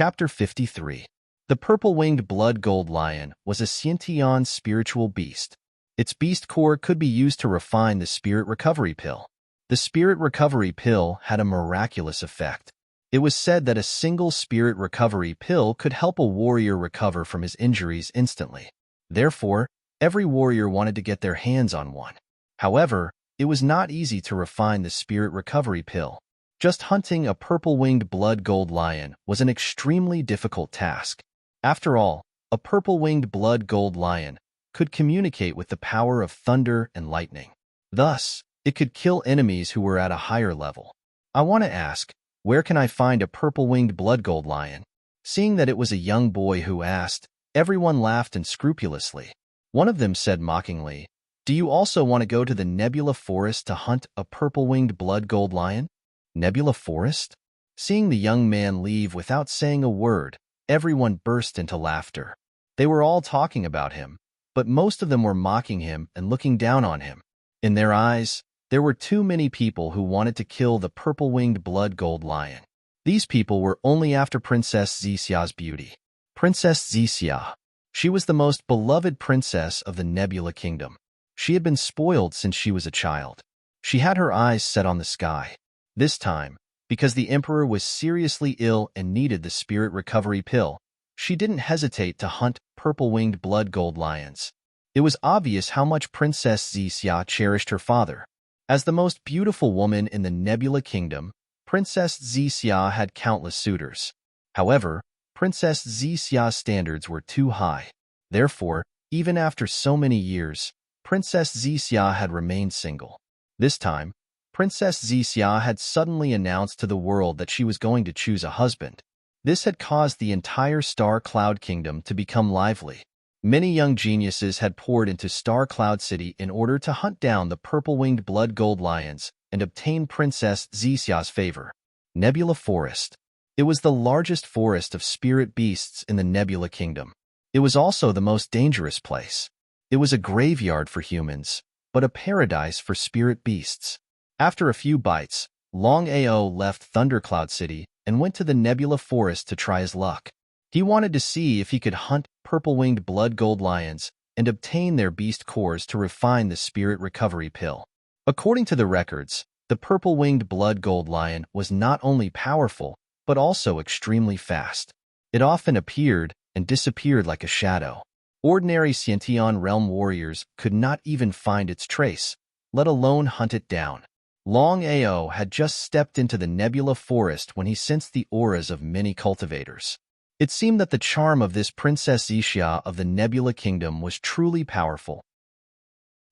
Chapter 53. The purple-winged blood-gold lion was a sentient spiritual beast. Its beast core could be used to refine the spirit recovery pill. The spirit recovery pill had a miraculous effect. It was said that a single spirit recovery pill could help a warrior recover from his injuries instantly. Therefore, every warrior wanted to get their hands on one. However, it was not easy to refine the spirit recovery pill. Just hunting a purple-winged blood-gold lion was an extremely difficult task. After all, a purple-winged blood-gold lion could communicate with the power of thunder and lightning. Thus, it could kill enemies who were at a higher level. I want to ask, where can I find a purple-winged blood-gold lion? Seeing that it was a young boy who asked, everyone laughed unscrupulously. One of them said mockingly, "Do you also want to go to the Nebula Forest to hunt a purple-winged blood-gold lion?" Nebula Forest? Seeing the young man leave without saying a word, everyone burst into laughter. They were all talking about him, but most of them were mocking him and looking down on him. In their eyes, there were too many people who wanted to kill the purple-winged blood-gold lion. These people were only after Princess Xia's beauty. Princess Xia. She was the most beloved princess of the Nebula Kingdom. She had been spoiled since she was a child. She had her eyes set on the sky. This time, because the emperor was seriously ill and needed the spirit recovery pill, she didn't hesitate to hunt purple-winged blood-gold lions. It was obvious how much Princess Xia cherished her father. As the most beautiful woman in the Nebula Kingdom, Princess Xia had countless suitors. However, Princess Xia's standards were too high. Therefore, even after so many years, Princess Xia had remained single. This time, Princess Xia had suddenly announced to the world that she was going to choose a husband. This had caused the entire Star Cloud Kingdom to become lively. Many young geniuses had poured into Star Cloud City in order to hunt down the purple-winged blood-gold lions and obtain Princess Xia's favor. Nebula Forest. It was the largest forest of spirit beasts in the Nebula Kingdom. It was also the most dangerous place. It was a graveyard for humans, but a paradise for spirit beasts. After a few bites, Longao left Thundercloud City and went to the Nebula Forest to try his luck. He wanted to see if he could hunt purple-winged blood-gold lions and obtain their beast cores to refine the spirit recovery pill. According to the records, the purple-winged blood-gold lion was not only powerful, but also extremely fast. It often appeared and disappeared like a shadow. Ordinary Sentient Realm warriors could not even find its trace, let alone hunt it down. Longao had just stepped into the Nebula Forest when he sensed the auras of many cultivators. It seemed that the charm of this Princess Xia of the Nebula Kingdom was truly powerful.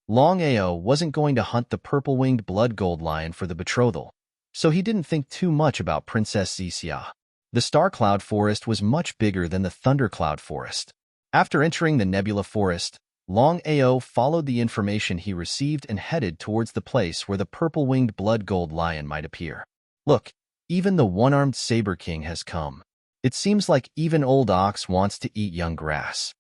Longao wasn't going to hunt the purple-winged blood-gold lion for the betrothal, so he didn't think too much about Princess Xia. The Star Cloud Forest was much bigger than the Thundercloud Forest. After entering the Nebula Forest, Longao followed the information he received and headed towards the place where the purple-winged blood-gold lion might appear. Look, even the one-armed Saber King has come. It seems like even old ox wants to eat young grass.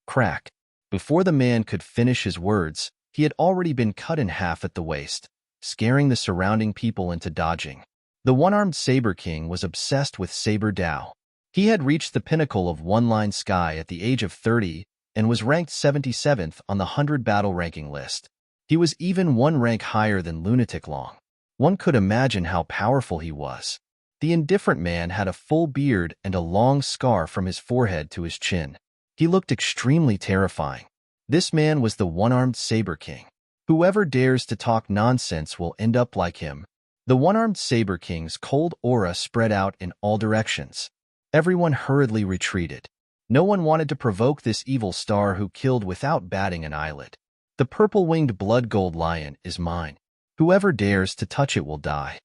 Crack. Before the man could finish his words, he had already been cut in half at the waist, scaring the surrounding people into dodging. The one-armed Saber King was obsessed with Saber Dao. He had reached the pinnacle of one-line sky at the age of 30 and was ranked 77th on the 100 battle ranking list. He was even one rank higher than Lunatic Long. One could imagine how powerful he was. The indifferent man had a full beard and a long scar from his forehead to his chin. He looked extremely terrifying. This man was the one-armed Saber King. Whoever dares to talk nonsense will end up like him. The one-armed Saber King's cold aura spread out in all directions. Everyone hurriedly retreated. No one wanted to provoke this evil star who killed without batting an eyelid. The purple-winged blood-gold lion is mine. Whoever dares to touch it will die.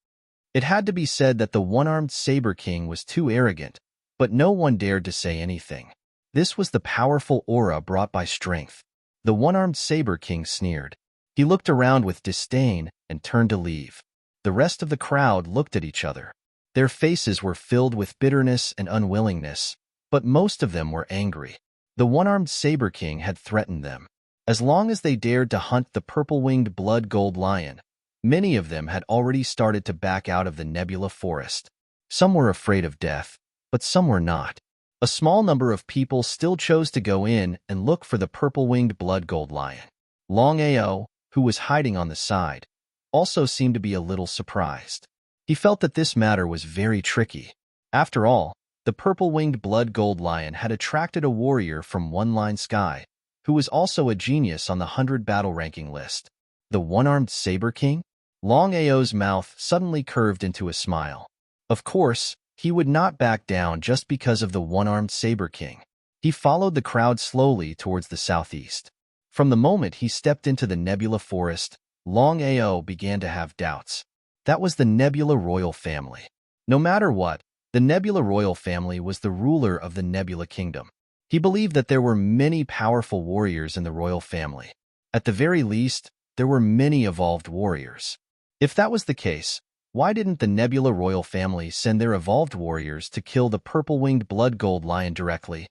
It had to be said that the one-armed Saber King was too arrogant, but no one dared to say anything. This was the powerful aura brought by strength. The one-armed Saber King sneered. He looked around with disdain and turned to leave. The rest of the crowd looked at each other. Their faces were filled with bitterness and unwillingness, but most of them were angry. The one-armed Saber King had threatened them. As long as they dared to hunt the purple-winged blood-gold lion, many of them had already started to back out of the Nebula Forest. Some were afraid of death, but some were not. A small number of people still chose to go in and look for the purple-winged blood gold lion. Longao, who was hiding on the side, also seemed to be a little surprised. He felt that this matter was very tricky. After all, the purple-winged blood gold lion had attracted a warrior from One Line Sky, who was also a genius on the 100 battle ranking list. The one-armed saber king? Longao's mouth suddenly curved into a smile. Of course, he would not back down just because of the one-armed saber king. He followed the crowd slowly towards the southeast. From the moment he stepped into the Nebula Forest, Longao began to have doubts. That was the Nebula royal family. No matter what, the Nebula royal family was the ruler of the Nebula Kingdom. He believed that there were many powerful warriors in the royal family. At the very least, there were many evolved warriors. If that was the case, why didn't the Nebula royal family send their evolved warriors to kill the purple-winged blood gold lion directly?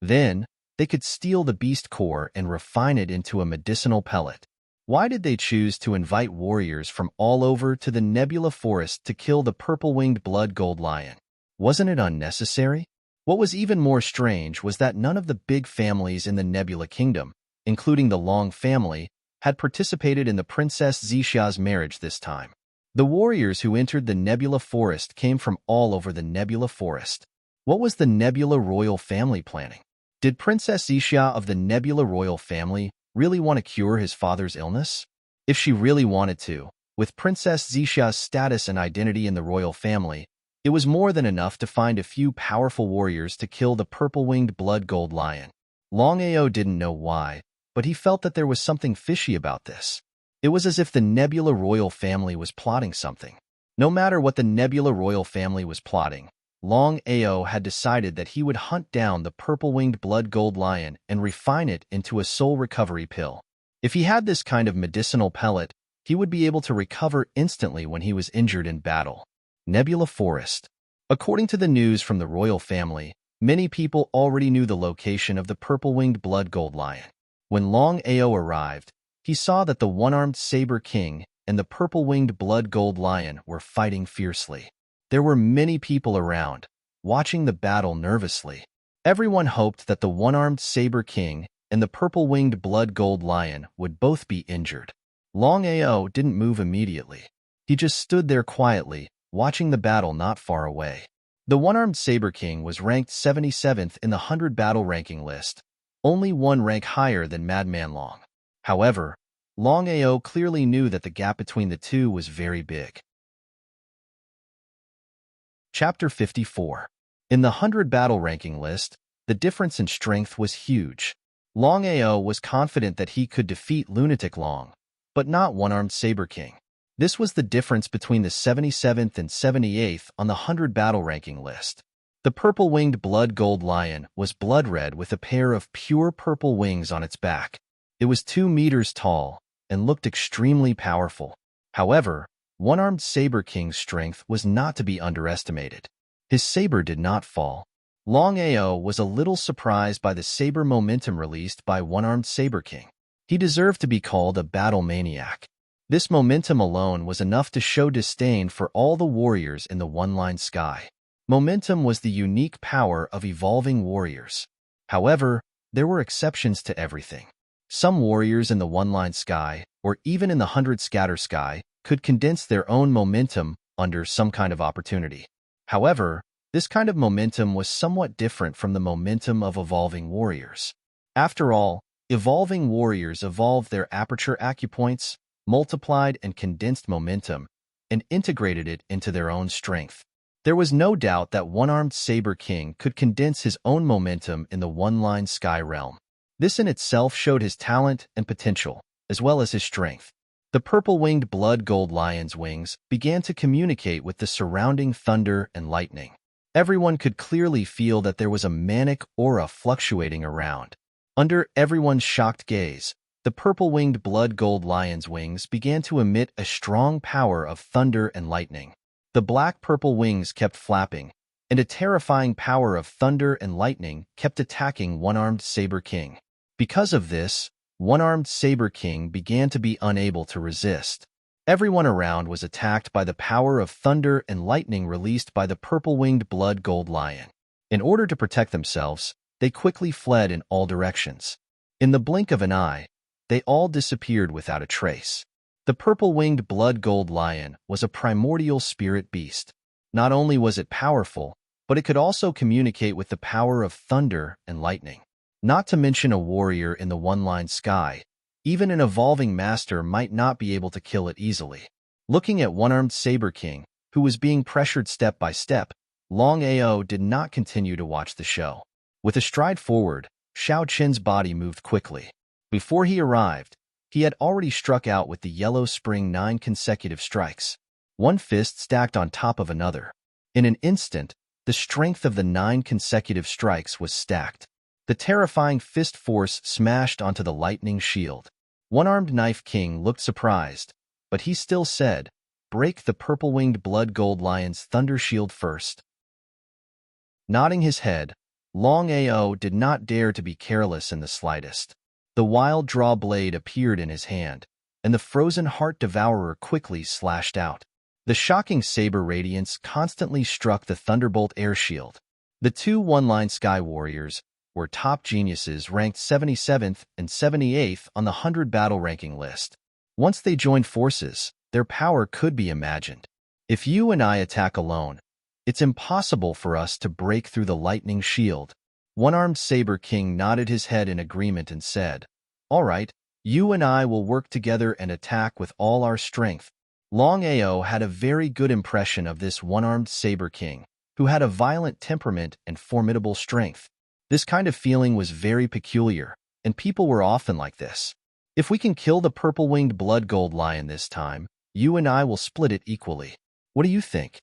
Then, they could steal the beast core and refine it into a medicinal pellet. Why did they choose to invite warriors from all over to the Nebula Forest to kill the purple-winged blood gold lion? Wasn't it unnecessary? What was even more strange was that none of the big families in the Nebula Kingdom, including the Long family, had participated in the Princess Zixa's marriage this time. The warriors who entered the Nebula Forest came from all over the Nebula Forest. What was the Nebula royal family planning? Did Princess Zixa of the Nebula royal family really want to cure his father's illness? If she really wanted to, with Princess Zixa's status and identity in the royal family, it was more than enough to find a few powerful warriors to kill the purple-winged blood gold lion. Longao didn't know why, but he felt that there was something fishy about this. It was as if the Nebula royal family was plotting something. No matter what the Nebula royal family was plotting, Longao had decided that he would hunt down the purple-winged blood gold lion and refine it into a soul recovery pill. If he had this kind of medicinal pellet, he would be able to recover instantly when he was injured in battle. Nebula Forest. According to the news from the royal family, many people already knew the location of the purple-winged blood gold lion. When Longao arrived, he saw that the one-armed saber king and the purple-winged blood gold lion were fighting fiercely. There were many people around, watching the battle nervously. Everyone hoped that the one-armed saber king and the purple-winged blood gold lion would both be injured. Longao didn't move immediately. He just stood there quietly, watching the battle not far away. The one-armed saber king was ranked 77th in the 100 battle ranking list, only one rank higher than Madman Long. However, Longao clearly knew that the gap between the two was very big. Chapter 54. In the 100 battle ranking list, the difference in strength was huge. Longao was confident that he could defeat Lunatic Long, but not one-armed saber king. This was the difference between the 77th and 78th on the 100 battle ranking list. The purple-winged blood gold lion was blood red with a pair of pure purple wings on its back. It was 2 meters tall and looked extremely powerful. However, one-armed saber king's strength was not to be underestimated. His saber did not fall. Longao was a little surprised by the saber momentum released by one-armed saber king. He deserved to be called a battle maniac. This momentum alone was enough to show disdain for all the warriors in the one-line sky. Momentum was the unique power of evolving warriors. However, there were exceptions to everything. Some warriors in the one-line sky, or even in the 100 scatter sky, could condense their own momentum under some kind of opportunity. However, this kind of momentum was somewhat different from the momentum of evolving warriors. After all, evolving warriors evolved their aperture acupoints, multiplied and condensed momentum, and integrated it into their own strength. There was no doubt that one-armed saber king could condense his own momentum in the one-line sky realm. This in itself showed his talent and potential, as well as his strength. The purple-winged blood gold lion's wings began to communicate with the surrounding thunder and lightning. Everyone could clearly feel that there was a manic aura fluctuating around. Under everyone's shocked gaze, the purple-winged blood gold lion's wings began to emit a strong power of thunder and lightning. The black-purple wings kept flapping, and a terrifying power of thunder and lightning kept attacking one-armed saber king. Because of this, one-armed saber king began to be unable to resist. Everyone around was attacked by the power of thunder and lightning released by the purple-winged blood gold lion. In order to protect themselves, they quickly fled in all directions. In the blink of an eye, they all disappeared without a trace. The purple-winged blood gold lion was a primordial spirit beast. Not only was it powerful, but it could also communicate with the power of thunder and lightning. Not to mention a warrior in the one-line sky, even an evolving master might not be able to kill it easily. Looking at one-armed Saber King, who was being pressured step by step, Longao did not continue to watch the show. With a stride forward, Xiao Qin's body moved quickly. Before he arrived, he had already struck out with the Yellow Spring 9 consecutive strikes, one fist stacked on top of another. In an instant, the strength of the 9 consecutive strikes was stacked. The terrifying fist force smashed onto the lightning shield. One-armed Knife King looked surprised, but he still said, "Break the purple-winged blood gold lion's thunder shield first." Nodding his head, Longao did not dare to be careless in the slightest. The wild draw blade appeared in his hand, and the frozen heart devourer quickly slashed out. The shocking saber radiance constantly struck the thunderbolt air shield. The two one-line sky warriors were top geniuses ranked 77th and 78th on the 100 battle ranking list. Once they joined forces, their power could be imagined. If you and I attack alone, it's impossible for us to break through the lightning shield. One-armed Saber King nodded his head in agreement and said, "All right, you and I will work together and attack with all our strength." Longao had a very good impression of this one-armed Saber King, who had a violent temperament and formidable strength. This kind of feeling was very peculiar, and people were often like this. If we can kill the purple-winged blood gold lion this time, you and I will split it equally. What do you think?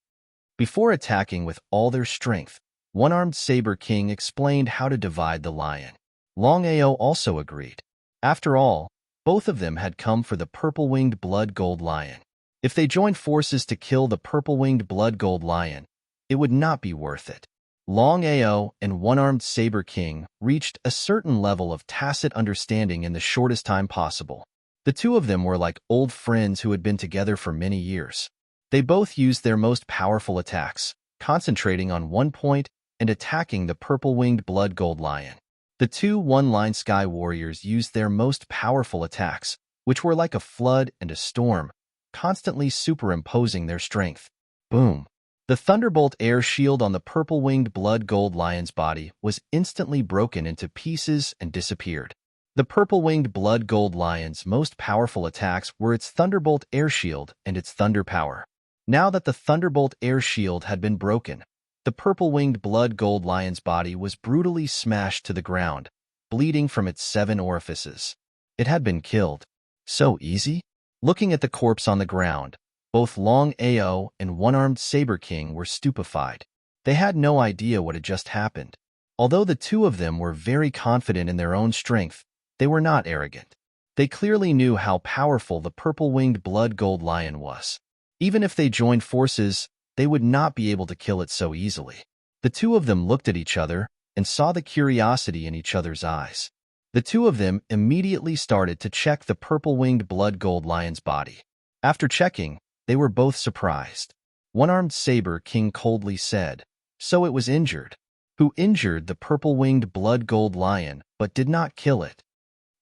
Before attacking with all their strength, one-armed Saber King explained how to divide the lion. Longao also agreed. After all, both of them had come for the purple-winged blood gold lion. If they joined forces to kill the purple-winged blood gold lion, it would not be worth it. Longao and one-armed Saber King reached a certain level of tacit understanding in the shortest time possible. The two of them were like old friends who had been together for many years. They both used their most powerful attacks, concentrating on one point and attacking the purple-winged blood gold lion. The two one-line sky warriors used their most powerful attacks, which were like a flood and a storm, constantly superimposing their strength. Boom! The thunderbolt air shield on the purple-winged blood gold lion's body was instantly broken into pieces and disappeared. The purple-winged blood gold lion's most powerful attacks were its thunderbolt air shield and its thunder power. Now that the thunderbolt air shield had been broken, the purple-winged blood gold lion's body was brutally smashed to the ground, bleeding from its 7 orifices. It had been killed. So easy? Looking at the corpse on the ground, both Longao and one-armed Saber King were stupefied. They had no idea what had just happened. Although the two of them were very confident in their own strength, they were not arrogant. They clearly knew how powerful the purple-winged blood gold lion was. Even if they joined forces, they would not be able to kill it so easily. The two of them looked at each other and saw the curiosity in each other's eyes. The two of them immediately started to check the purple-winged blood gold lion's body. After checking, they were both surprised. One-armed Saber King coldly said, "So it was injured. Who injured the purple-winged blood gold lion but did not kill it?"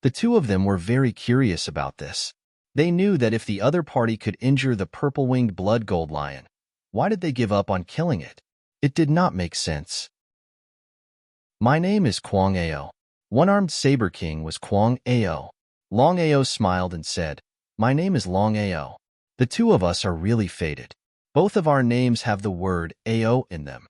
The two of them were very curious about this. They knew that if the other party could injure the purple-winged blood gold lion, why did they give up on killing it? It did not make sense. "My name is Kwang Ao." One-armed Saber King was Kwang Ao. Longao smiled and said, "My name is Longao. The two of us are really fated. Both of our names have the word Ao in them."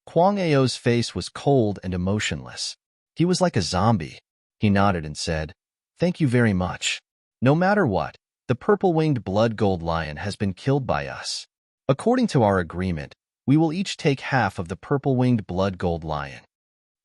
Kwang Ao's face was cold and emotionless. He was like a zombie. He nodded and said, "Thank you very much. No matter what, the purple-winged blood gold lion has been killed by us. According to our agreement, we will each take half of the purple-winged blood gold lion."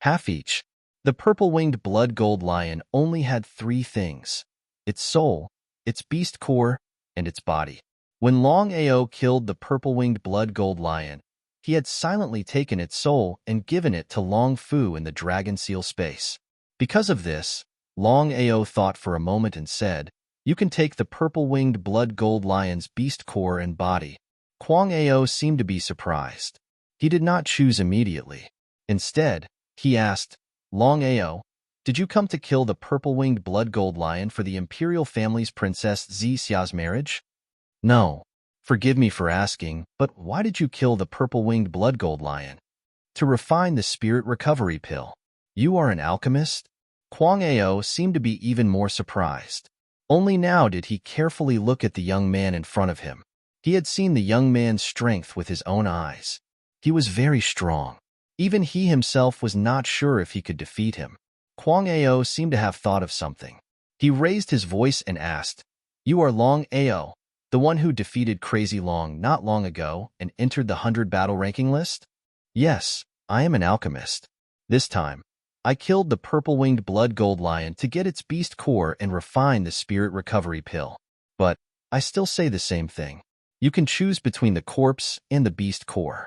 Half each. The purple-winged blood gold lion only had 3 things: its soul, its beast core, and its body. When Longao killed the purple-winged blood gold lion, he had silently taken its soul and given it to Long Fu in the dragon seal space. Because of this, Longao thought for a moment and said, You can take the purple-winged blood-gold lion's beast core and body. Kwang Ao seemed to be surprised. He did not choose immediately. Instead, he asked, Longao, did you come to kill the purple-winged blood-gold lion for the imperial family's Princess Xia's marriage? No. Forgive me for asking, but why did you kill the purple-winged blood-gold lion? To refine the spirit recovery pill. You are an alchemist? Kwang Ao seemed to be even more surprised. Only now did he carefully look at the young man in front of him. He had seen the young man's strength with his own eyes. He was very strong. Even he himself was not sure if he could defeat him. Kwang Ao seemed to have thought of something. He raised his voice and asked, You are Long Ao, the one who defeated Crazy Long not long ago and entered the 100 battle ranking list? Yes, I am an alchemist. This time, I killed the purple-winged blood-gold lion to get its beast core and refine the spirit recovery pill. But I still say the same thing. You can choose between the corpse and the beast core.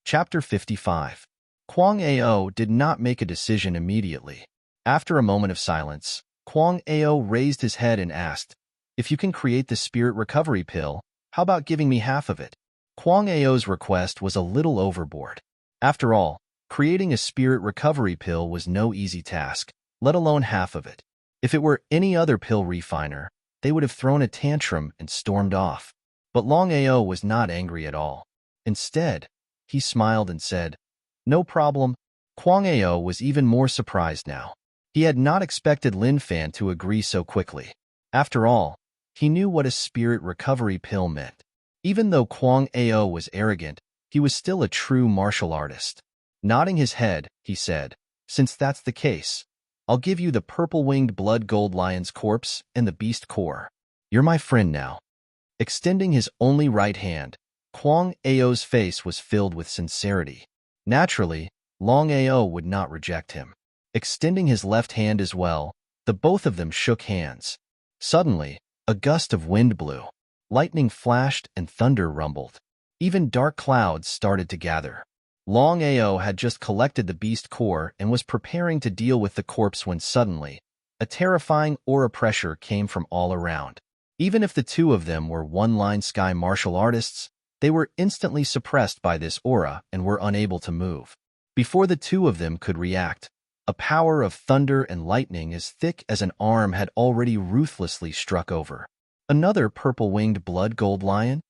Chapter 55. Kwang Ao did not make a decision immediately. After a moment of silence, Kwang Ao raised his head and asked, If you can create the spirit recovery pill, how about giving me half of it? Kwang Ao's request was a little overboard. After all, creating a spirit recovery pill was no easy task, let alone half of it. If it were any other pill refiner, they would have thrown a tantrum and stormed off. But Long Ao was not angry at all. Instead, he smiled and said, No problem. Kwang Ao was even more surprised now. He had not expected Lin Fan to agree so quickly. After all, he knew what a spirit recovery pill meant. Even though Kwang Ao was arrogant, he was still a true martial artist. Nodding his head, he said, Since that's the case, I'll give you the purple-winged blood-gold lion's corpse and the beast core. You're my friend now. Extending his only right hand, Kwang Ao's face was filled with sincerity. Naturally, Long Ao would not reject him. Extending his left hand as well, the both of them shook hands. Suddenly, a gust of wind blew. Lightning flashed and thunder rumbled. Even dark clouds started to gather. Long Ao had just collected the beast core and was preparing to deal with the corpse when suddenly, a terrifying aura pressure came from all around. Even if the two of them were one-line sky martial artists, they were instantly suppressed by this aura and were unable to move. Before the two of them could react, a power of thunder and lightning as thick as an arm had already ruthlessly struck over. Another purple-winged blood-gold lion?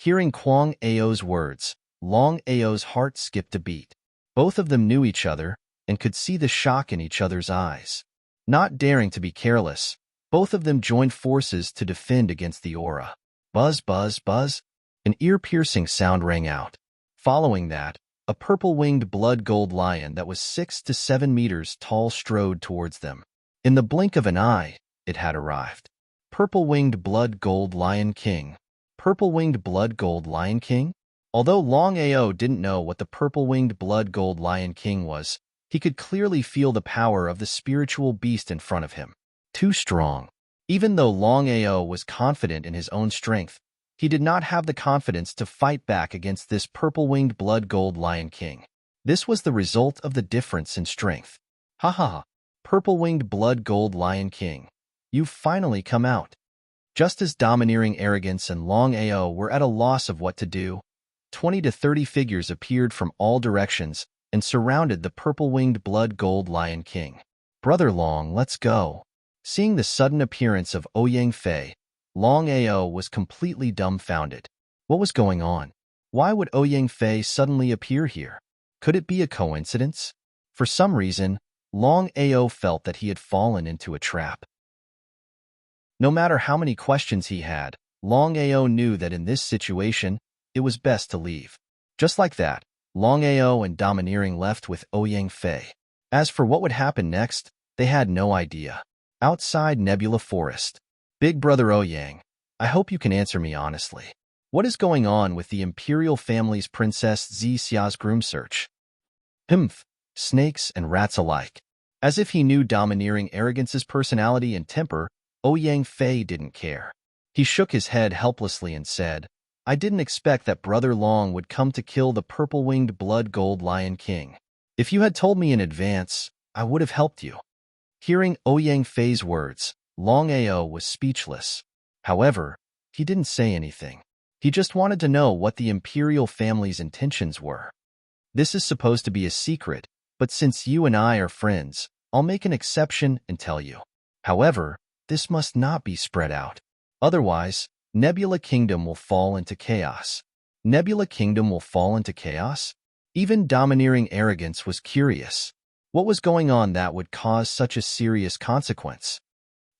Hearing Kwang Ao's words, Long Ao's heart skipped a beat. Both of them knew each other and could see the shock in each other's eyes. Not daring to be careless, both of them joined forces to defend against the aura. Buzz, buzz, buzz. An ear-piercing sound rang out. Following that, a purple-winged blood-gold lion that was 6 to 7 meters tall strode towards them. In the blink of an eye, it had arrived. Purple-winged blood-gold lion king. Purple-winged blood-gold lion king? Although Long Ao didn't know what the purple-winged blood-gold lion king was, he could clearly feel the power of the spiritual beast in front of him. Too strong. Even though Long Ao was confident in his own strength, he did not have the confidence to fight back against this purple-winged blood-gold lion king. This was the result of the difference in strength. Ha ha ha. Purple-winged blood-gold lion king. You've finally come out. Just as domineering arrogance and Long Ao were at a loss of what to do, 20 to 30 figures appeared from all directions and surrounded the purple-winged blood-gold lion king. Brother Long, let's go. Seeing the sudden appearance of Ouyang Fei, Long Ao was completely dumbfounded. What was going on? Why would Ouyang Fei suddenly appear here? Could it be a coincidence? For some reason, Long Ao felt that he had fallen into a trap. No matter how many questions he had, Long Ao knew that in this situation, it was best to leave. Just like that, Long Ao and Domineering left with Ouyang Fei. As for what would happen next, they had no idea. Outside Nebula Forest. Big Brother Ouyang, I hope you can answer me honestly. What is going on with the imperial family's Princess Xia's groom search? Humph, snakes and rats alike. As if he knew Domineering Arrogance's personality and temper, Ouyang Fei didn't care. He shook his head helplessly and said, I didn't expect that Brother Long would come to kill the purple-winged blood-gold lion king. If you had told me in advance, I would have helped you. Hearing Ouyang Fei's words, Longao was speechless. However, he didn't say anything. He just wanted to know what the imperial family's intentions were. This is supposed to be a secret, but since you and I are friends, I'll make an exception and tell you. However, this must not be spread out. Otherwise, Nebula Kingdom will fall into chaos. Nebula Kingdom will fall into chaos? Even domineering arrogance was curious. What was going on that would cause such a serious consequence?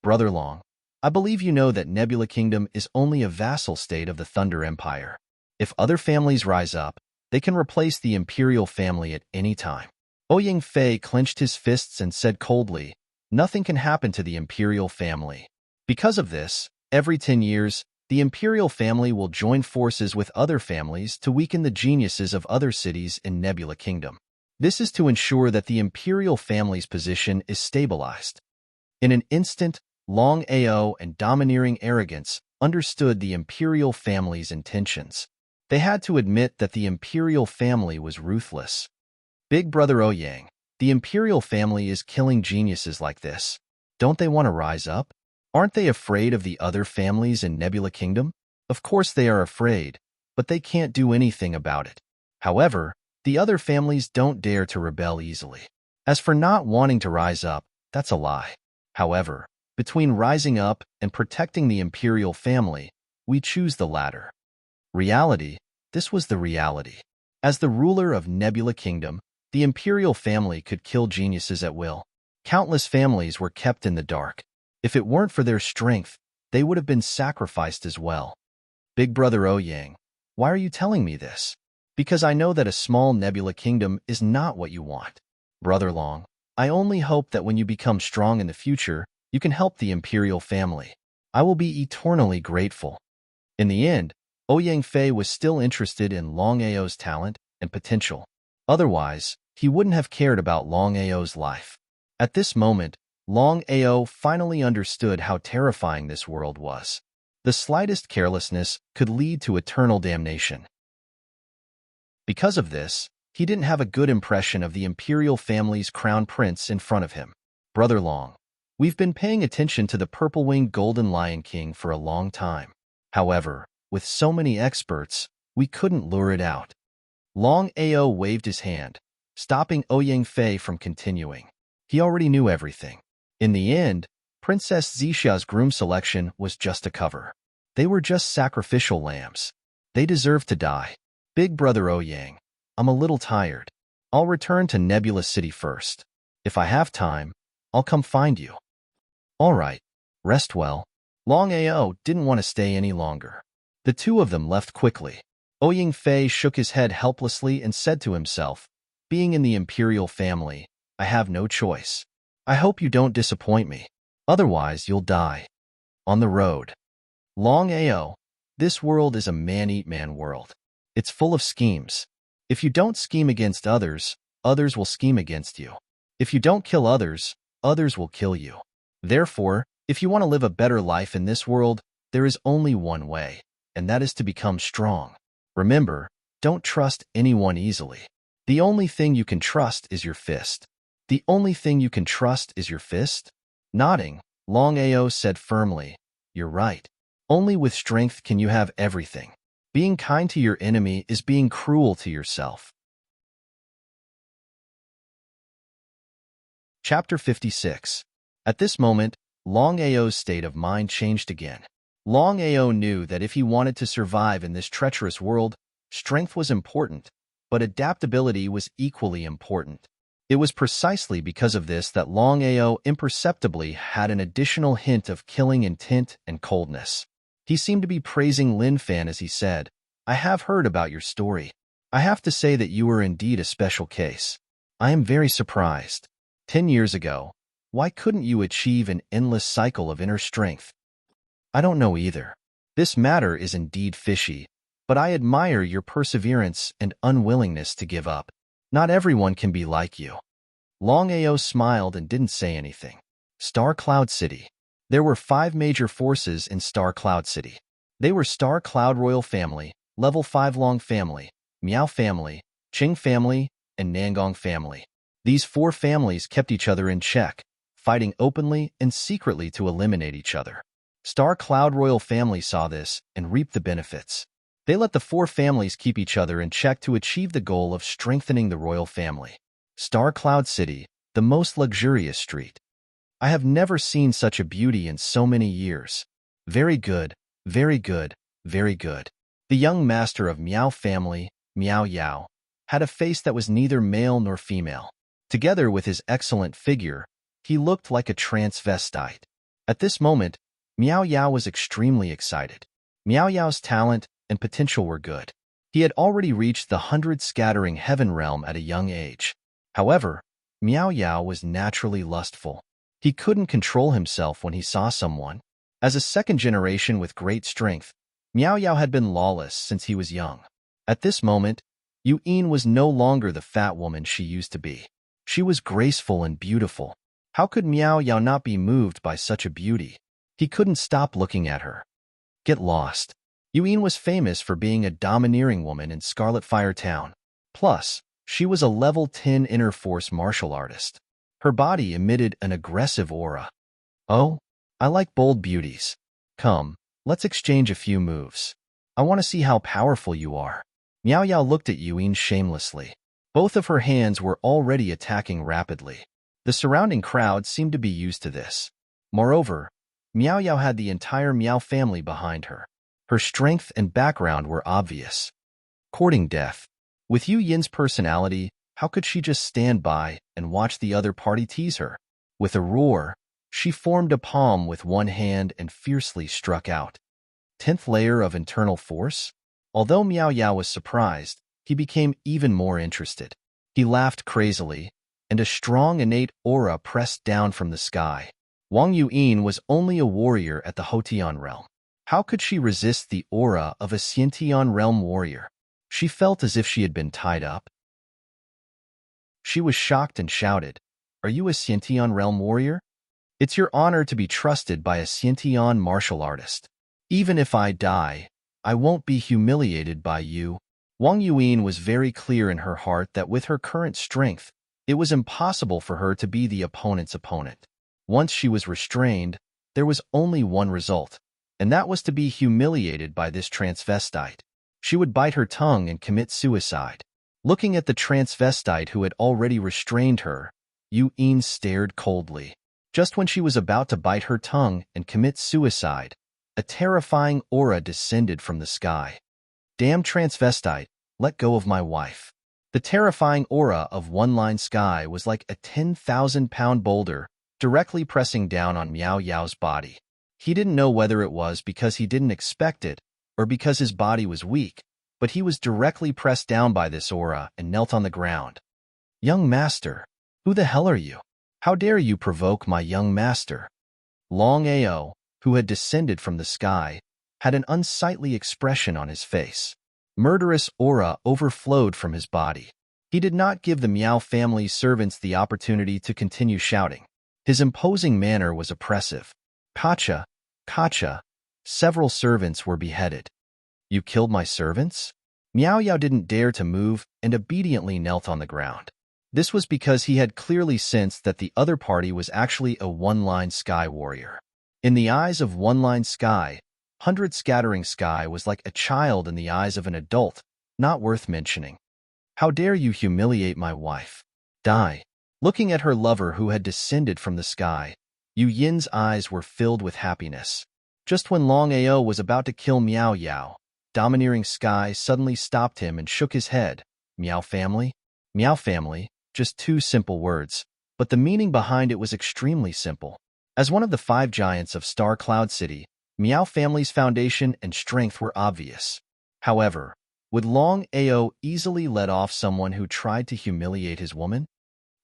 Brother Long, I believe you know that Nebula Kingdom is only a vassal state of the Thunder Empire. If other families rise up, they can replace the imperial family at any time. Ouyang Fei clenched his fists and said coldly, nothing can happen to the imperial family. Because of this, every 10 years, the imperial family will join forces with other families to weaken the geniuses of other cities in Nebula Kingdom. This is to ensure that the imperial family's position is stabilized. In an instant, Longao and domineering arrogance understood the imperial family's intentions. They had to admit that the imperial family was ruthless. Big Brother Ouyang, the imperial family is killing geniuses like this. Don't they want to rise up? Aren't they afraid of the other families in Nebula Kingdom? Of course they are afraid, but they can't do anything about it. However, the other families don't dare to rebel easily. As for not wanting to rise up, that's a lie. However, between rising up and protecting the imperial family, we choose the latter. Reality, this was the reality. As the ruler of Nebula Kingdom, the imperial family could kill geniuses at will. Countless families were kept in the dark. If it weren't for their strength, they would have been sacrificed as well. Big Brother Ouyang, why are you telling me this? Because I know that a small Nebula Kingdom is not what you want. Brother Long, I only hope that when you become strong in the future, you can help the imperial family. I will be eternally grateful. In the end, Ouyang Fei was still interested in Longao's talent and potential. Otherwise, he wouldn't have cared about Longao's life. At this moment, Longao finally understood how terrifying this world was. The slightest carelessness could lead to eternal damnation. Because of this, he didn't have a good impression of the imperial family's crown prince in front of him. Brother Long, we've been paying attention to the purple-winged golden lion king for a long time. However, with so many experts, we couldn't lure it out. Longao waved his hand, stopping Ouyang Fei from continuing. He already knew everything. In the end, Princess Zixa's groom selection was just a cover. They were just sacrificial lambs. They deserved to die. Big Brother Ouyang, I'm a little tired. I'll return to Nebula City first. If I have time, I'll come find you. All right, rest well. Longao didn't want to stay any longer. The two of them left quickly. Ouyang Fei shook his head helplessly and said to himself, being in the imperial family, I have no choice. I hope you don't disappoint me. Otherwise, you'll die. On the road. Longao, this world is a man-eat-man world. It's full of schemes. If you don't scheme against others, others will scheme against you. If you don't kill others, others will kill you. Therefore, if you want to live a better life in this world, there is only one way, and that is to become strong. Remember, don't trust anyone easily. The only thing you can trust is your fist. The only thing you can trust is your fist? Nodding, Longao said firmly, you're right. Only with strength can you have everything. Being kind to your enemy is being cruel to yourself. Chapter 56. At this moment, Longao's state of mind changed again. Longao knew that if he wanted to survive in this treacherous world, strength was important, but adaptability was equally important. It was precisely because of this that Longao imperceptibly had an additional hint of killing intent and coldness. He seemed to be praising Lin Fan as he said, I have heard about your story. I have to say that you are indeed a special case. I am very surprised. 10 years ago, why couldn't you achieve an endless cycle of inner strength? I don't know either. This matter is indeed fishy, but I admire your perseverance and unwillingness to give up. Not everyone can be like you. Longao smiled and didn't say anything. Star Cloud City. There were 5 major forces in Star Cloud City. They were Star Cloud Royal Family, Level 5 Long Family, Miao Family, Qing Family, and Nangong Family. These 4 families kept each other in check, fighting openly and secretly to eliminate each other. Star Cloud royal family saw this and reaped the benefits. They let the four families keep each other in check to achieve the goal of strengthening the royal family. Star Cloud City, the most luxurious street. I have never seen such a beauty in so many years. Very good, very good, very good. The young master of Meow family, Meow Yao, had a face that was neither male nor female. Together with his excellent figure, he looked like a transvestite. At this moment, Meow Yao was extremely excited. Meow Yao's talent and potential were good. He had already reached the 100-scattering heaven realm at a young age. However, Meow Yao was naturally lustful. He couldn't control himself when he saw someone. As a second generation with great strength, Meow Yao had been lawless since he was young. At this moment, Yu'in was no longer the fat woman she used to be. She was graceful and beautiful. How could Meow Yao not be moved by such a beauty? He couldn't stop looking at her. Get lost. Yu'in was famous for being a domineering woman in Scarlet Fire Town. Plus, she was a level 10 inner force martial artist. Her body emitted an aggressive aura. Oh, I like bold beauties. Come, let's exchange a few moves. I want to see how powerful you are. Meow Yao looked at Yu'in shamelessly. Both of her hands were already attacking rapidly. The surrounding crowd seemed to be used to this. Moreover, Meow Yao had the entire Meow family behind her. Her strength and background were obvious. Courting death. With Yu Yin's personality, how could she just stand by and watch the other party tease her? With a roar, she formed a palm with one hand and fiercely struck out. 10th layer of internal force? Although Meow Yao was surprised, he became even more interested. He laughed crazily, and a strong innate aura pressed down from the sky. Wang Yu'in was only a warrior at the Hotian realm. How could she resist the aura of a Xiantian realm warrior? She felt as if she had been tied up. She was shocked and shouted, "Are you a Xiantian realm warrior? It's your honor to be trusted by a Xiantian martial artist. Even if I die, I won't be humiliated by you." Wang Yu'in was very clear in her heart that with her current strength, it was impossible for her to be the opponent's opponent. Once she was restrained, there was only one result, and that was to be humiliated by this transvestite. She would bite her tongue and commit suicide. Looking at the transvestite who had already restrained her, Yu'in stared coldly. Just when she was about to bite her tongue and commit suicide, a terrifying aura descended from the sky. Damn transvestite, let go of my wife. The terrifying aura of one-line sky was like a 10,000-pound boulder directly pressing down on Meow Yao's body. He didn't know whether it was because he didn't expect it or because his body was weak, but he was directly pressed down by this aura and knelt on the ground. Young master, who the hell are you? How dare you provoke my young master? Longao, who had descended from the sky, had an unsightly expression on his face. Murderous aura overflowed from his body. He did not give the Meow family's servants the opportunity to continue shouting. His imposing manner was oppressive. Kacha, Kacha, several servants were beheaded. You killed my servants? Meow Yao didn't dare to move and obediently knelt on the ground. This was because he had clearly sensed that the other party was actually a one-line sky warrior. In the eyes of one-line sky, 100 scattering sky was like a child in the eyes of an adult, not worth mentioning. How dare you humiliate my wife? Die. Looking at her lover who had descended from the sky, Yu Yin's eyes were filled with happiness. Just when Longao was about to kill Meow Yao, domineering sky suddenly stopped him and shook his head. Meow family? Meow family, just two simple words, but the meaning behind it was extremely simple. As one of the 5 giants of Star Cloud City, Meow family's foundation and strength were obvious. However, would Longao easily let off someone who tried to humiliate his woman?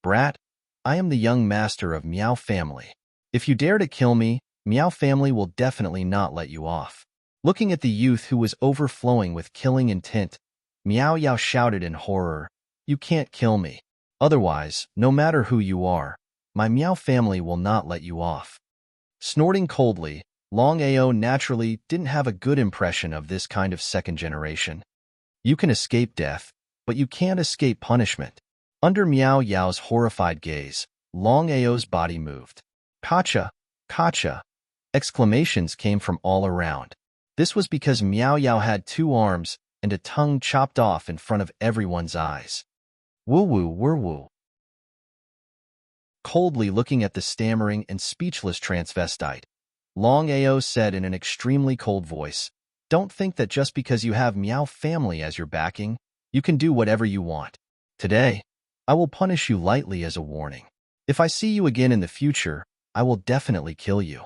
Brat, I am the young master of Meow family. If you dare to kill me, Meow family will definitely not let you off. Looking at the youth who was overflowing with killing intent, Meow Yao shouted in horror, "You can't kill me. Otherwise, no matter who you are, my Meow family will not let you off." Snorting coldly, Longao naturally didn't have a good impression of this kind of second generation. You can escape death, but you can't escape punishment. Under Meow Yao's horrified gaze, Longao's body moved. Kacha, Kacha. Exclamations came from all around. This was because Miao Yao had 2 arms and a tongue chopped off in front of everyone's eyes. Woo-woo, woo-woo. Coldly looking at the stammering and speechless transvestite, Longao said in an extremely cold voice, "Don't think that just because you have Miao family as your backing, you can do whatever you want. Today, I will punish you lightly as a warning. If I see you again in the future, I will definitely kill you."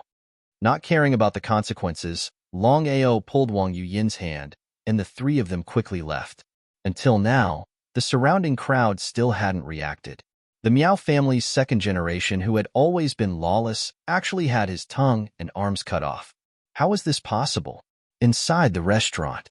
Not caring about the consequences, Longao pulled Wang Yuyin's hand, and the 3 of them quickly left. Until now, the surrounding crowd still hadn't reacted. The Miao family's second generation, who had always been lawless, actually had his tongue and arms cut off. How was this possible? Inside the restaurant,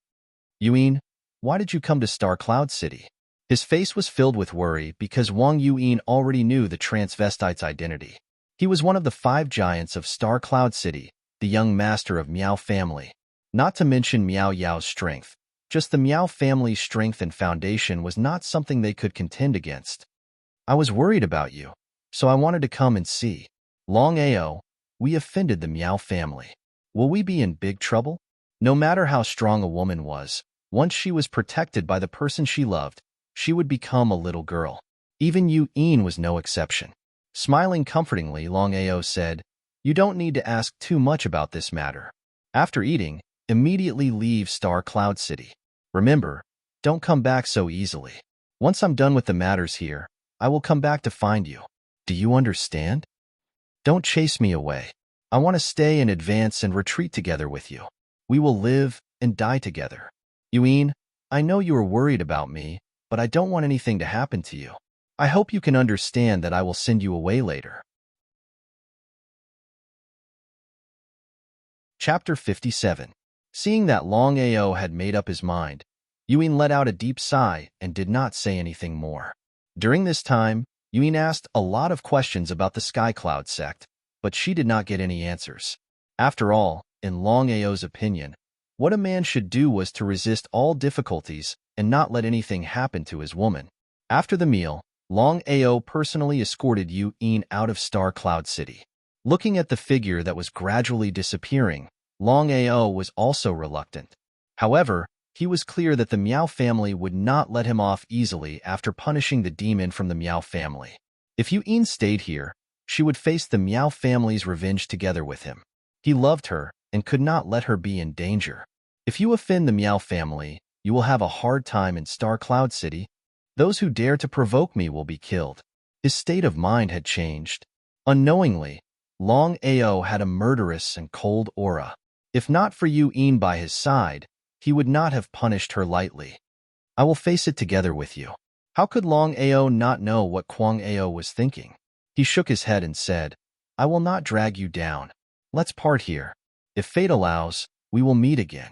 "Yuyin, why did you come to Star Cloud City?" His face was filled with worry because Wang Yuyin already knew the transvestite's identity. He was one of the 5 giants of Star Cloud City, the young master of Miao family. Not to mention Miao Yao's strength. Just the Miao family's strength and foundation was not something they could contend against. "I was worried about you, so I wanted to come and see. Longao, we offended the Miao family. Will we be in big trouble?" No matter how strong a woman was, once she was protected by the person she loved, she would become a little girl. Even Yu Yin was no exception. Smiling comfortingly, Longao said, "You don't need to ask too much about this matter. After eating, immediately leave Star Cloud City. Remember, don't come back so easily. Once I'm done with the matters here, I will come back to find you. Do you understand? Don't chase me away. I want to stay and advance and retreat together with you. We will live and die together. Yuyin, I know you are worried about me, but I don't want anything to happen to you. I hope you can understand that I will send you away later." Chapter 57. Seeing that Longao had made up his mind, Yuyin let out a deep sigh and did not say anything more. During this time, Yuyin asked a lot of questions about the Sky Cloud sect, but she did not get any answers. After all, in Longao's opinion, what a man should do was to resist all difficulties and not let anything happen to his woman. After the meal, Longao personally escorted Yu Yin out of Star Cloud City. Looking at the figure that was gradually disappearing, Longao was also reluctant. However, he was clear that the Miao family would not let him off easily after punishing the demon from the Miao family. If Yu Yin stayed here, she would face the Miao family's revenge together with him. He loved her and could not let her be in danger. If you offend the Miao family, you will have a hard time in Star Cloud City. Those who dare to provoke me will be killed. His state of mind had changed. Unknowingly, Longao had a murderous and cold aura. If not for Yu Yin by his side, he would not have punished her lightly. "I will face it together with you." How could Longao not know what Kwangao was thinking? He shook his head and said, "I will not drag you down. Let's part here. If fate allows, we will meet again."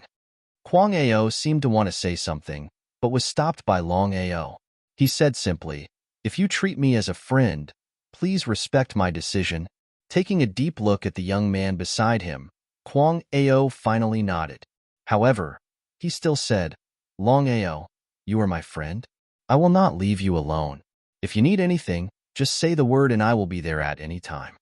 Kwangao seemed to want to say something, but was stopped by Longao. He said simply, "If you treat me as a friend, please respect my decision." Taking a deep look at the young man beside him, Kwangao finally nodded. However, he still said, "Longao, you are my friend. I will not leave you alone. If you need anything, just say the word and I will be there at any time."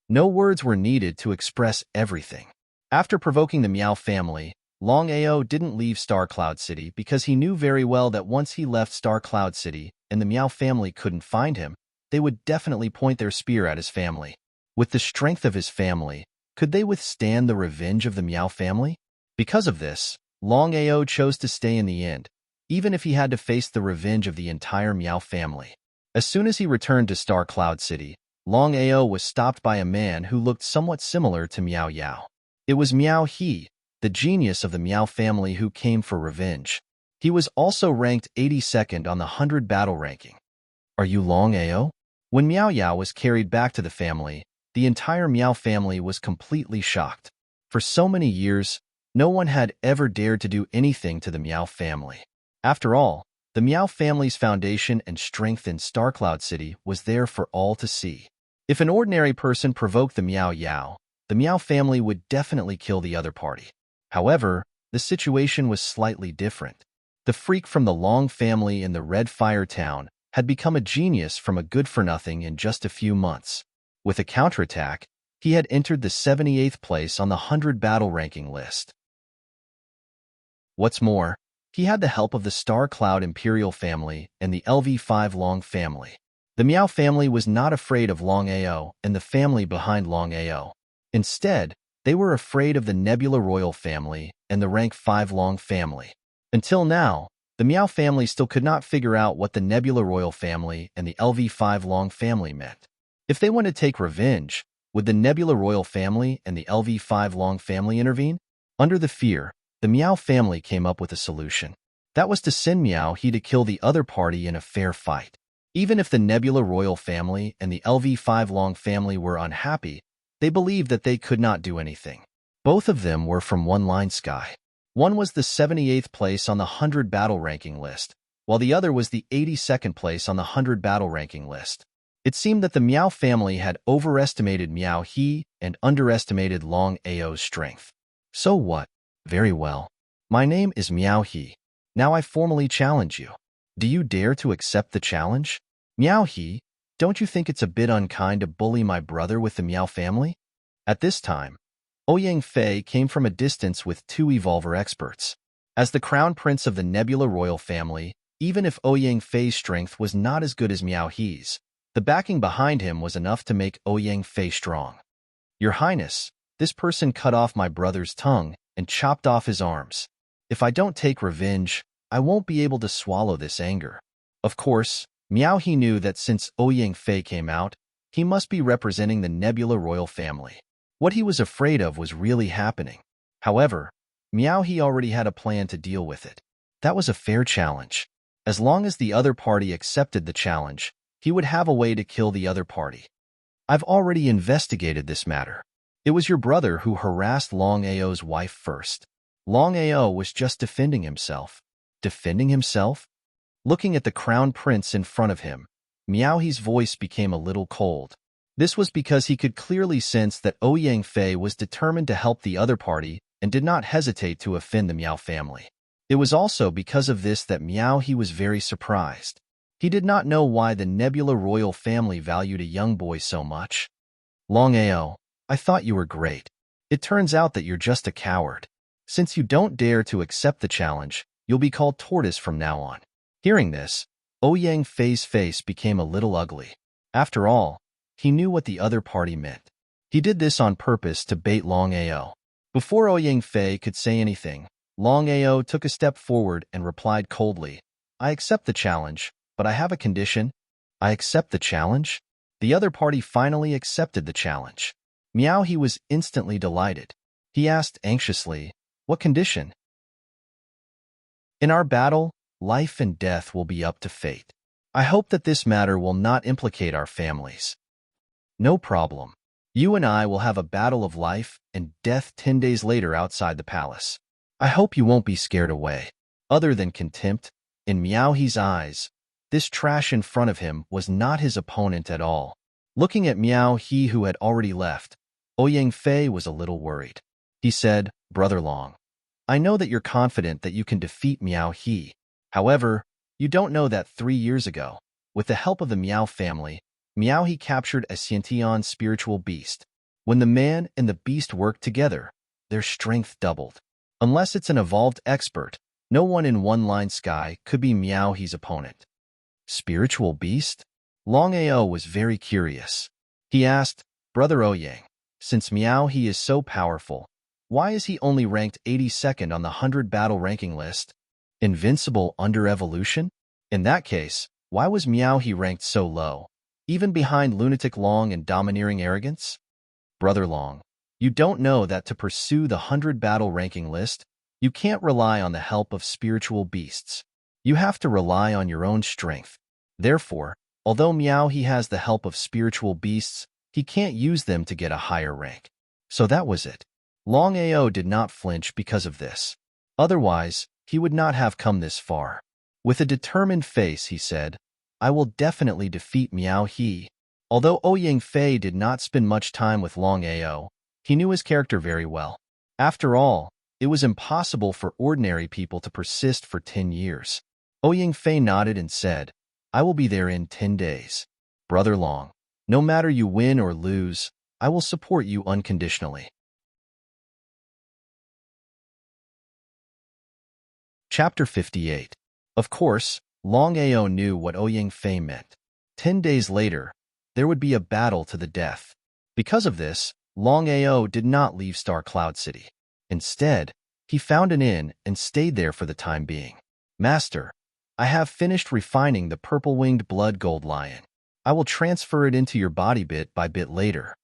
No words were needed to express everything. After provoking the Miao family, Longao didn't leave Star Cloud City because he knew very well that once he left Star Cloud City and the Miao family couldn't find him, they would definitely point their spear at his family. With the strength of his family, could they withstand the revenge of the Miao family? Because of this, Longao chose to stay in the end, even if he had to face the revenge of the entire Miao family. As soon as he returned to Star Cloud City, Longao was stopped by a man who looked somewhat similar to Miao Yao. It was Miao He, the genius of the Miao family who came for revenge. He was also ranked 82nd on the 100 battle ranking. "Are you Longao?" When Miao Yao was carried back to the family, the entire Miao family was completely shocked. For so many years, no one had ever dared to do anything to the Miao family. After all, the Miao family's foundation and strength in Star Cloud City was there for all to see. If an ordinary person provoked the Miao Yao, the Miao family would definitely kill the other party. However, the situation was slightly different. The freak from the Long family in the Red Fire Town had become a genius from a good-for-nothing in just a few months. With a counterattack, He had entered the 78th place on the 100 battle ranking list. What's more, he had the help of the Star Cloud Imperial family and the LV5 Long family. The Miao family was not afraid of Longao and the family behind Longao. Instead, they were afraid of the Nebula Royal family and the Rank 5 Long family. Until now, the Miao family still could not figure out what the Nebula Royal family and the LV5 Long family meant. If they wanted to take revenge, would the Nebula Royal family and the LV5 Long family intervene? Under the fear, the Miao family came up with a solution. That was to send Miao He to kill the other party in a fair fight. Even if the Nebula Royal family and the LV5 Long family were unhappy, they believed that they could not do anything. Both of them were from one line sky. One was the 78th place on the 100 battle ranking list, while the other was the 82nd place on the 100 battle ranking list. It seemed that the Miao family had overestimated Miao He and underestimated Long Ao's strength. So what? Very well. My name is Miao He. Now I formally challenge you. Do you dare to accept the challenge? Miao He, don't you think it's a bit unkind to bully my brother with the Miao family? At this time, Ouyang Fei came from a distance with two evolver experts. As the crown prince of the Nebula Royal family, even if Ouyang Fei's strength was not as good as Miao He's, the backing behind him was enough to make Ouyang Fei strong. Your Highness, this person cut off my brother's tongue and chopped off his arms. If I don't take revenge, I won't be able to swallow this anger. Of course, Miao He knew that since Ouyang Fei came out, he must be representing the Nebula Royal family. What he was afraid of was really happening. However, Miao He already had a plan to deal with it. That was a fair challenge. As long as the other party accepted the challenge, he would have a way to kill the other party. I've already investigated this matter. It was your brother who harassed Long Ao's wife first. Long Ao was just defending himself. Defending himself? Looking at the crown prince in front of him, Miao He's voice became a little cold. This was because he could clearly sense that Ouyang Fei was determined to help the other party and did not hesitate to offend the Miao family. It was also because of this that Miao He was very surprised. He did not know why the Nebula Royal family valued a young boy so much. Long Ao, I thought you were great. It turns out that you're just a coward. Since you don't dare to accept the challenge, you'll be called Tortoise from now on. Hearing this, Ouyang Fei's face became a little ugly. After all, he knew what the other party meant. He did this on purpose to bait Long Ao. Before Ouyang Fei could say anything, Long Ao took a step forward and replied coldly, I accept the challenge, but I have a condition. I accept the challenge? The other party finally accepted the challenge. Miao He was instantly delighted. He asked anxiously, what condition? In our battle, life and death will be up to fate. I hope that this matter will not implicate our families. No problem. You and I will have a battle of life and death 10 days later outside the palace. I hope you won't be scared away. Other than contempt, in Miao He's eyes, this trash in front of him was not his opponent at all. Looking at Miao He who had already left, Ouyang Fei was a little worried. He said, Brother Long, I know that you're confident that you can defeat Miao He. However, you don't know that 3 years ago, with the help of the Miao family, Miao He captured a sentient spiritual beast. When the man and the beast worked together, their strength doubled. Unless it's an evolved expert, no one in one line sky could be Miao He's opponent. Spiritual beast? Long Ao was very curious. He asked, Brother Ouyang, since Miao He is so powerful, why is he only ranked 82nd on the 100 battle ranking list? Invincible under evolution? In that case, why was Miao He ranked so low, even behind Lunatic Long and Domineering Arrogance? Brother Long, you don't know that to pursue the 100 battle ranking list, you can't rely on the help of spiritual beasts. You have to rely on your own strength. Therefore, although Miao He has the help of spiritual beasts, he can't use them to get a higher rank. So that was it. Long Ao did not flinch because of this. Otherwise, he would not have come this far. With a determined face, he said, I will definitely defeat Miao He. Although Ouyang Fei did not spend much time with Long Ao, he knew his character very well. After all, it was impossible for ordinary people to persist for 10 years. Ouyang Fei nodded and said, I will be there in 10 days. Brother Long, no matter you win or lose, I will support you unconditionally. Chapter 58. Of course, Longao knew what Ouyang Fei meant. 10 days later, there would be a battle to the death. Because of this, Longao did not leave Star Cloud City. Instead, he found an inn and stayed there for the time being. Master, I have finished refining the purple-winged blood gold lion. I will transfer it into your body bit by bit later.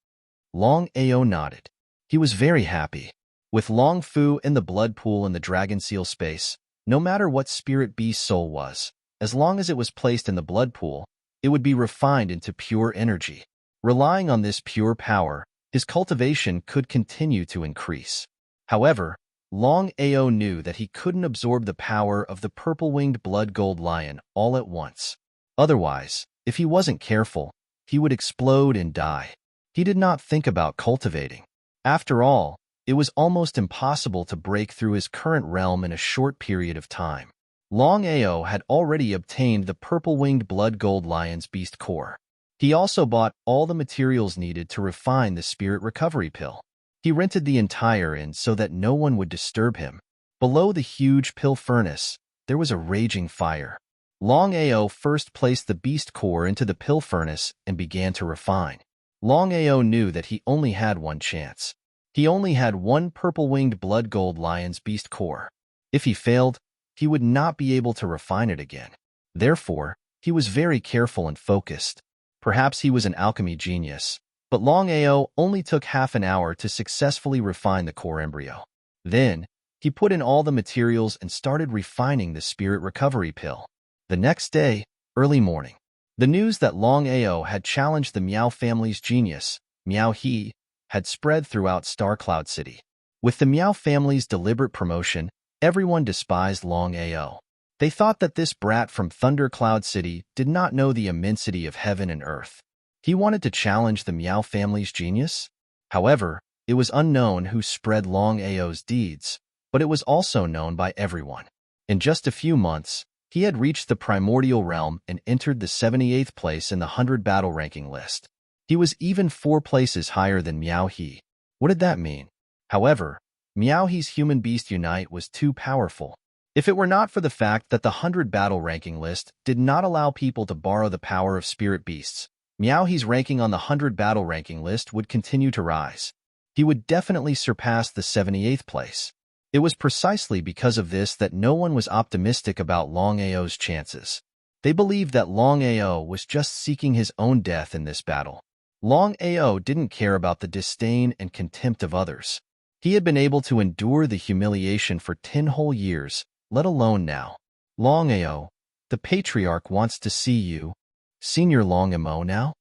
Longao nodded. He was very happy. With Long Fu in the blood pool in the dragon seal space, no matter what spirit beast soul was, as long as it was placed in the blood pool, it would be refined into pure energy. Relying on this pure power, his cultivation could continue to increase. However, Longao knew that he couldn't absorb the power of the purple-winged blood gold lion all at once. Otherwise, if he wasn't careful, he would explode and die. He did not think about cultivating. After all, it was almost impossible to break through his current realm in a short period of time. Longao had already obtained the purple-winged blood gold lion's beast core. He also bought all the materials needed to refine the spirit recovery pill. He rented the entire inn so that no one would disturb him. Below the huge pill furnace, there was a raging fire. Longao first placed the beast core into the pill furnace and began to refine. Longao knew that he only had one chance. He only had one purple-winged blood gold lion's beast core. If he failed, he would not be able to refine it again. Therefore, he was very careful and focused. Perhaps he was an alchemy genius, but Longao only took half an hour to successfully refine the core embryo. Then, he put in all the materials and started refining the spirit recovery pill. The next day, early morning, the news that Longao had challenged the Miao family's genius, Miao He, had spread throughout Star Cloud City. With the Miao family's deliberate promotion, everyone despised Longao. They thought that this brat from Thunder Cloud City did not know the immensity of heaven and earth. He wanted to challenge the Miao family's genius? However, it was unknown who spread Longao's deeds, but it was also known by everyone. In just a few months, he had reached the primordial realm and entered the 78th place in the 100 battle ranking list. He was even 4 places higher than Miao He. What did that mean? However, Miao He's Human Beast Unite was too powerful. If it were not for the fact that the 100 battle ranking list did not allow people to borrow the power of spirit beasts, Miao He's ranking on the 100 battle ranking list would continue to rise. He would definitely surpass the 78th place. It was precisely because of this that no one was optimistic about Longao's chances. They believed that Longao was just seeking his own death in this battle. Longao didn't care about the disdain and contempt of others. He had been able to endure the humiliation for 10 whole years, let alone now. Longao, the patriarch wants to see you. Senior Longamo now?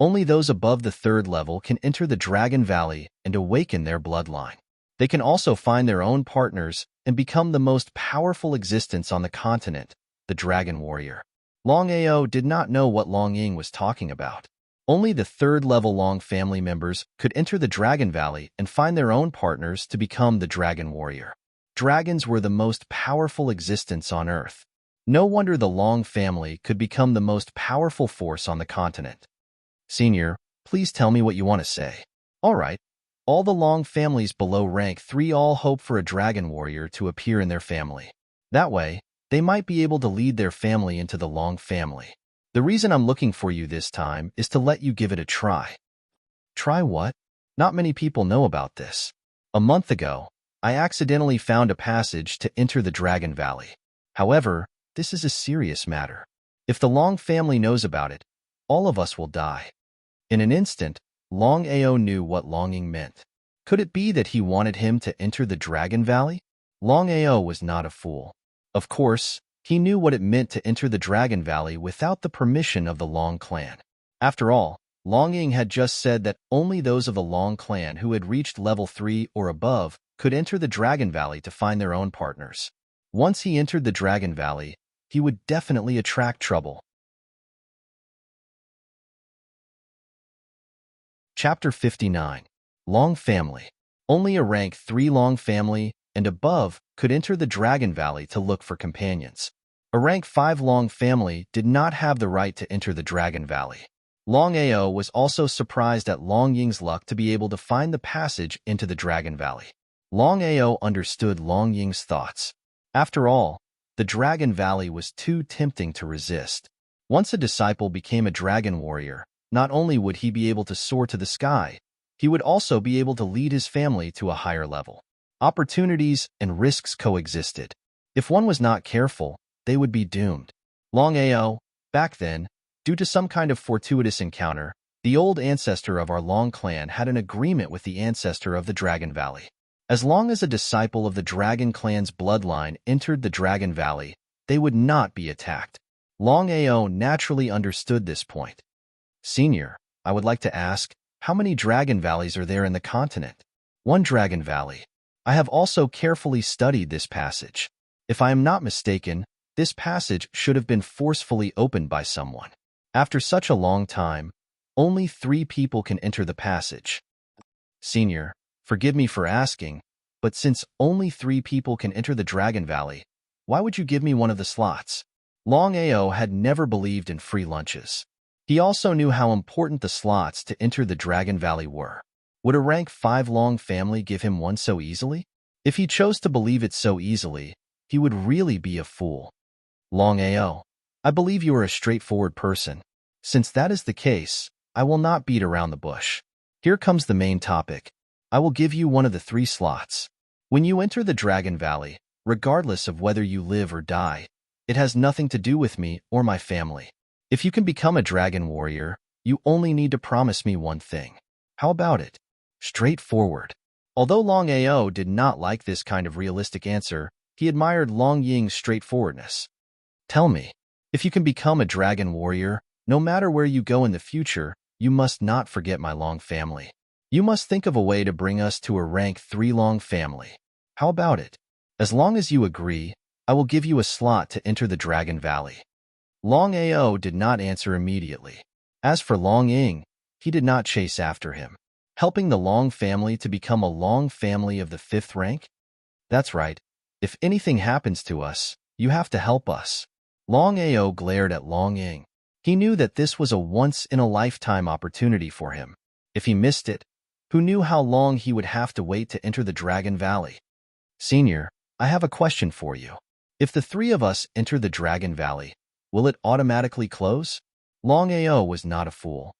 Only those above the 3rd level can enter the Dragon Valley and awaken their bloodline. They can also find their own partners and become the most powerful existence on the continent, the Dragon Warrior. Longao did not know what Longying was talking about. Only the 3rd level Long family members could enter the Dragon Valley and find their own partners to become the Dragon Warrior. Dragons were the most powerful existence on Earth. No wonder the Long family could become the most powerful force on the continent. Senior, please tell me what you want to say. All right. All the Long families below rank 3 all hope for a Dragon Warrior to appear in their family. That way, they might be able to lead their family into the Long family. The reason I'm looking for you this time is to let you give it a try. Try what? Not many people know about this. A month ago, I accidentally found a passage to enter the Dragon Valley. However, this is a serious matter. If the Long family knows about it, all of us will die. In an instant, Longao knew what longing meant. Could it be that he wanted him to enter the Dragon Valley? Longao was not a fool. Of course, he knew what it meant to enter the Dragon Valley without the permission of the Long clan. After all, Longing had just said that only those of the Long clan who had reached level 3 or above could enter the Dragon Valley to find their own partners. Once he entered the Dragon Valley, he would definitely attract trouble. Chapter 59. Long Family. Only a rank 3 Long family and above could enter the Dragon Valley to look for companions. A rank 5 Long family did not have the right to enter the Dragon Valley. Longao was also surprised at Long Ying's luck to be able to find the passage into the Dragon Valley. Longao understood Long Ying's thoughts. After all, the Dragon Valley was too tempting to resist. Once a disciple became a dragon warrior, not only would he be able to soar to the sky, he would also be able to lead his family to a higher level. Opportunities and risks coexisted. If one was not careful, they would be doomed. Longao, back then, due to some kind of fortuitous encounter, the old ancestor of our Long clan had an agreement with the ancestor of the Dragon Valley. As long as a disciple of the Dragon clan's bloodline entered the Dragon Valley, they would not be attacked. Longao naturally understood this point. Senior, I would like to ask, how many Dragon Valleys are there in the continent? One Dragon Valley. I have also carefully studied this passage. If I am not mistaken, this passage should have been forcefully opened by someone. After such a long time, only 3 people can enter the passage. Senior, forgive me for asking, but since only 3 people can enter the Dragon Valley, why would you give me one of the slots? Longao had never believed in free lunches. He also knew how important the slots to enter the Dragon Valley were. Would a rank 5 Long family give him one so easily? If he chose to believe it so easily, he would really be a fool. Longao, I believe you are a straightforward person. Since that is the case, I will not beat around the bush. Here comes the main topic. I will give you one of the 3 slots. When you enter the Dragon Valley, regardless of whether you live or die, it has nothing to do with me or my family. If you can become a dragon warrior, you only need to promise me one thing. How about it? Straightforward. Although Longao did not like this kind of realistic answer, he admired Long Ying's straightforwardness. Tell me, if you can become a dragon warrior, no matter where you go in the future, you must not forget my Long family. You must think of a way to bring us to a rank 3 Long family. How about it? As long as you agree, I will give you a slot to enter the Dragon Valley. Longao did not answer immediately. As for Long Ying, he did not chase after him. Helping the Long family to become a Long family of the 5th rank? That's right. If anything happens to us, you have to help us. Longao glared at Long Ying. He knew that this was a once-in-a-lifetime opportunity for him. If he missed it, who knew how long he would have to wait to enter the Dragon Valley? Senior, I have a question for you. If the 3 of us enter the Dragon Valley, will it automatically close? Longao was not a fool.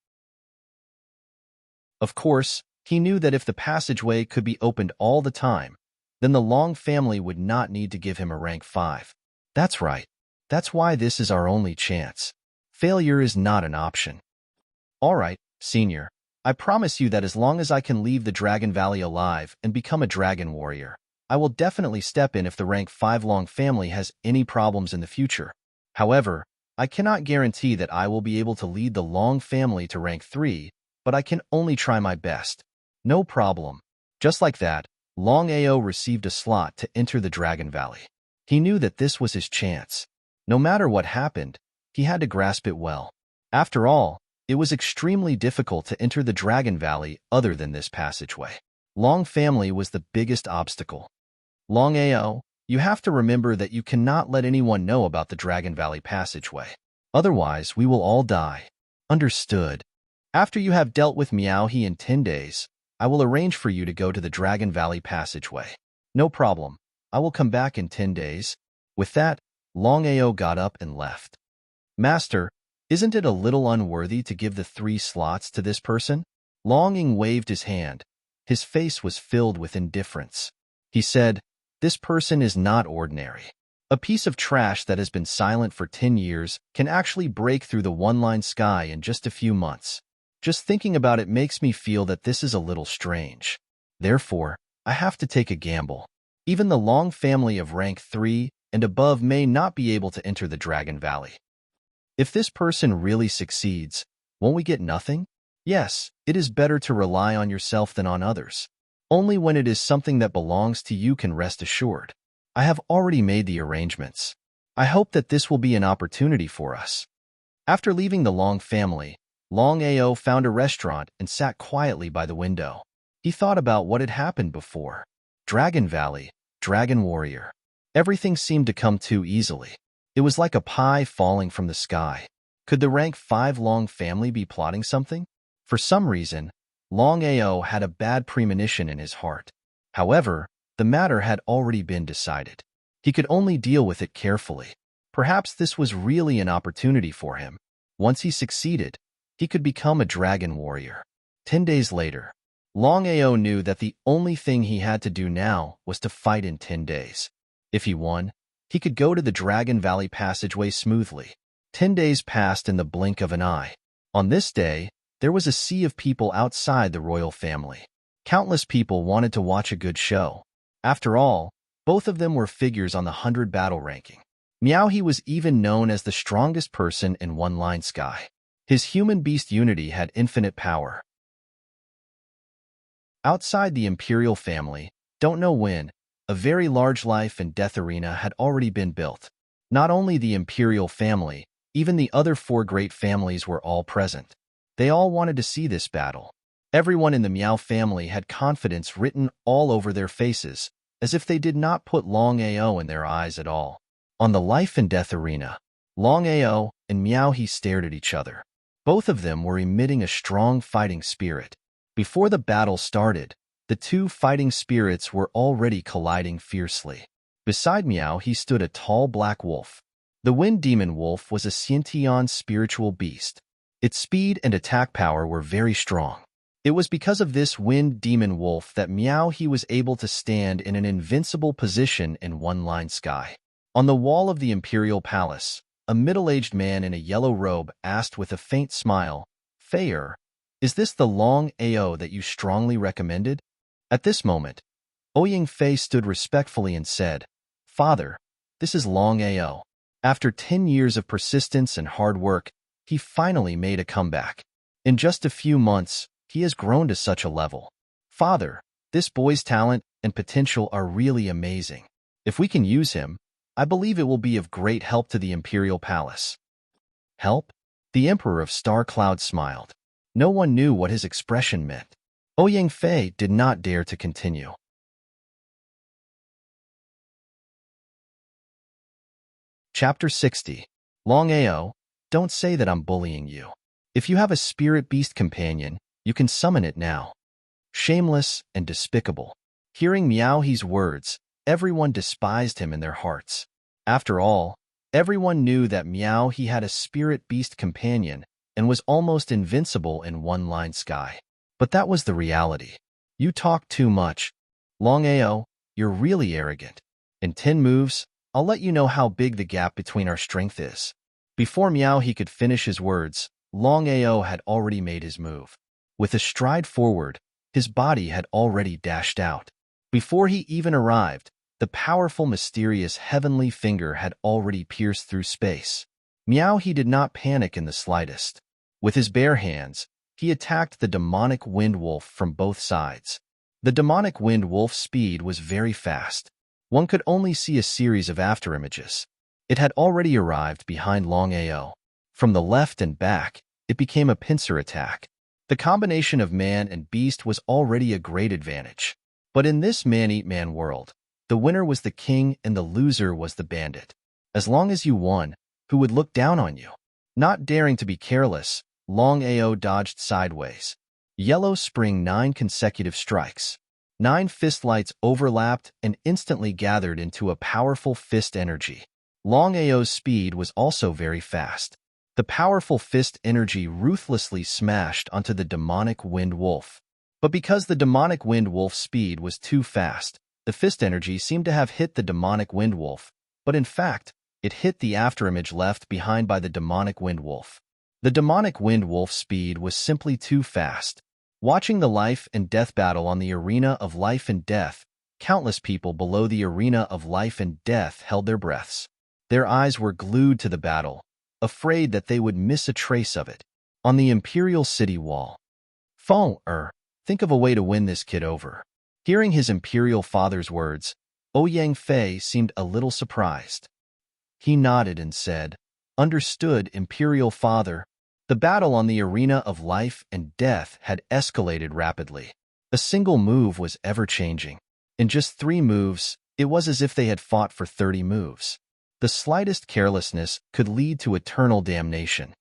Of course, he knew that if the passageway could be opened all the time, then the Long family would not need to give him a rank 5. That's right. That's why this is our only chance. Failure is not an option. All right, Senior. I promise you that as long as I can leave the Dragon Valley alive and become a dragon warrior, I will definitely step in if the rank 5 Long family has any problems in the future. However, I cannot guarantee that I will be able to lead the Long family to rank 3, but I can only try my best. No problem. Just like that, Longao received a slot to enter the Dragon Valley. He knew that this was his chance. No matter what happened, he had to grasp it well. After all, it was extremely difficult to enter the Dragon Valley other than this passageway. Long family was the biggest obstacle. Longao, you have to remember that you cannot let anyone know about the Dragon Valley passageway. Otherwise, we will all die. Understood. After you have dealt with Miaohe in 10 days, I will arrange for you to go to the Dragon Valley passageway. No problem. I will come back in 10 days. With that, Longao got up and left. Master, isn't it a little unworthy to give the 3 slots to this person? Long Ying waved his hand. His face was filled with indifference. He said, this person is not ordinary. A piece of trash that has been silent for 10 years can actually break through the one-line sky in just a few months. Just thinking about it makes me feel that this is a little strange. Therefore, I have to take a gamble. Even the Long family of rank 3 and above may not be able to enter the Dragon Valley. If this person really succeeds, won't we get nothing? Yes, it is better to rely on yourself than on others. Only when it is something that belongs to you can rest assured. I have already made the arrangements. I hope that this will be an opportunity for us. After leaving the Long family, Longao found a restaurant and sat quietly by the window. He thought about what had happened before. Dragon Valley, Dragon Warrior. Everything seemed to come too easily. It was like a pie falling from the sky. Could the rank 5 Long family be plotting something? For some reason, Longao had a bad premonition in his heart. However, the matter had already been decided. He could only deal with it carefully. Perhaps this was really an opportunity for him. Once he succeeded, he could become a dragon warrior. 10 days later, Longao knew that the only thing he had to do now was to fight in 10 days. If he won, he could go to the Dragon Valley passageway smoothly. 10 days passed in the blink of an eye. On this day, there was a sea of people outside the royal family. Countless people wanted to watch a good show. After all, both of them were figures on the 100 battle ranking. Meowhee was even known as the strongest person in One Line Sky. His human-beast unity had infinite power. Outside the Imperial family, don't know when, a very large life and death arena had already been built. Not only the Imperial family, even the other 4 great families were all present. They all wanted to see this battle. Everyone in the Meow family had confidence written all over their faces, as if they did not put Longao in their eyes at all. On the life and death arena, Longao and Meowhee stared at each other. Both of them were emitting a strong fighting spirit. Before the battle started, the 2 fighting spirits were already colliding fiercely. Beside Meowhee stood a tall black wolf. The Wind Demon Wolf was a sentient spiritual beast. Its speed and attack power were very strong. It was because of this Wind Demon Wolf that Meowhee was able to stand in an invincible position in One Line Sky. On the wall of the Imperial Palace, a middle-aged man in a yellow robe asked with a faint smile, "Fair, is this the Longao that you strongly recommended?" At this moment, Ouyang Fei stood respectfully and said, "Father, this is Longao. After 10 years of persistence and hard work, he finally made a comeback. In just a few months, he has grown to such a level. Father, this boy's talent and potential are really amazing. If we can use him, I believe it will be of great help to the Imperial Palace." Help? The Emperor of Star Cloud smiled. No one knew what his expression meant. Ouyang Fei did not dare to continue. Chapter 60. Longao, don't say that I'm bullying you. If you have a spirit beast companion, you can summon it now. Shameless and despicable. Hearing Meowhee's words, everyone despised him in their hearts. After all, everyone knew that Meowhee had a spirit beast companion and was almost invincible in One Line Sky. But that was the reality. You talk too much. Longao, you're really arrogant. In 10 moves, I'll let you know how big the gap between our strength is. Before Meowhee could finish his words, Longao had already made his move. With a stride forward, his body had already dashed out. Before he even arrived, the powerful, mysterious heavenly finger had already pierced through space. Meowhee did not panic in the slightest. With his bare hands, he attacked the demonic wind wolf from both sides. The demonic wind wolf's speed was very fast. One could only see a series of afterimages. It had already arrived behind Longao. From the left and back, it became a pincer attack. The combination of man and beast was already a great advantage. But in this man-eat-man world, the winner was the king and the loser was the bandit. As long as you won, who would look down on you? Not daring to be careless, Longao dodged sideways. Yellow sprang 9 consecutive strikes. 9 fist lights overlapped and instantly gathered into a powerful fist energy. Longao's speed was also very fast. The powerful fist energy ruthlessly smashed onto the demonic wind wolf. But because the demonic wind wolf's speed was too fast, the fist energy seemed to have hit the demonic wind wolf, but in fact, it hit the afterimage left behind by the demonic wind wolf. The demonic wind wolf's speed was simply too fast. Watching the life and death battle on the arena of life and death, countless people below the arena of life and death held their breaths. Their eyes were glued to the battle, afraid that they would miss a trace of it. On the Imperial City wall, think of a way to win this kid over. Hearing his Imperial father's words, Ouyang Fei seemed a little surprised. He nodded and said, "Understood, Imperial Father." The battle on the arena of life and death had escalated rapidly. A single move was ever-changing. In just 3 moves, it was as if they had fought for 30 moves. The slightest carelessness could lead to eternal damnation.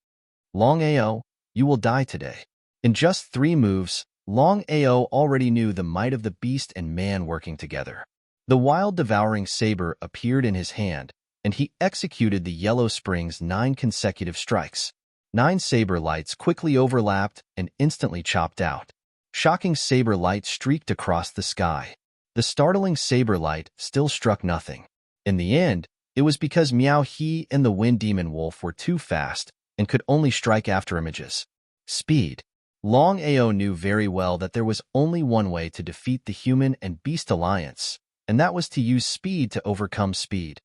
Longao, you will die today. In just 3 moves, Longao already knew the might of the beast and man working together. The wild devouring saber appeared in his hand, and he executed the Yellow Spring's 9 consecutive strikes. 9 saber lights quickly overlapped and instantly chopped out. Shocking saber light streaked across the sky. The startling saber light still struck nothing. In the end, it was because Miao He and the Wind Demon Wolf were too fast and could only strike after images. Speed. Longao knew very well that there was only one way to defeat the human and beast alliance, and that was to use speed to overcome speed.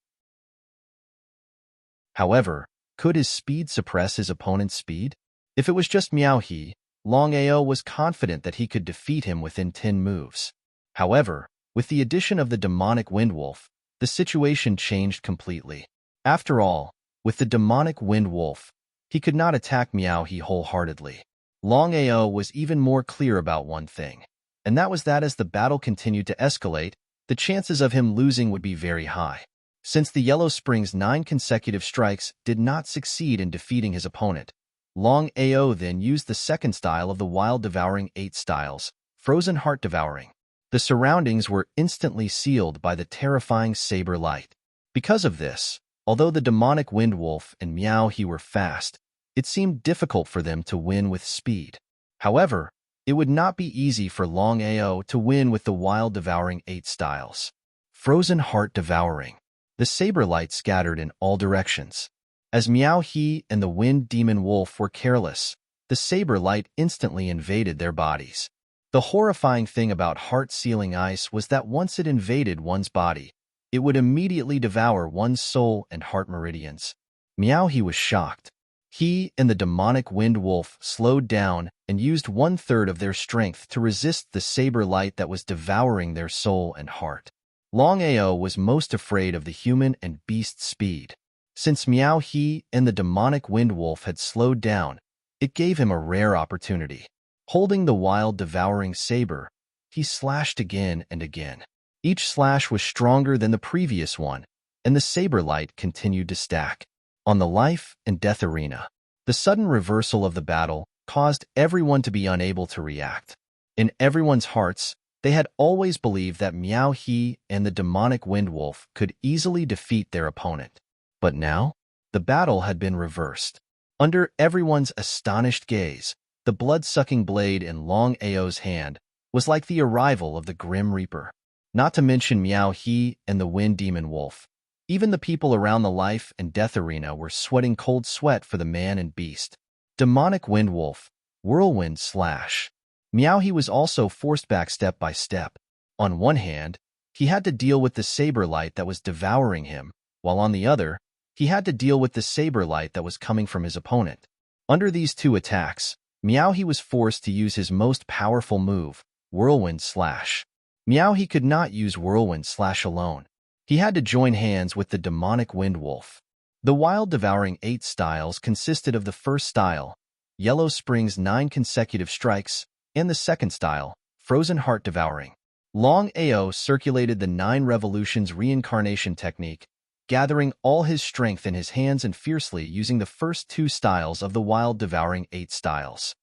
However, could his speed suppress his opponent's speed? If it was just Miao He, Longao was confident that he could defeat him within 10 moves. However, with the addition of the demonic Wind Wolf, the situation changed completely. After all, with the demonic Wind Wolf, he could not attack Miao He wholeheartedly. Longao was even more clear about one thing, and that was that as the battle continued to escalate, the chances of him losing would be very high. Since the Yellow Spring's 9 consecutive strikes did not succeed in defeating his opponent, Longao then used the second style of the Wild Devouring 8 styles, Frozen Heart Devouring. The surroundings were instantly sealed by the terrifying saber light. Because of this, although the demonic Wind Wolf and Miao He were fast, it seemed difficult for them to win with speed. However, it would not be easy for Longao to win with the Wild Devouring 8 styles. Frozen Heart Devouring. The saber light scattered in all directions. As Miao He and the Wind Demon Wolf were careless, the saber light instantly invaded their bodies. The horrifying thing about heart-sealing ice was that once it invaded one's body, it would immediately devour one's soul and heart meridians. Miao He was shocked. He and the demonic Wind Wolf slowed down and used 1/3 of their strength to resist the saber light that was devouring their soul and heart. Longao was most afraid of the human and beast speed. Since Miao He and the demonic Wind Wolf had slowed down, it gave him a rare opportunity. Holding the wild devouring saber, he slashed again and again. Each slash was stronger than the previous one, and the saber light continued to stack. On the life and death arena, the sudden reversal of the battle caused everyone to be unable to react. In everyone's hearts, they had always believed that Miao He and the demonic Wind Wolf could easily defeat their opponent. But now, the battle had been reversed. Under everyone's astonished gaze, the blood-sucking blade in Longao's hand was like the arrival of the Grim Reaper. Not to mention Miao He and the Wind Demon Wolf. Even the people around the life and death arena were sweating cold sweat for the man and beast. Demonic Wind Wolf, Whirlwind Slash. Miao He was also forced back step by step. On one hand, he had to deal with the saber light that was devouring him, while on the other, he had to deal with the saber light that was coming from his opponent. Under these 2 attacks, Miao He was forced to use his most powerful move, Whirlwind Slash. Miao He could not use Whirlwind Slash alone. He had to join hands with the demonic Wind Wolf. The Wild Devouring 8 styles consisted of the first style, Yellow Spring's 9 consecutive strikes, and the second style, Frozen Heart Devouring. Longao circulated the 9 revolutions reincarnation technique, gathering all his strength in his hands and fiercely using the first 2 styles of the Wild Devouring 8 styles.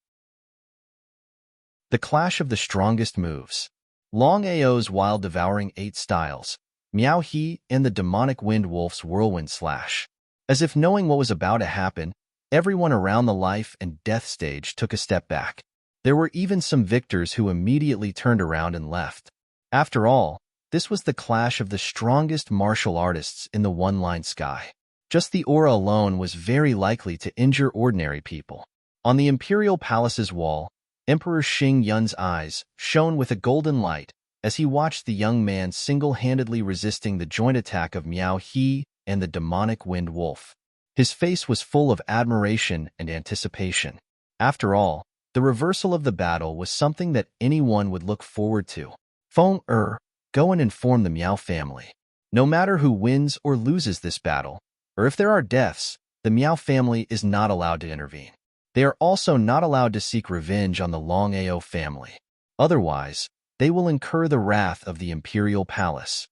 The clash of the strongest moves. Longao's Wild Devouring 8 styles, Miao He and the demonic Wind Wolf's Whirlwind Slash. As if knowing what was about to happen, everyone around the life and death stage took a step back. There were even some victors who immediately turned around and left. After all, this was the clash of the strongest martial artists in the one-line sky. Just the aura alone was very likely to injure ordinary people. On the Imperial Palace's wall, Emperor Xing Yun's eyes shone with a golden light as he watched the young man single-handedly resisting the joint attack of Miao He and the demonic Wind Wolf. His face was full of admiration and anticipation. After all, the reversal of the battle was something that anyone would look forward to. Feng go and inform the Miao family. No matter who wins or loses this battle, or if there are deaths, the Miao family is not allowed to intervene. They are also not allowed to seek revenge on the Longao family. Otherwise, they will incur the wrath of the Imperial Palace.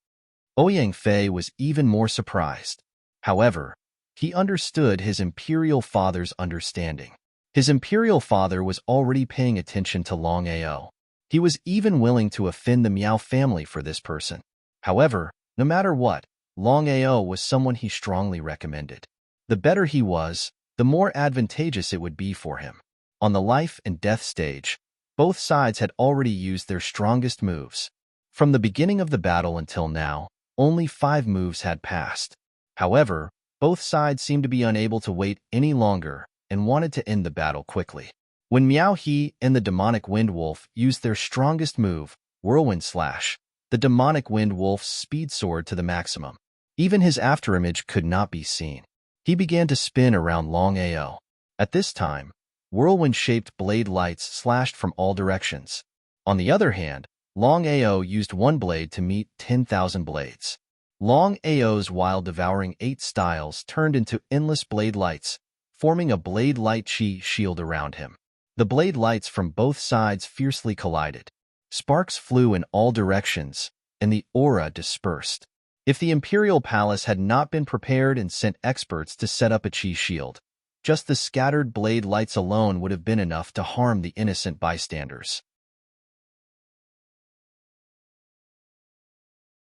Ouyang Fei was even more surprised. However, he understood his imperial father's understanding. His imperial father was already paying attention to Longao. He was even willing to offend the Miao family for this person. However, no matter what, Longao was someone he strongly recommended. The better he was, the more advantageous it would be for him. On the life and death stage, both sides had already used their strongest moves. From the beginning of the battle until now, only 5 moves had passed. However, both sides seemed to be unable to wait any longer and wanted to end the battle quickly. When Miao He and the demonic wind wolf used their strongest move, Whirlwind Slash, the demonic wind wolf's speed soared to the maximum. Even his afterimage could not be seen. He began to spin around Longao. At this time, whirlwind-shaped blade lights slashed from all directions. On the other hand, Longao used one blade to meet 10,000 blades. Longao's wild devouring 8 styles turned into endless blade lights, forming a blade light chi shield around him. The blade lights from both sides fiercely collided. Sparks flew in all directions, and the aura dispersed. If the Imperial Palace had not been prepared and sent experts to set up a chi shield, just the scattered blade lights alone would have been enough to harm the innocent bystanders.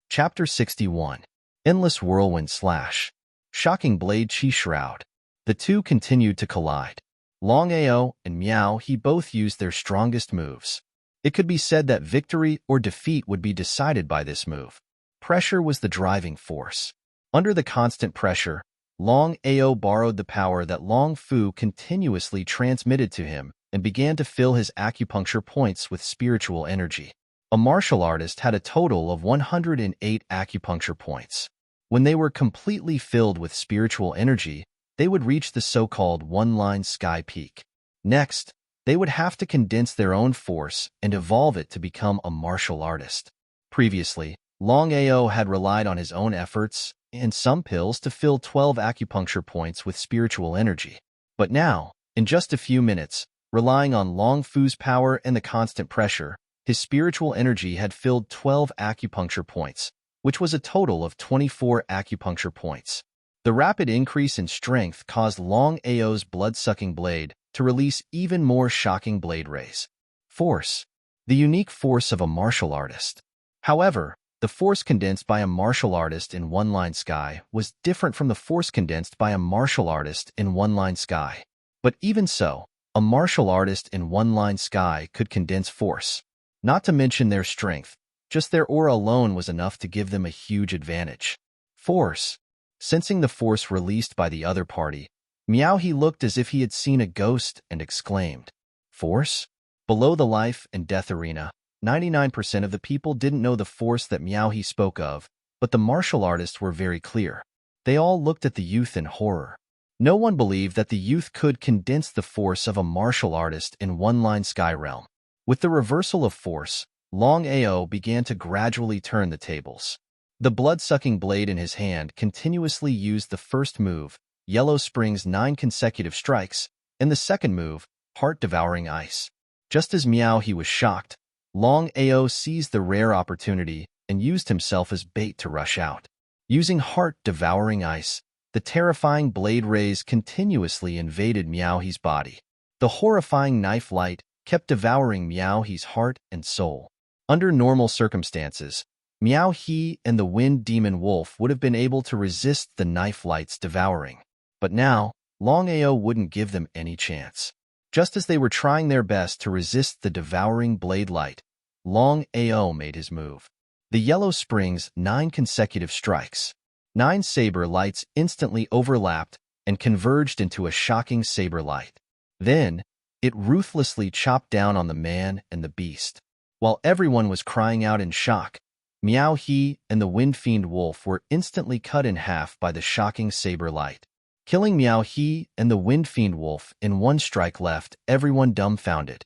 Chapter 61. Endless Whirlwind Slash. Shocking Blade Chi Shroud. The two continued to collide. Longao and Miao He both used their strongest moves. It could be said that victory or defeat would be decided by this move. Pressure was the driving force. Under the constant pressure, Longao borrowed the power that Long Fu continuously transmitted to him and began to fill his acupuncture points with spiritual energy. A martial artist had a total of 108 acupuncture points. When they were completely filled with spiritual energy, they would reach the so-called one-line sky peak. Next, they would have to condense their own force and evolve it to become a martial artist. Previously, Longao had relied on his own efforts and some pills to fill 12 acupuncture points with spiritual energy. But now, in just a few minutes, relying on Long Fu's power and the constant pressure, his spiritual energy had filled 12 acupuncture points, which was a total of 24 acupuncture points. The rapid increase in strength caused Longao's blood-sucking blade to release even more shocking blade rays. Force. The unique force of a martial artist. However, the force condensed by a martial artist in one-line sky was different from the force condensed by a martial artist in one-line sky. But even so, a martial artist in one-line sky could condense force. Not to mention their strength, just their aura alone was enough to give them a huge advantage. Force. Sensing the force released by the other party, Miao He looked as if he had seen a ghost and exclaimed, "Force?" Below the life and death arena, 99% of the people didn't know the force that Miao He spoke of, but the martial artists were very clear. They all looked at the youth in horror. No one believed that the youth could condense the force of a martial artist in one-line sky realm. With the reversal of force, Longao began to gradually turn the tables. The blood-sucking blade in his hand continuously used the first move, Yellow Spring's 9 consecutive strikes, and the second move, Heart-Devouring Ice. Just as Miao He was shocked, Longao seized the rare opportunity and used himself as bait to rush out. Using Heart-Devouring Ice, the terrifying blade rays continuously invaded Miao He's body. The horrifying knife light kept devouring Miao He's heart and soul. Under normal circumstances, Miao He and the Wind Demon Wolf would have been able to resist the knife light's devouring. But now, Longao wouldn't give them any chance. Just as they were trying their best to resist the devouring blade light, Longao made his move. The Yellow Spring's 9 consecutive strikes. 9 saber lights instantly overlapped and converged into a shocking saber light. Then, it ruthlessly chopped down on the man and the beast. While everyone was crying out in shock, Miao He and the Wind Fiend Wolf were instantly cut in half by the shocking saber light. Killing Miao He and the Wind Fiend Wolf in one strike left everyone dumbfounded.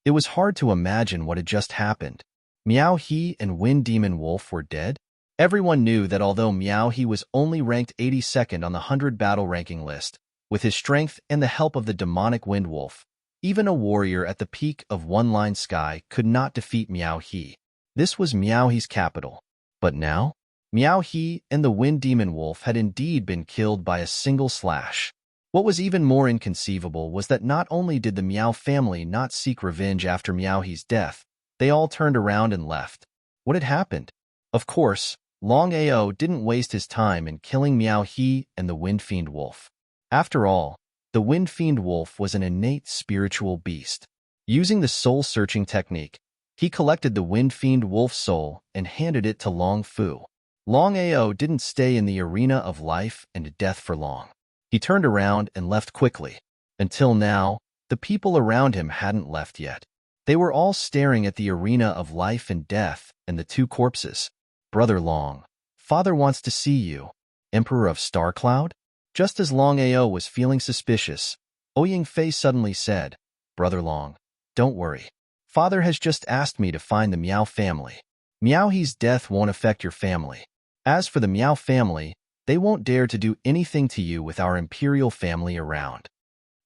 It was hard to imagine what had just happened. Miao He and Wind Demon Wolf were dead? Everyone knew that although Miao He was only ranked 82nd on the 100 battle ranking list, with his strength and the help of the demonic Wind Wolf, even a warrior at the peak of one-line sky could not defeat Miao He. This was Miao He's capital. But now? Miao He and the Wind Demon Wolf had indeed been killed by a single slash. What was even more inconceivable was that not only did the Miao family not seek revenge after Miao He's death, they all turned around and left. What had happened? Of course, Longao didn't waste his time in killing Miao He and the Wind Fiend Wolf. After all, the Wind Fiend Wolf was an innate spiritual beast. Using the soul-searching technique, he collected the Wind Fiend Wolf's soul and handed it to Long Fu. Longao didn't stay in the arena of life and death for long. He turned around and left quickly. Until now, the people around him hadn't left yet. They were all staring at the arena of life and death and the two corpses. Brother Long, Father wants to see you. Emperor of Star Cloud? Just as Longao was feeling suspicious, Ouyang Fei suddenly said, Brother Long, don't worry. Father has just asked me to find the Miao family. Miao He's death won't affect your family. As for the Miao family, they won't dare to do anything to you with our imperial family around.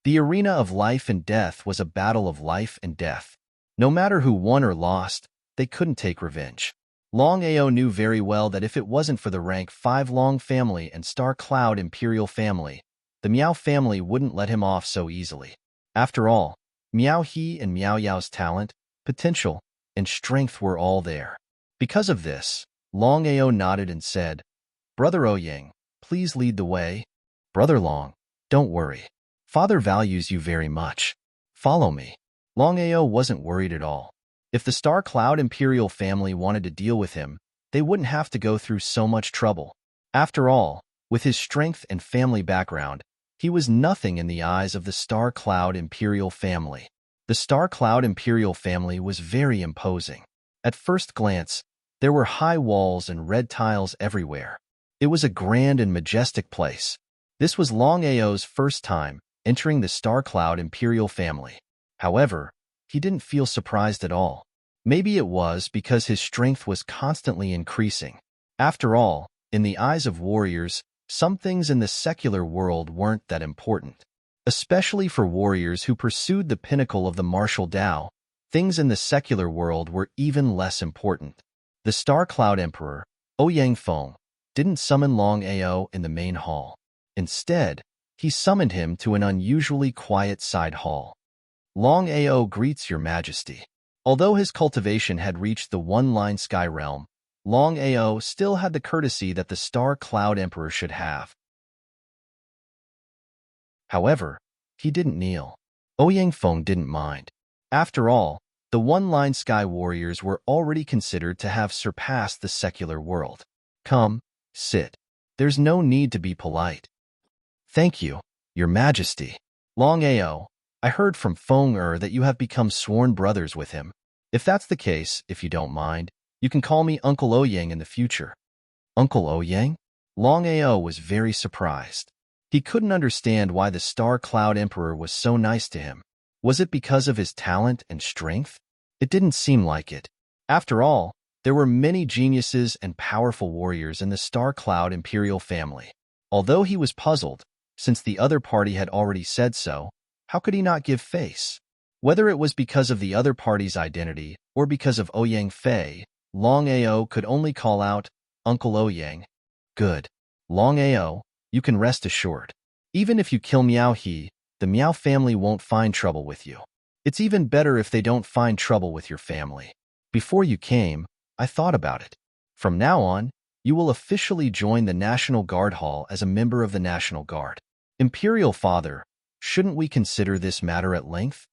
The arena of life and death was a battle of life and death. No matter who won or lost, they couldn't take revenge. Longao knew very well that if it wasn't for the rank 5 Long family and Star Cloud imperial family, the Miao family wouldn't let him off so easily. After all, Miao He and Miao Yao's talent, potential, and strength were all there. Because of this, Longao nodded and said, Brother Ouyang, please lead the way. Brother Long, don't worry. Father values you very much. Follow me. Longao wasn't worried at all. If the Star Cloud imperial family wanted to deal with him, they wouldn't have to go through so much trouble. After all, with his strength and family background, he was nothing in the eyes of the Star Cloud imperial family. The Star Cloud imperial family was very imposing. At first glance, there were high walls and red tiles everywhere. It was a grand and majestic place. This was Longao's first time entering the Star Cloud imperial family. However, he didn't feel surprised at all. Maybe it was because his strength was constantly increasing. After all, in the eyes of warriors, some things in the secular world weren't that important. Especially for warriors who pursued the pinnacle of the martial Tao, things in the secular world were even less important. The Star Cloud Emperor, Ouyang Feng, didn't summon Longao in the main hall. Instead, he summoned him to an unusually quiet side hall. Longao greets your majesty. Although his cultivation had reached the one-line sky realm, Longao still had the courtesy that the Star Cloud Emperor should have. However, he didn't kneel. Ouyang Feng didn't mind. After all, the one-line sky warriors were already considered to have surpassed the secular world. Come, sit. There's no need to be polite. Thank you, your majesty. Longao, I heard from Feng that you have become sworn brothers with him. If that's the case, if you don't mind, you can call me Uncle Ouyang in the future. Uncle Ouyang? Longao was very surprised. He couldn't understand why the Star Cloud Emperor was so nice to him. Was it because of his talent and strength? It didn't seem like it. After all, there were many geniuses and powerful warriors in the Star Cloud Imperial family. Although he was puzzled, since the other party had already said so, how could he not give face? Whether it was because of the other party's identity or because of Ouyang Fei, Longao could only call out, Uncle Ouyang. Good. Longao, you can rest assured. Even if you kill Miao He, the Miao family won't find trouble with you. It's even better if they don't find trouble with your family. Before you came, I thought about it. From now on, you will officially join the National Guard Hall as a member of the National Guard. Imperial Father, shouldn't we consider this matter at length?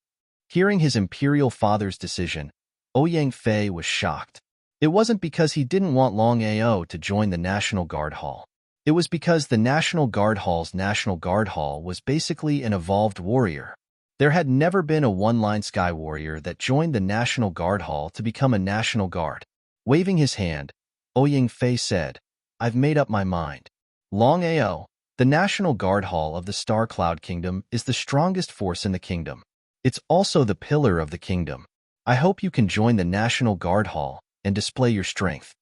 Hearing his Imperial Father's decision, Ouyang Fei was shocked. It wasn't because he didn't want Longao to join the National Guard Hall. It was because the National Guard Hall's National Guard Hall was basically an evolved warrior. There had never been a one-line sky warrior that joined the National Guard Hall to become a National Guard. Waving his hand, Ouyang Fei said, I've made up my mind. Longao, the National Guard Hall of the Star Cloud Kingdom is the strongest force in the kingdom. It's also the pillar of the kingdom. I hope you can join the National Guard Hall and display your strength.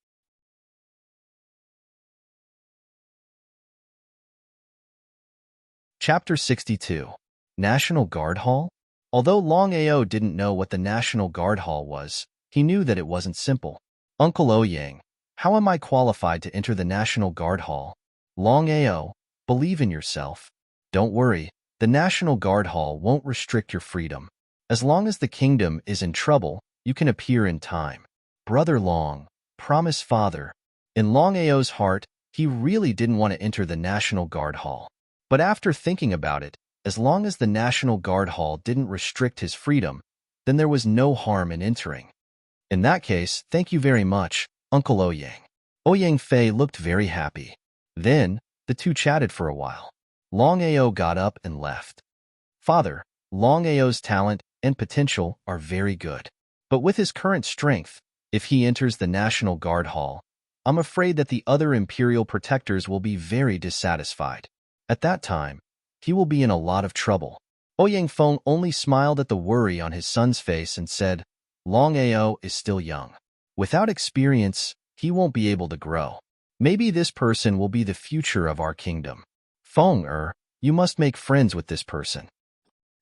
Chapter 62. National Guard Hall? Although Longao didn't know what the National Guard Hall was, he knew that it wasn't simple. Uncle Ouyang, How am I qualified to enter the National Guard Hall? Longao, believe in yourself. Don't worry, the National Guard Hall won't restrict your freedom. As long as the kingdom is in trouble, you can appear in time. Brother Long, promise father. In Longao's heart, he really didn't want to enter the National Guard Hall. But after thinking about it, as long as the National Guard Hall didn't restrict his freedom, then there was no harm in entering. In that case, thank you very much, Uncle Ouyang. Ouyang Fei looked very happy. Then, the two chatted for a while. Longao got up and left. Father, Longao's talent and potential are very good. But with his current strength, if he enters the National Guard Hall, I'm afraid that the other Imperial protectors will be very dissatisfied. At that time, he will be in a lot of trouble. Ouyang Feng only smiled at the worry on his son's face and said, Longao is still young. Without experience, he won't be able to grow. Maybe this person will be the future of our kingdom. Feng, you must make friends with this person.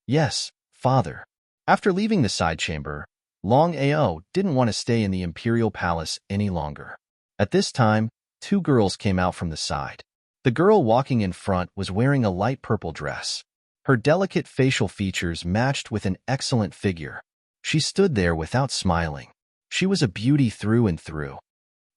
Yes, father. After leaving the side chamber, Longao didn't want to stay in the Imperial Palace any longer. At this time, two girls came out from the side. The girl walking in front was wearing a light purple dress. Her delicate facial features matched with an excellent figure. She stood there without smiling. She was a beauty through and through.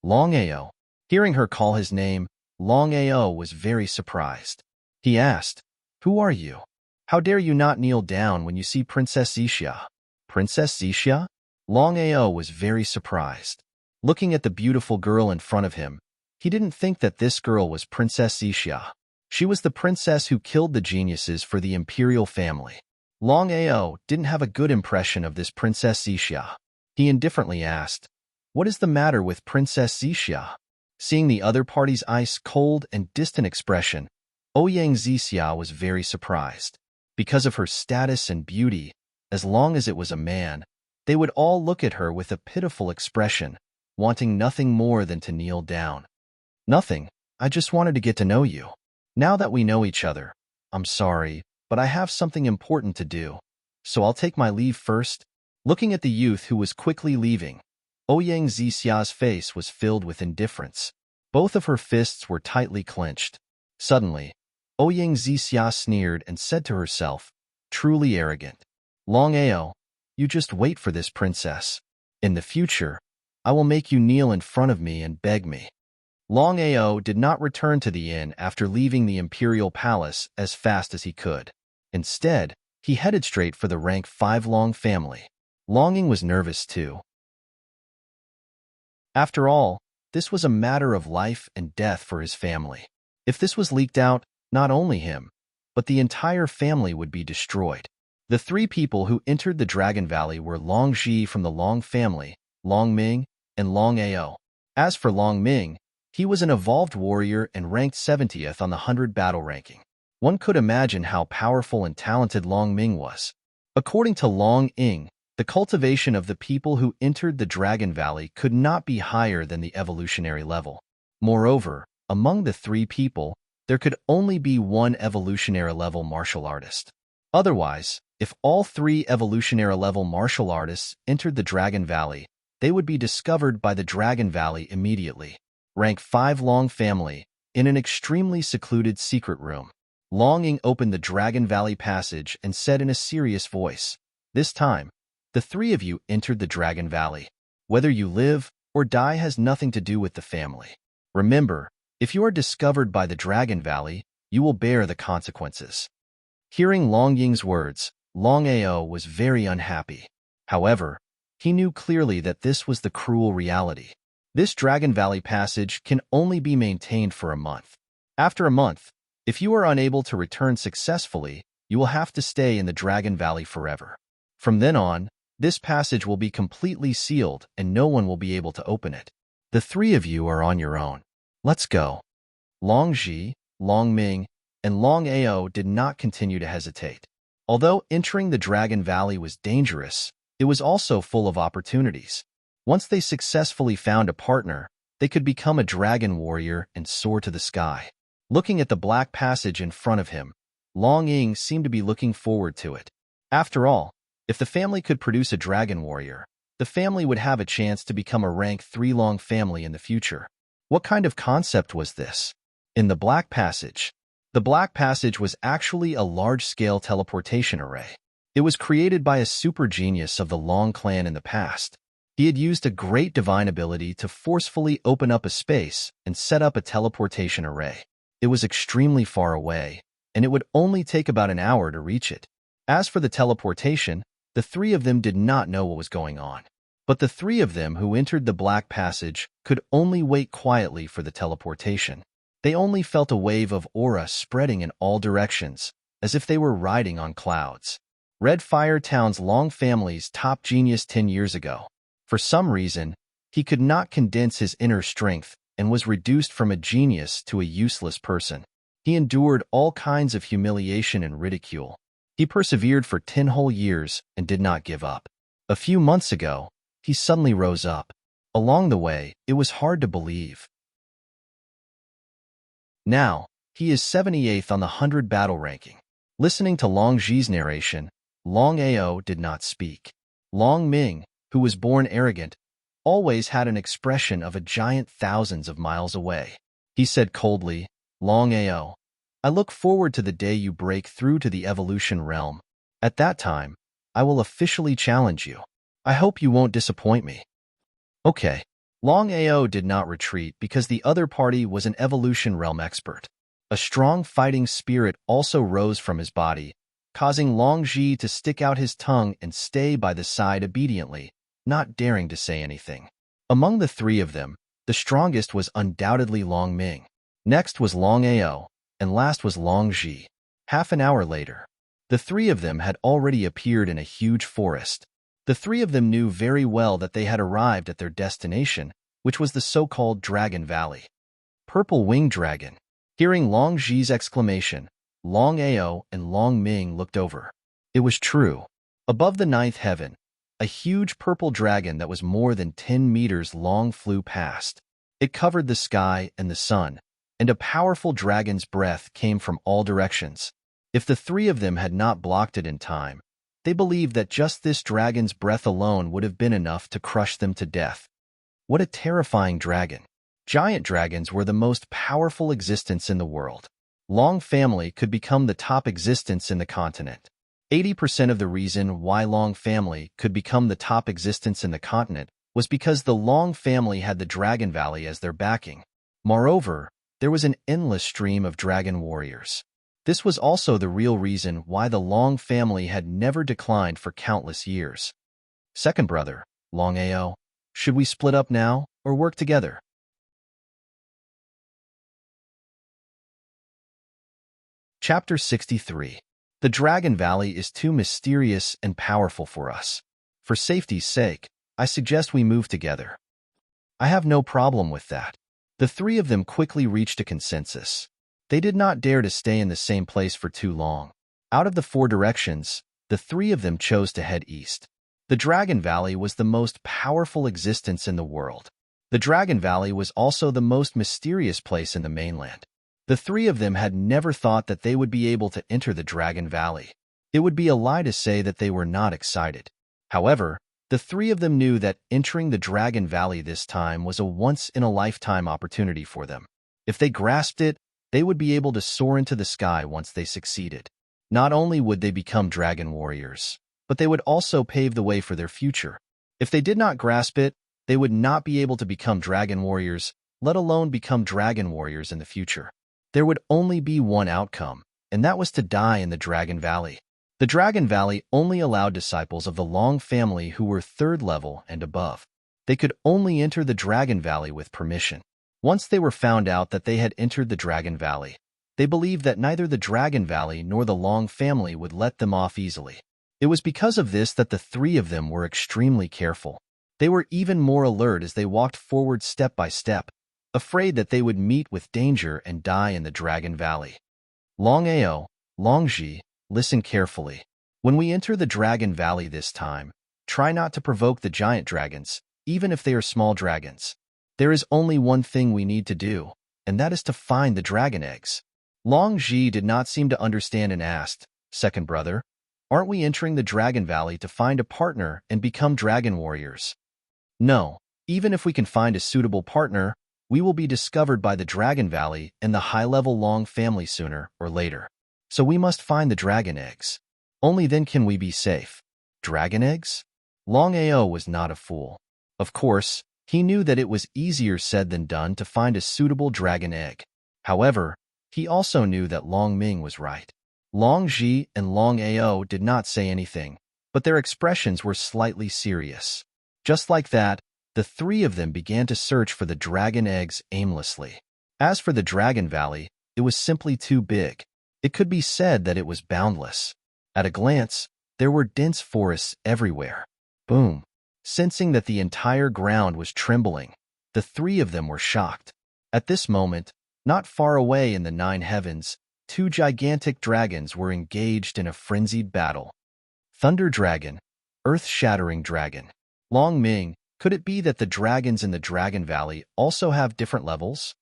Longao. Hearing her call his name, Longao was very surprised. He asked, Who are you? How dare you not kneel down when you see Princess Xixia? Princess Xixia? Longao was very surprised. Looking at the beautiful girl in front of him, he didn't think that this girl was Princess Xixia. She was the princess who killed the geniuses for the imperial family. Longao didn't have a good impression of this Princess Xixia. He indifferently asked, What is the matter with Princess Xixia? Seeing the other party's ice-cold and distant expression, Ouyang Xixia was very surprised. Because of her status and beauty, as long as it was a man, they would all look at her with a pitiful expression, wanting nothing more than to kneel down. Nothing, I just wanted to get to know you. Now that we know each other, I'm sorry, but I have something important to do, so I'll take my leave first. Looking at the youth who was quickly leaving, Ouyang Xixia's face was filled with indifference. Both of her fists were tightly clenched. Suddenly, Ouyang Xixia sneered and said to herself, truly arrogant, Longao, you just wait for this princess. In the future, I will make you kneel in front of me and beg me. Longao did not return to the inn after leaving the imperial palace as fast as he could. Instead, he headed straight for the rank 5 Long family. Longing was nervous too. After all, this was a matter of life and death for his family. If this was leaked out, not only him, but the entire family would be destroyed. The 3 people who entered the Dragon Valley were Long Ji from the Long family, Long Ming, and Long Ao. As for Long Ming, he was an evolved warrior and ranked 70th on the 100 battle ranking. One could imagine how powerful and talented Long Ming was. According to Long Ying, the cultivation of the people who entered the Dragon Valley could not be higher than the evolutionary level. Moreover, among the 3 people, there could only be one evolutionary level martial artist. Otherwise, if all 3 evolutionary level martial artists entered the Dragon Valley, they would be discovered by the Dragon Valley immediately. Rank 5 Long family, in an extremely secluded secret room. Longing opened the Dragon Valley passage and said in a serious voice, This time, the 3 of you entered the Dragon Valley. Whether you live or die has nothing to do with the family. Remember, if you are discovered by the Dragon Valley, you will bear the consequences. Hearing Long Ying's words, Long Ao was very unhappy. However, he knew clearly that this was the cruel reality. This Dragon Valley passage can only be maintained for a month. After a month, if you are unable to return successfully, you will have to stay in the Dragon Valley forever. From then on, this passage will be completely sealed and no one will be able to open it. The 3 of you are on your own. Let's go. Long Ji, Long Ming, and Long Ao did not continue to hesitate. Although entering the Dragon Valley was dangerous, it was also full of opportunities. Once they successfully found a partner, they could become a dragon warrior and soar to the sky. Looking at the black passage in front of him, Long Ying seemed to be looking forward to it. After all, if the family could produce a dragon warrior, The family would have a chance to become a rank 3 Long family in the future. What kind of concept was this? In the Black Passage. The Black Passage was actually a large-scale teleportation array. It was created by a super genius of the Long clan in the past. He had used a great divine ability to forcefully open up a space and set up a teleportation array. It was extremely far away, and it would only take about an hour to reach it. As for the teleportation, the three of them did not know what was going on. But the three of them who entered the Black Passage could only wait quietly for the teleportation. They only felt a wave of aura spreading in all directions, as if they were riding on clouds. Red Fire Town's Long family's top genius 10 years ago. For some reason, he could not condense his inner strength and was reduced from a genius to a useless person. He endured all kinds of humiliation and ridicule. He persevered for 10 whole years and did not give up. A few months ago, he suddenly rose up. Along the way, it was hard to believe. Now, he is 78th on the 100 battle ranking. Listening to Long Ji's narration, Long Ao did not speak. Long Ming, who was born arrogant, always had an expression of a giant thousands of miles away. He said coldly, Long Ao, I look forward to the day you break through to the evolution realm. At that time, I will officially challenge you. I hope you won't disappoint me. Okay. Long Ao did not retreat because the other party was an evolution realm expert. A strong fighting spirit also rose from his body, causing Long Ji to stick out his tongue and stay by the side obediently, not daring to say anything. Among the three of them, the strongest was undoubtedly Long Ming. Next was Long Ao, and last was Long Ji. Half an hour later, the three of them had already appeared in a huge forest. The three of them knew very well that they had arrived at their destination, which was the so-called Dragon Valley. Purple Winged Dragon. Hearing Long Ji's exclamation, Long Ao and Long Ming looked over. It was true. Above the ninth heaven, a huge purple dragon that was more than 10 meters long flew past. It covered the sky and the sun, and a powerful dragon's breath came from all directions. If the three of them had not blocked it in time, they believed that just this dragon's breath alone would have been enough to crush them to death. What a terrifying dragon. Giant dragons were the most powerful existence in the world. Long family could become the top existence in the continent. 80% of the reason why Long family could become the top existence in the continent was because the Long family had the Dragon Valley as their backing. Moreover, there was an endless stream of dragon warriors. This was also the real reason why the Long family had never declined for countless years. Second brother, Long Ao, should we split up now or work together? Chapter 63. The Dragon Valley is too mysterious and powerful for us. For safety's sake, I suggest we move together. I have no problem with that. The three of them quickly reached a consensus. They did not dare to stay in the same place for too long. Out of the 4 directions, the three of them chose to head east. The Dragon Valley was the most powerful existence in the world. The Dragon Valley was also the most mysterious place in the mainland. The three of them had never thought that they would be able to enter the Dragon Valley. It would be a lie to say that they were not excited. However, the three of them knew that entering the Dragon Valley this time was a once-in-a-lifetime opportunity for them. If they grasped it, they would be able to soar into the sky once they succeeded. Not only would they become dragon warriors, but they would also pave the way for their future. If they did not grasp it, they would not be able to become dragon warriors, let alone become dragon warriors in the future. There would only be one outcome, and that was to die in the Dragon Valley. The Dragon Valley only allowed disciples of the Long family who were 3rd level and above. They could only enter the Dragon Valley with permission. Once they were found out that they had entered the Dragon Valley, they believed that neither the Dragon Valley nor the Long family would let them off easily. It was because of this that the three of them were extremely careful. They were even more alert as they walked forward step by step, afraid that they would meet with danger and die in the Dragon Valley. Long Ao, Long Ji, listen carefully. When we enter the Dragon Valley this time, try not to provoke the giant dragons, even if they are small dragons. There is only one thing we need to do, and that is to find the dragon eggs. Long Ji did not seem to understand and asked, Second brother, Aren't we entering the Dragon Valley to find a partner and become dragon warriors? No. Even if we can find a suitable partner, we will be discovered by the Dragon Valley and the high-level Long family sooner or later. So we must find the dragon eggs. Only then can we be safe. Dragon eggs? Longao was not a fool. Of course, he knew that it was easier said than done to find a suitable dragon egg. However, he also knew that Long Ming was right. Long Ji and Long Ao did not say anything, but their expressions were slightly serious. Just like that, the three of them began to search for the dragon eggs aimlessly. As for the Dragon Valley, it was simply too big. It could be said that it was boundless. At a glance, there were dense forests everywhere. Boom! Sensing that the entire ground was trembling, the three of them were shocked. At this moment, not far away in the nine heavens, two gigantic dragons were engaged in a frenzied battle. Thunder Dragon, Earth-Shattering Dragon. Long Ming, could it be that the dragons in the Dragon Valley also have different levels?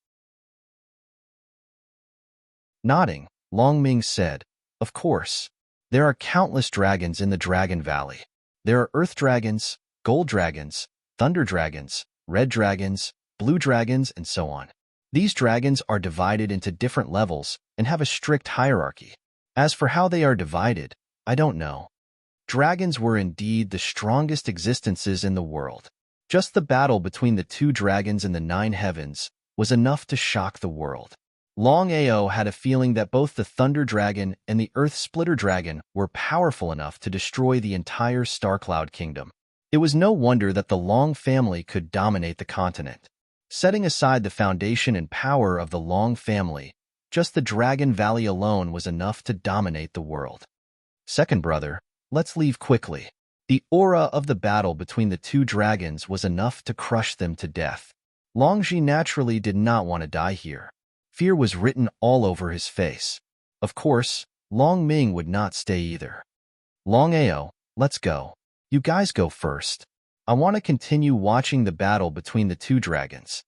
Nodding, Long Ming said, "Of course. There are countless dragons in the Dragon Valley. There are Earth Dragons, Gold Dragons, Thunder Dragons, Red Dragons, Blue Dragons, and so on. These dragons are divided into different levels and have a strict hierarchy. As for how they are divided, I don't know. Dragons were indeed the strongest existences in the world. Just the battle between the two dragons in the nine heavens was enough to shock the world." Long Ao had a feeling that both the Thunder Dragon and the Earth Splitter Dragon were powerful enough to destroy the entire Starcloud Kingdom. It was no wonder that the Long family could dominate the continent. Setting aside the foundation and power of the Long family, just the Dragon Valley alone was enough to dominate the world. Second brother, let's leave quickly. The aura of the battle between the two dragons was enough to crush them to death. Longji naturally did not want to die here. Fear was written all over his face. Of course, Long Ming would not stay either. Long Ao, let's go. You guys go first. I want to continue watching the battle between the two dragons.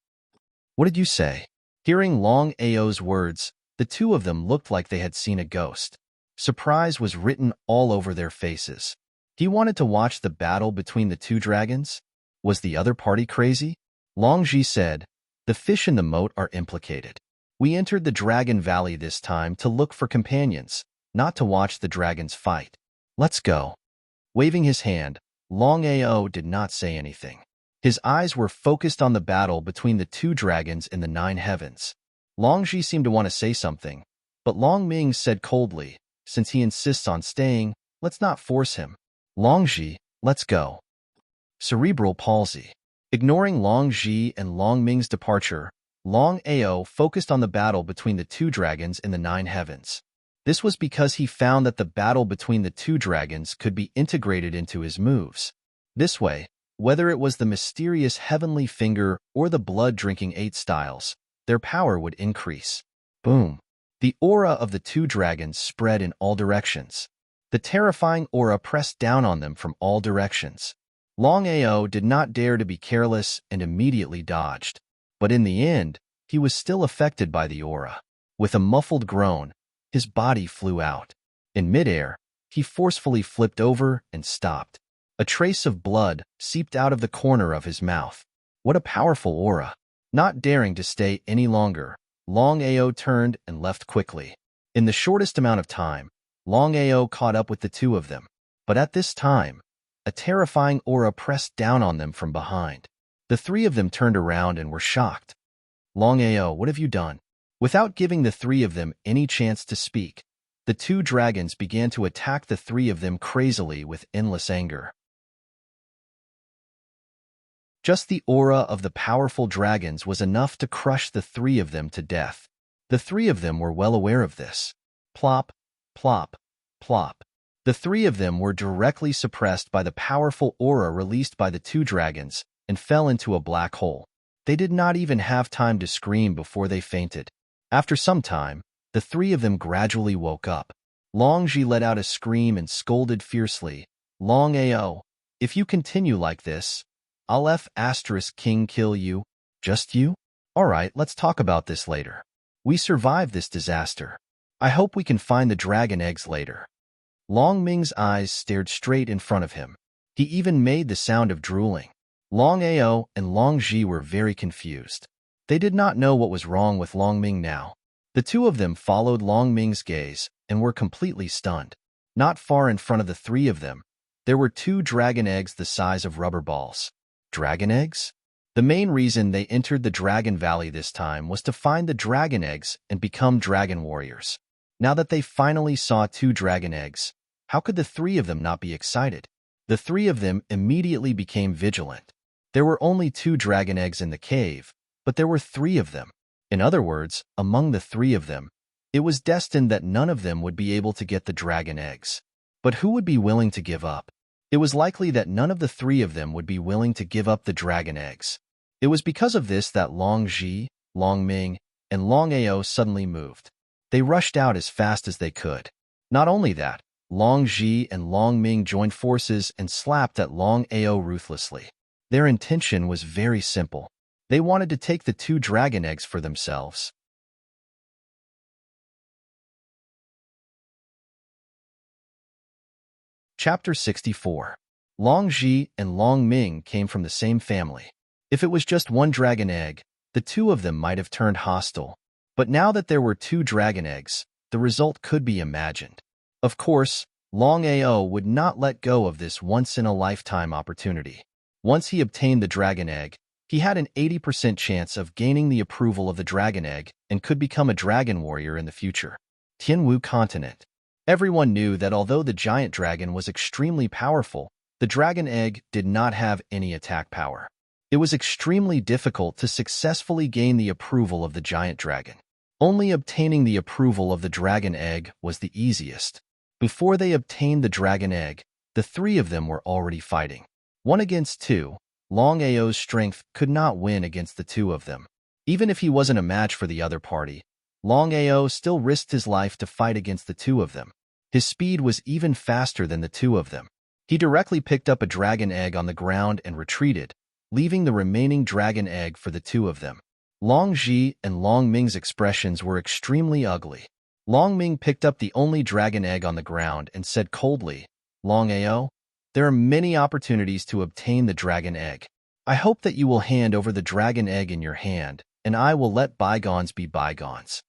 What did you say? Hearing Long Ao's words, the two of them looked like they had seen a ghost. Surprise was written all over their faces. He wanted to watch the battle between the two dragons? Was the other party crazy? Long Ji said, "The fish in the moat are implicated. We entered the Dragon Valley this time to look for companions, not to watch the dragons fight. Let's go." Waving his hand, Long Ao did not say anything. His eyes were focused on the battle between the two dragons in the nine heavens. Long Ji seemed to want to say something, but Long Ming said coldly, "Since he insists on staying, let's not force him. Long Ji, let's go." Cerebral palsy. Ignoring Long Ji and Long Ming's departure, Long Ao focused on the battle between the two dragons in the nine heavens. This was because he found that the battle between the two dragons could be integrated into his moves. This way, whether it was the mysterious heavenly finger or the blood-drinking 8 styles, their power would increase. Boom! The aura of the two dragons spread in all directions. The terrifying aura pressed down on them from all directions. Long Ao did not dare to be careless and immediately dodged. But in the end, he was still affected by the aura. With a muffled groan, his body flew out. In midair, he forcefully flipped over and stopped. A trace of blood seeped out of the corner of his mouth. What a powerful aura! Not daring to stay any longer, Long Ao turned and left quickly. In the shortest amount of time, Long Ao caught up with the two of them. But at this time, a terrifying aura pressed down on them from behind. The three of them turned around and were shocked. Long Ao, what have you done? Without giving the three of them any chance to speak, the two dragons began to attack the three of them crazily with endless anger. Just the aura of the powerful dragons was enough to crush the three of them to death. The three of them were well aware of this. Plop, plop, plop. The three of them were directly suppressed by the powerful aura released by the two dragons and fell into a black hole. They did not even have time to scream before they fainted. After some time, the three of them gradually woke up. Long Ji let out a scream and scolded fiercely, "Long Ao, if you continue like this, I'll King kill you. Just you? Alright, let's talk about this later. We survived this disaster. I hope we can find the dragon eggs later." Long Ming's eyes stared straight in front of him. He even made the sound of drooling. Long Ao and Long Ji were very confused. They did not know what was wrong with Long Ming now. The two of them followed Long Ming's gaze and were completely stunned. Not far in front of the three of them, there were two dragon eggs the size of rubber balls. Dragon eggs? The main reason they entered the Dragon Valley this time was to find the dragon eggs and become dragon warriors. Now that they finally saw two dragon eggs, how could the three of them not be excited? The three of them immediately became vigilant. There were only two dragon eggs in the cave, but there were three of them. In other words, among the three of them, it was destined that none of them would be able to get the dragon eggs. But who would be willing to give up? It was likely that none of the three of them would be willing to give up the dragon eggs. It was because of this that Long Ji, Long Ming, and Long Ao suddenly moved. They rushed out as fast as they could. Not only that, Long Ji and Long Ming joined forces and slapped at Long Ao ruthlessly. Their intention was very simple. They wanted to take the two dragon eggs for themselves. Chapter 64. Long Ji and Long Ming came from the same family. If it was just one dragon egg, the two of them might have turned hostile. But now that there were two dragon eggs, the result could be imagined. Of course, Long Ao would not let go of this once-in-a-lifetime opportunity. Once he obtained the dragon egg, he had an 80% chance of gaining the approval of the dragon egg and could become a dragon warrior in the future. Tianwu Continent. Everyone knew that although the giant dragon was extremely powerful, the dragon egg did not have any attack power. It was extremely difficult to successfully gain the approval of the giant dragon. Only obtaining the approval of the dragon egg was the easiest. Before they obtained the dragon egg, the three of them were already fighting. 1 against 2, Long Ao's strength could not win against the two of them. Even if he wasn't a match for the other party, Long Ao still risked his life to fight against the two of them. His speed was even faster than the two of them. He directly picked up a dragon egg on the ground and retreated, leaving the remaining dragon egg for the two of them. Long Ji and Long Ming's expressions were extremely ugly. Long Ming picked up the only dragon egg on the ground and said coldly, "Long Ao, there are many opportunities to obtain the dragon egg. I hope that you will hand over the dragon egg in your hand, and I will let bygones be bygones."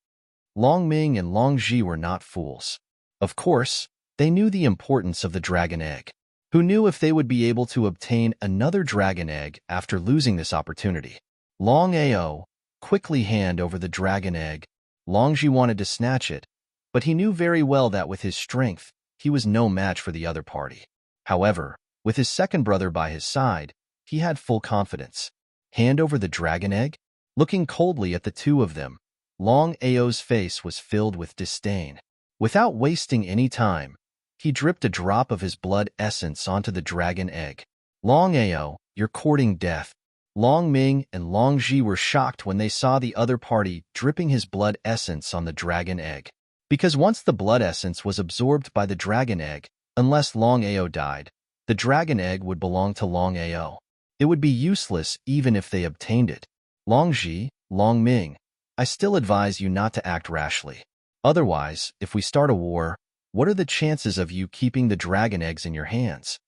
Long Ming and Long Ji were not fools. Of course, they knew the importance of the dragon egg. Who knew if they would be able to obtain another dragon egg after losing this opportunity? Long Ao quickly hand over the dragon egg. Long Ji wanted to snatch it, but he knew very well that with his strength, he was no match for the other party. However, with his second brother by his side, he had full confidence. Hand over the dragon egg? Looking coldly at the two of them, Long Ao's face was filled with disdain. Without wasting any time, he dripped a drop of his blood essence onto the dragon egg. Long Ao, you're courting death. Long Ming and Long Ji were shocked when they saw the other party dripping his blood essence on the dragon egg. Because once the blood essence was absorbed by the dragon egg, unless Long Ao died, the dragon egg would belong to Long Ao. It would be useless even if they obtained it. Long Ji, Long Ming, I still advise you not to act rashly. Otherwise, if we start a war, what are the chances of you keeping the dragon eggs in your hands?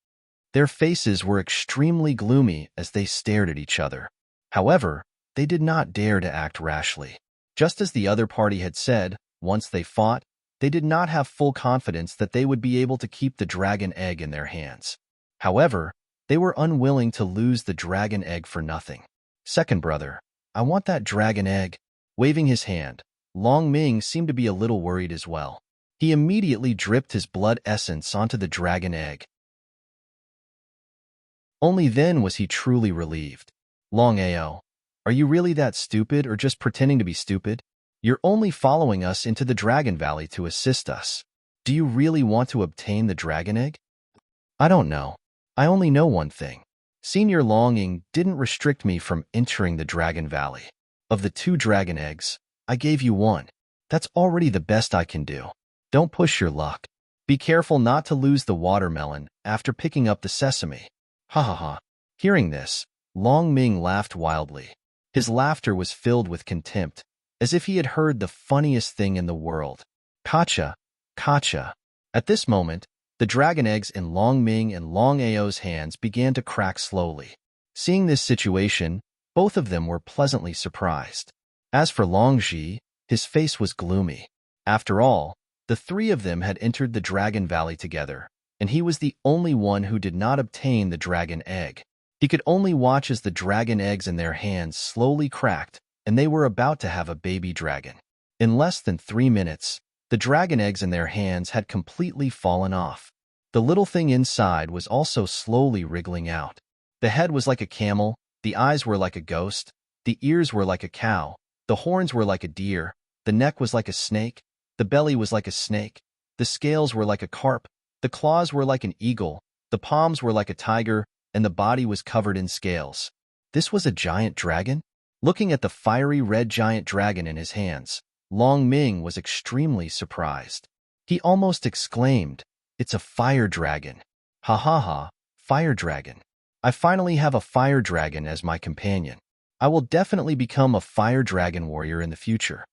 Their faces were extremely gloomy as they stared at each other. However, they did not dare to act rashly. Just as the other party had said, once they fought, they did not have full confidence that they would be able to keep the dragon egg in their hands. However, they were unwilling to lose the dragon egg for nothing. Second brother, I want that dragon egg. Waving his hand, Long Ming seemed to be a little worried as well. He immediately dripped his blood essence onto the dragon egg. Only then was he truly relieved. Long Ao, are you really that stupid or just pretending to be stupid? You're only following us into the Dragon Valley to assist us. Do you really want to obtain the dragon egg? I don't know. I only know one thing. Senior Longing didn't restrict me from entering the Dragon Valley. Of the 2 dragon eggs, I gave you 1. That's already the best I can do. Don't push your luck. Be careful not to lose the watermelon after picking up the sesame. Ha ha ha. Hearing this, Long Ming laughed wildly. His laughter was filled with contempt, as if he had heard the funniest thing in the world. Kacha, Kacha. At this moment, The dragon eggs in Long Ming and Long Ao's hands began to crack slowly. Seeing this situation, both of them were pleasantly surprised. As for Long Ji, his face was gloomy. After all, the three of them had entered the Dragon Valley together, and he was the only one who did not obtain the dragon egg. He could only watch as the dragon eggs in their hands slowly cracked, and they were about to have a baby dragon. In less than 3 minutes, the dragon eggs in their hands had completely fallen off. The little thing inside was also slowly wriggling out. The head was like a camel, the eyes were like a ghost, the ears were like a cow, the horns were like a deer, the neck was like a snake, the belly was like a snake, the scales were like a carp, the claws were like an eagle, the palms were like a tiger, and the body was covered in scales. This was a giant dragon? Looking at the fiery red giant dragon in his hands, Long Ming was extremely surprised. He almost exclaimed, "It's a fire dragon! Ha ha ha, fire dragon! I finally have a fire dragon as my companion. I will definitely become a fire dragon warrior in the future."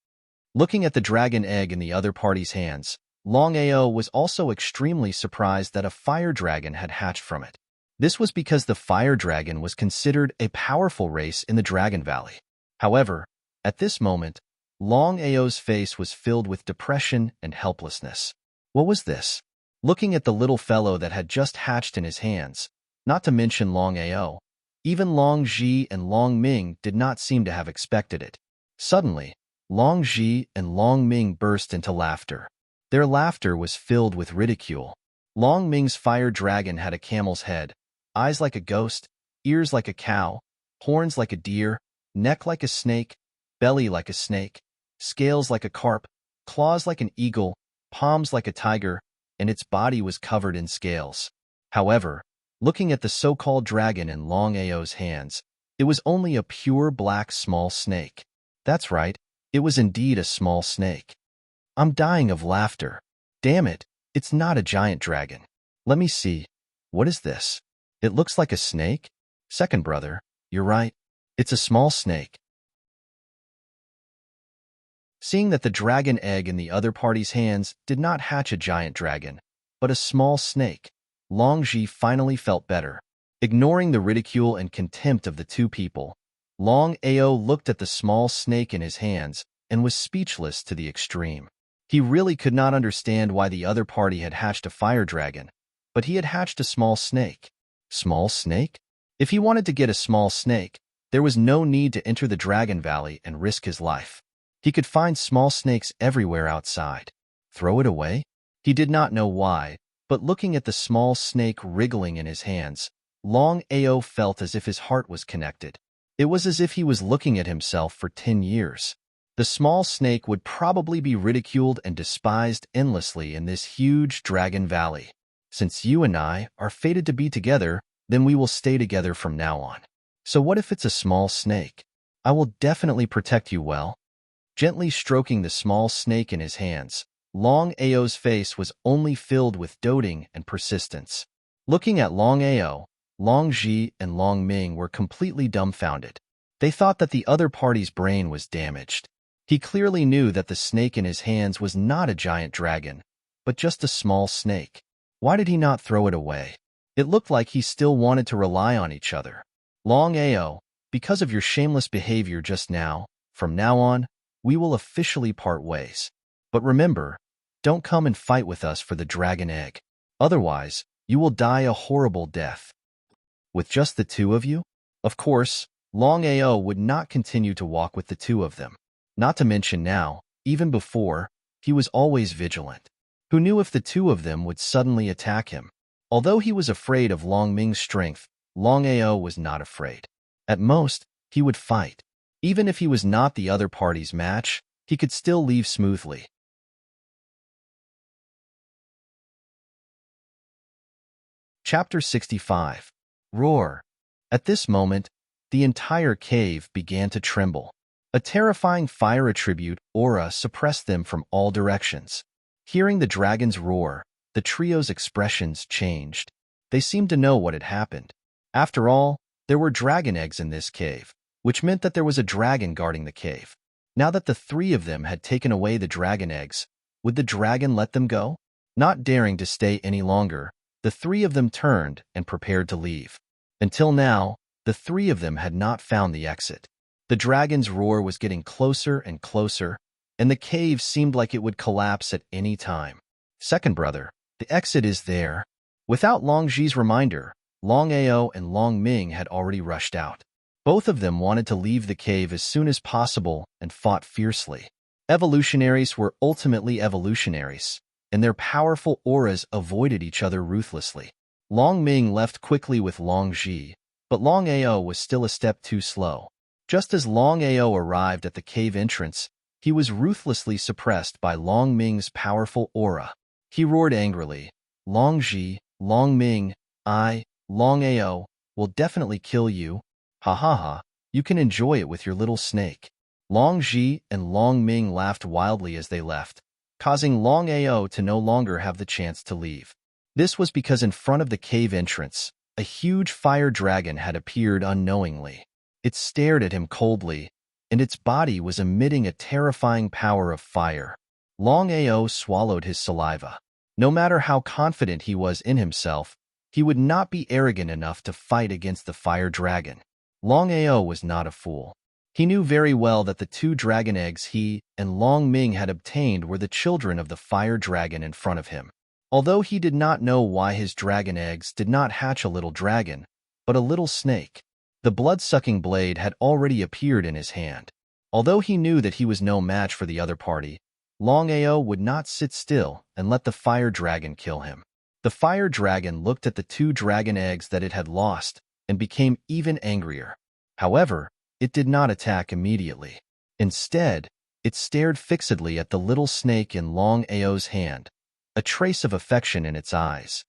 Looking at the dragon egg in the other party's hands, Long Ao was also extremely surprised that a fire dragon had hatched from it. This was because the fire dragon was considered a powerful race in the Dragon Valley. However, at this moment, Long Ao's face was filled with depression and helplessness. What was this? Looking at the little fellow that had just hatched in his hands, not to mention Long Ao, even Long Ji and Long Ming did not seem to have expected it. Suddenly, Long Ji and Long Ming burst into laughter. Their laughter was filled with ridicule. Long Ming's fire dragon had a camel's head, eyes like a ghost, ears like a cow, horns like a deer, neck like a snake, belly like a snake, scales like a carp, claws like an eagle, palms like a tiger, and its body was covered in scales. However, looking at the so-called dragon in Long Ao's hands, it was only a pure black small snake. That's right, it was indeed a small snake. I'm dying of laughter. Damn it, it's not a giant dragon. Let me see. What is this? It looks like a snake? Second brother, you're right. It's a small snake. Seeing that the dragon egg in the other party's hands did not hatch a giant dragon, but a small snake, Long Ji finally felt better. Ignoring the ridicule and contempt of the two people, Long Ao looked at the small snake in his hands and was speechless to the extreme. He really could not understand why the other party had hatched a fire dragon, but he had hatched a small snake. Small snake? If he wanted to get a small snake, there was no need to enter the Dragon Valley and risk his life. He could find small snakes everywhere outside. Throw it away? He did not know why, but looking at the small snake wriggling in his hands, Long Ao felt as if his heart was connected. It was as if he was looking at himself for 10 years. The small snake would probably be ridiculed and despised endlessly in this huge Dragon Valley. Since you and I are fated to be together, then we will stay together from now on. So what if it's a small snake? I will definitely protect you well. Gently stroking the small snake in his hands, Long Ao's face was only filled with doting and persistence. Looking at Long Ao, Long Ji and Long Ming were completely dumbfounded. They thought that the other party's brain was damaged. He clearly knew that the snake in his hands was not a giant dragon, but just a small snake. Why did he not throw it away? It looked like he still wanted to rely on each other. Long Ao, because of your shameless behavior just now, from now on, we will officially part ways. But remember, don't come and fight with us for the dragon egg. Otherwise, you will die a horrible death. With just the two of you? Of course, Long Ao would not continue to walk with the two of them. Not to mention now, even before, he was always vigilant. Who knew if the two of them would suddenly attack him? Although he was afraid of Long Ming's strength, Long Ao was not afraid. At most, he would fight. Even if he was not the other party's match, he could still leave smoothly. Chapter 65. Roar. At this moment, the entire cave began to tremble. A terrifying fire attribute aura suppressed them from all directions. Hearing the dragon's roar, the trio's expressions changed. They seemed to know what had happened. After all, there were dragon eggs in this cave, which meant that there was a dragon guarding the cave. Now that the three of them had taken away the dragon eggs, would the dragon let them go? Not daring to stay any longer, the three of them turned and prepared to leave. Until now, the three of them had not found the exit. The dragon's roar was getting closer and closer, and the cave seemed like it would collapse at any time. Second brother, the exit is there. Without Long Zhi's reminder, Long Ao and Long Ming had already rushed out. Both of them wanted to leave the cave as soon as possible and fought fiercely. Evolutionaries were ultimately evolutionaries, and their powerful auras avoided each other ruthlessly. Long Ming left quickly with Long Zhi, but Long Ao was still a step too slow. Just as Long Ao arrived at the cave entrance, he was ruthlessly suppressed by Long Ming's powerful aura. He roared angrily, "Long Zhi, Long Ming, Long Ao, will definitely kill you. Ha ha ha, you can enjoy it with your little snake." Long Zhi and Long Ming laughed wildly as they left, causing Long Ao to no longer have the chance to leave. This was because in front of the cave entrance, a huge fire dragon had appeared unknowingly. It stared at him coldly, and its body was emitting a terrifying power of fire. Long Ao swallowed his saliva. No matter how confident he was in himself, he would not be arrogant enough to fight against the fire dragon. Long Ao was not a fool. He knew very well that the two dragon eggs he and Long Ming had obtained were the children of the fire dragon in front of him. Although he did not know why his dragon eggs did not hatch a little dragon, but a little snake. The blood-sucking blade had already appeared in his hand. Although he knew that he was no match for the other party, Long Ao would not sit still and let the fire dragon kill him. The fire dragon looked at the two dragon eggs that it had lost and became even angrier. However, it did not attack immediately. Instead, it stared fixedly at the little snake in Long Ao's hand, a trace of affection in its eyes.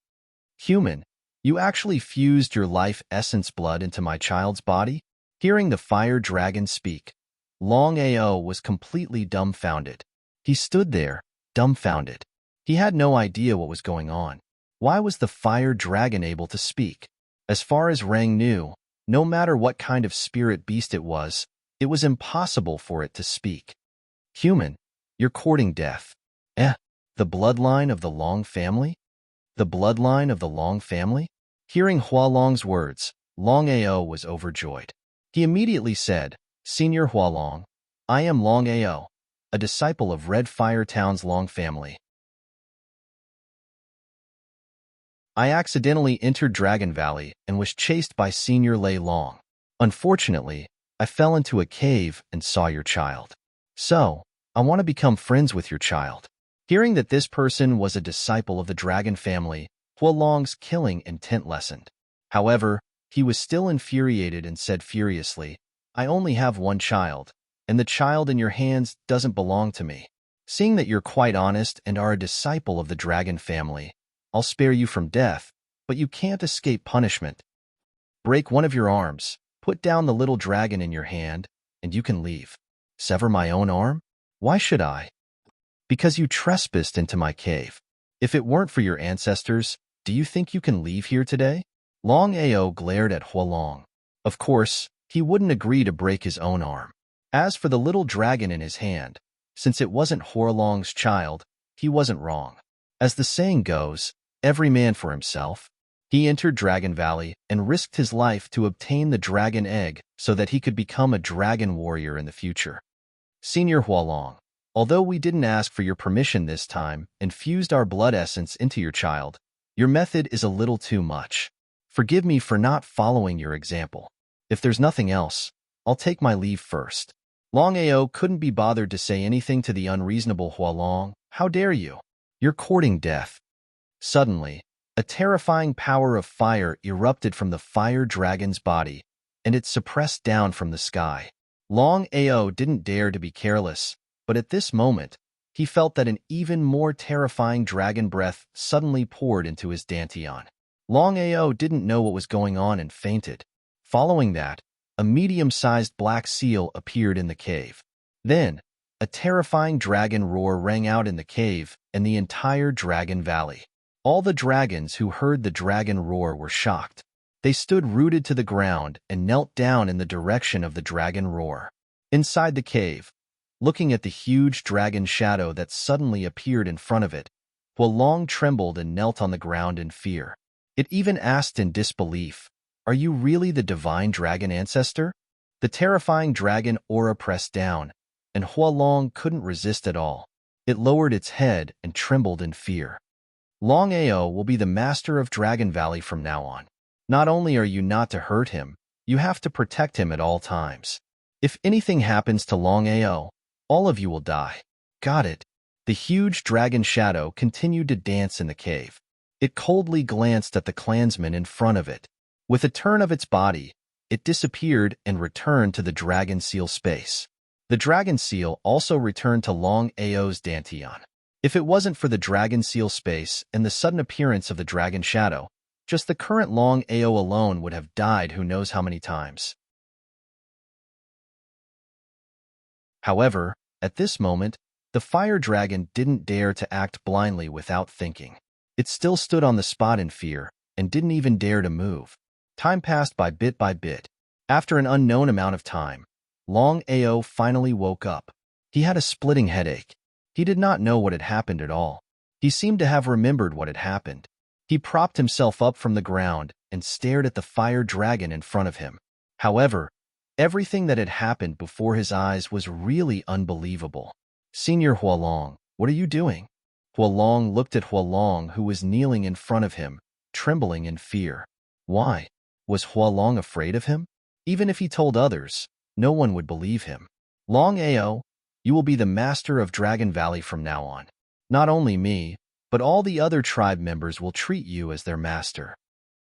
"Human, you actually fused your life essence blood into my child's body?" Hearing the fire dragon speak, Long Ao was completely dumbfounded. He stood there, dumbfounded. He had no idea what was going on. Why was the fire dragon able to speak? As far as Rang knew, no matter what kind of spirit beast it was impossible for it to speak. "Human, you're courting death." The bloodline of the Long family? The bloodline of the Long family? Hearing Hualong's words, Long Ao was overjoyed. He immediately said, "Senior Hualong, I am Long Ao, a disciple of Red Fire Town's Long family. I accidentally entered Dragon Valley and was chased by Senior Lei Long. Unfortunately, I fell into a cave and saw your child. So, I want to become friends with your child." Hearing that this person was a disciple of the dragon family, Hualong's killing intent lessened. However, he was still infuriated and said furiously, "I only have one child, and the child in your hands doesn't belong to me. Seeing that you're quite honest and are a disciple of the dragon family, I'll spare you from death, but you can't escape punishment. Break one of your arms, put down the little dragon in your hand, and you can leave." "Sever my own arm? Why should I?" "Because you trespassed into my cave. If it weren't for your ancestors, do you think you can leave here today?" Long Ao glared at Hualong. Of course, he wouldn't agree to break his own arm. As for the little dragon in his hand, since it wasn't Hualong's child, he wasn't wrong. As the saying goes, every man for himself. He entered Dragon Valley and risked his life to obtain the dragon egg so that he could become a dragon warrior in the future. "Senior Hualong, although we didn't ask for your permission this time and fused our blood essence into your child, your method is a little too much. Forgive me for not following your example. If there's nothing else, I'll take my leave first." Long Ao couldn't be bothered to say anything to the unreasonable Hualong. "How dare you? You're courting death." Suddenly, a terrifying power of fire erupted from the fire dragon's body, and it suppressed down from the sky. Long Ao didn't dare to be careless, but at this moment, he felt that an even more terrifying dragon breath suddenly poured into his dantian. Long Ao didn't know what was going on and fainted. Following that, a medium-sized black seal appeared in the cave. Then, a terrifying dragon roar rang out in the cave and the entire Dragon Valley. All the dragons who heard the dragon roar were shocked. They stood rooted to the ground and knelt down in the direction of the dragon roar. Inside the cave, looking at the huge dragon shadow that suddenly appeared in front of it, Hualong trembled and knelt on the ground in fear. It even asked in disbelief, "Are you really the divine dragon ancestor?" The terrifying dragon aura pressed down, and Hualong couldn't resist at all. It lowered its head and trembled in fear. Longao will be the master of Dragon Valley from now on. Not only are you not to hurt him, you have to protect him at all times. If anything happens to Longao, all of you will die. Got it. The huge dragon shadow continued to dance in the cave. It coldly glanced at the clansman in front of it. With a turn of its body, it disappeared and returned to the dragon seal space. The dragon seal also returned to Longao's dantian. If it wasn't for the dragon seal space and the sudden appearance of the dragon shadow, just the current Longao alone would have died who knows how many times. However, at this moment, the fire dragon didn't dare to act blindly without thinking. It still stood on the spot in fear and didn't even dare to move. Time passed by bit. After an unknown amount of time, Longao finally woke up. He had a splitting headache. He did not know what had happened at all. He seemed to have remembered what had happened. He propped himself up from the ground and stared at the fire dragon in front of him. However, everything that had happened before his eyes was really unbelievable. "Senior Hualong, what are you doing?" Hualong looked at Hualong, who was kneeling in front of him, trembling in fear. Why? Was Hualong afraid of him? Even if he told others, no one would believe him. "Longao, you will be the master of Dragon Valley from now on. Not only me, but all the other tribe members will treat you as their master."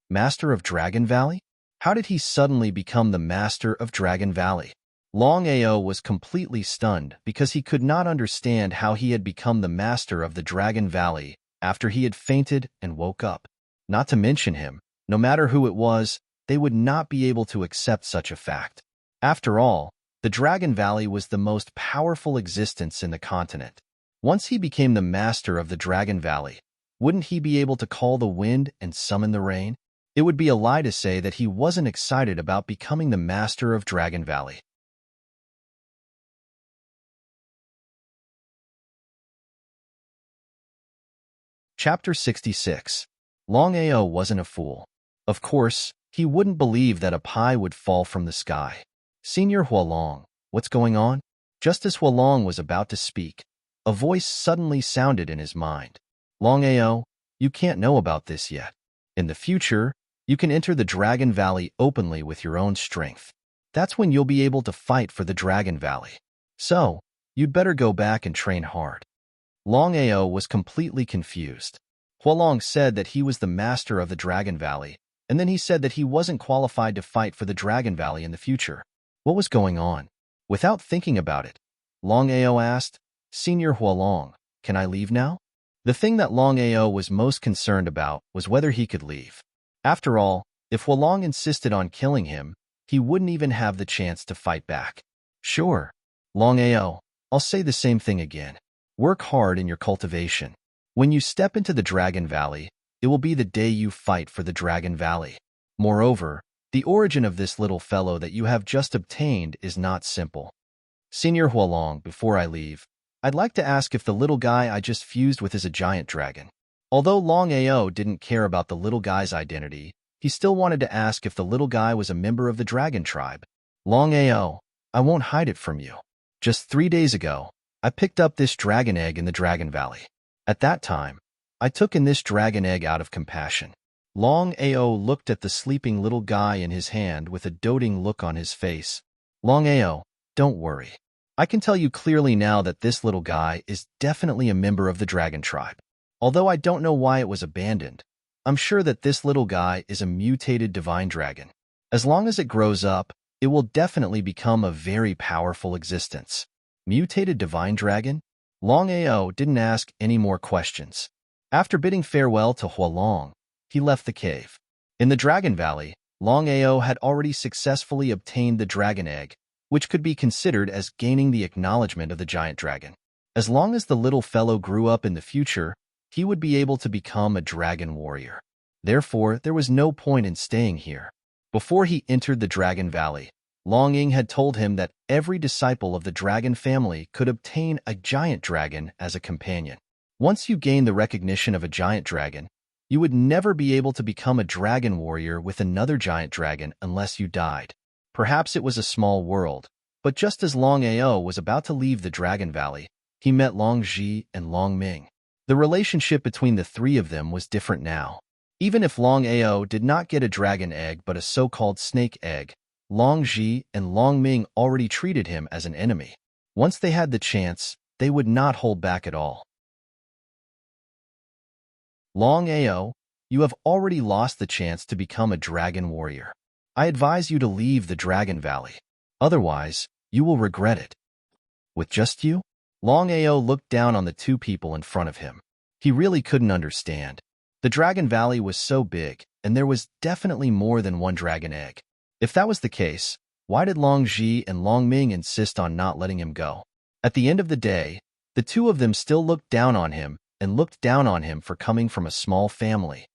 Master of Dragon Valley? How did he suddenly become the master of Dragon Valley? Longao was completely stunned because he could not understand how he had become the master of the Dragon Valley after he had fainted and woke up. Not to mention him, no matter who it was, they would not be able to accept such a fact. After all, the Dragon Valley was the most powerful existence in the continent. Once he became the master of the Dragon Valley, wouldn't he be able to call the wind and summon the rain? It would be a lie to say that he wasn't excited about becoming the master of Dragon Valley. Chapter 66. Longao wasn't a fool. Of course, he wouldn't believe that a pie would fall from the sky. "Senior Hualong, what's going on?" Just as Hualong was about to speak, a voice suddenly sounded in his mind. "Longao, you can't know about this yet. In the future, you can enter the Dragon Valley openly with your own strength. That's when you'll be able to fight for the Dragon Valley. So, you'd better go back and train hard." Longao was completely confused. Hualong said that he was the master of the Dragon Valley, and then he said that he wasn't qualified to fight for the Dragon Valley in the future. What was going on? Without thinking about it, Longao asked, "Senior Hualong, can I leave now?" The thing that Longao was most concerned about was whether he could leave. After all, if Hualong insisted on killing him, he wouldn't even have the chance to fight back. "Sure, Longao, I'll say the same thing again. Work hard in your cultivation. When you step into the Dragon Valley, it will be the day you fight for the Dragon Valley. Moreover, the origin of this little fellow that you have just obtained is not simple. Senior Hualong, before I leave, I'd like to ask if the little guy I just fused with is a giant dragon." Although Longao didn't care about the little guy's identity, he still wanted to ask if the little guy was a member of the dragon tribe. "Longao, I won't hide it from you. Just 3 days ago, I picked up this dragon egg in the Dragon Valley. At that time, I took in this dragon egg out of compassion." Longao looked at the sleeping little guy in his hand with a doting look on his face. "Longao, don't worry. I can tell you clearly now that this little guy is definitely a member of the dragon tribe. Although I don't know why it was abandoned, I'm sure that this little guy is a mutated divine dragon. As long as it grows up, it will definitely become a very powerful existence." Mutated divine dragon? Longao didn't ask any more questions. After bidding farewell to Hualong, he left the cave. In the Dragon Valley, Longao had already successfully obtained the dragon egg, which could be considered as gaining the acknowledgement of the giant dragon. As long as the little fellow grew up in the future, he would be able to become a dragon warrior. Therefore, there was no point in staying here. Before he entered the Dragon Valley, Longing had told him that every disciple of the dragon family could obtain a giant dragon as a companion. Once you gain the recognition of a giant dragon, you would never be able to become a dragon warrior with another giant dragon unless you died. Perhaps it was a small world, but just as Longao was about to leave the Dragon Valley, he met Longji and Longming. The relationship between the three of them was different now. Even if Longao did not get a dragon egg but a so-called snake egg, Longji and Longming already treated him as an enemy. Once they had the chance, they would not hold back at all. Longao, you have already lost the chance to become a dragon warrior. I advise you to leave the Dragon Valley. Otherwise, you will regret it. With just you? Longao looked down on the two people in front of him. He really couldn't understand. The Dragon Valley was so big, and there was definitely more than one dragon egg. If that was the case, why did Longji and Longming insist on not letting him go? At the end of the day, the two of them still looked down on him for coming from a small family.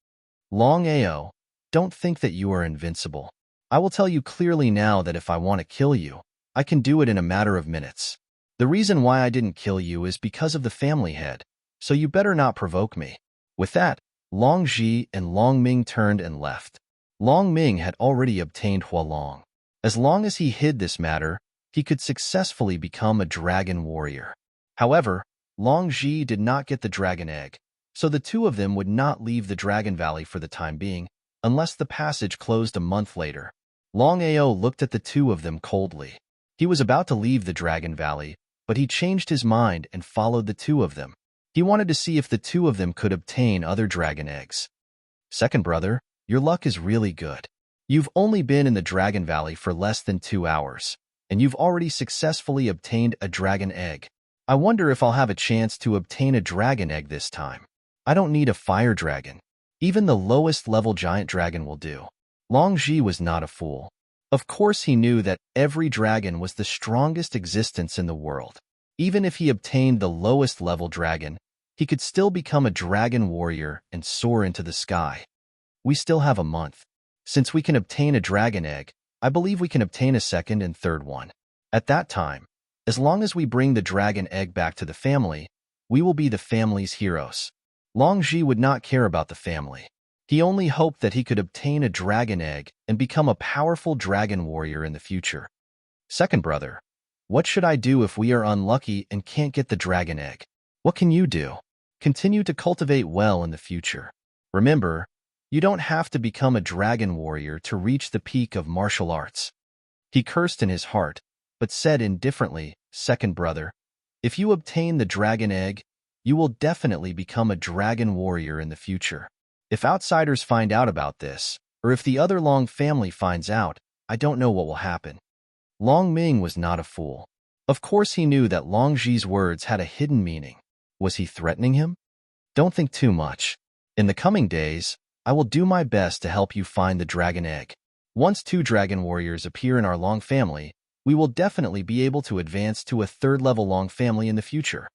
Longao, don't think that you are invincible. I will tell you clearly now that if I want to kill you, I can do it in a matter of minutes. The reason why I didn't kill you is because of the family head, so you better not provoke me. With that, Longji and Longming turned and left. Longming had already obtained Hualong. As long as he hid this matter, he could successfully become a dragon warrior. However, Longji did not get the dragon egg, so the two of them would not leave the Dragon Valley for the time being, unless the passage closed a month later. Longao looked at the two of them coldly. He was about to leave the Dragon Valley, but he changed his mind and followed the two of them. He wanted to see if the two of them could obtain other dragon eggs. Second brother, your luck is really good. You've only been in the Dragon Valley for less than 2 hours, and you've already successfully obtained a dragon egg. I wonder if I'll have a chance to obtain a dragon egg this time. I don't need a fire dragon. Even the lowest level giant dragon will do. Longji was not a fool. Of course he knew that every dragon was the strongest existence in the world. Even if he obtained the lowest level dragon, he could still become a dragon warrior and soar into the sky. We still have a month. Since we can obtain a dragon egg, I believe we can obtain a second and third one. At that time, as long as we bring the dragon egg back to the family, we will be the family's heroes. Longji would not care about the family. He only hoped that he could obtain a dragon egg and become a powerful dragon warrior in the future. Second brother, what should I do if we are unlucky and can't get the dragon egg? What can you do? Continue to cultivate well in the future. Remember, you don't have to become a dragon warrior to reach the peak of martial arts. He cursed in his heart, but said indifferently, Second brother, if you obtain the dragon egg, you will definitely become a dragon warrior in the future. If outsiders find out about this, or if the other Long family finds out, I don't know what will happen. Longming was not a fool. Of course he knew that Longji's words had a hidden meaning. Was he threatening him? Don't think too much. In the coming days, I will do my best to help you find the dragon egg. Once 2 dragon warriors appear in our Long family, we will definitely be able to advance to a 3rd level Long family in the future.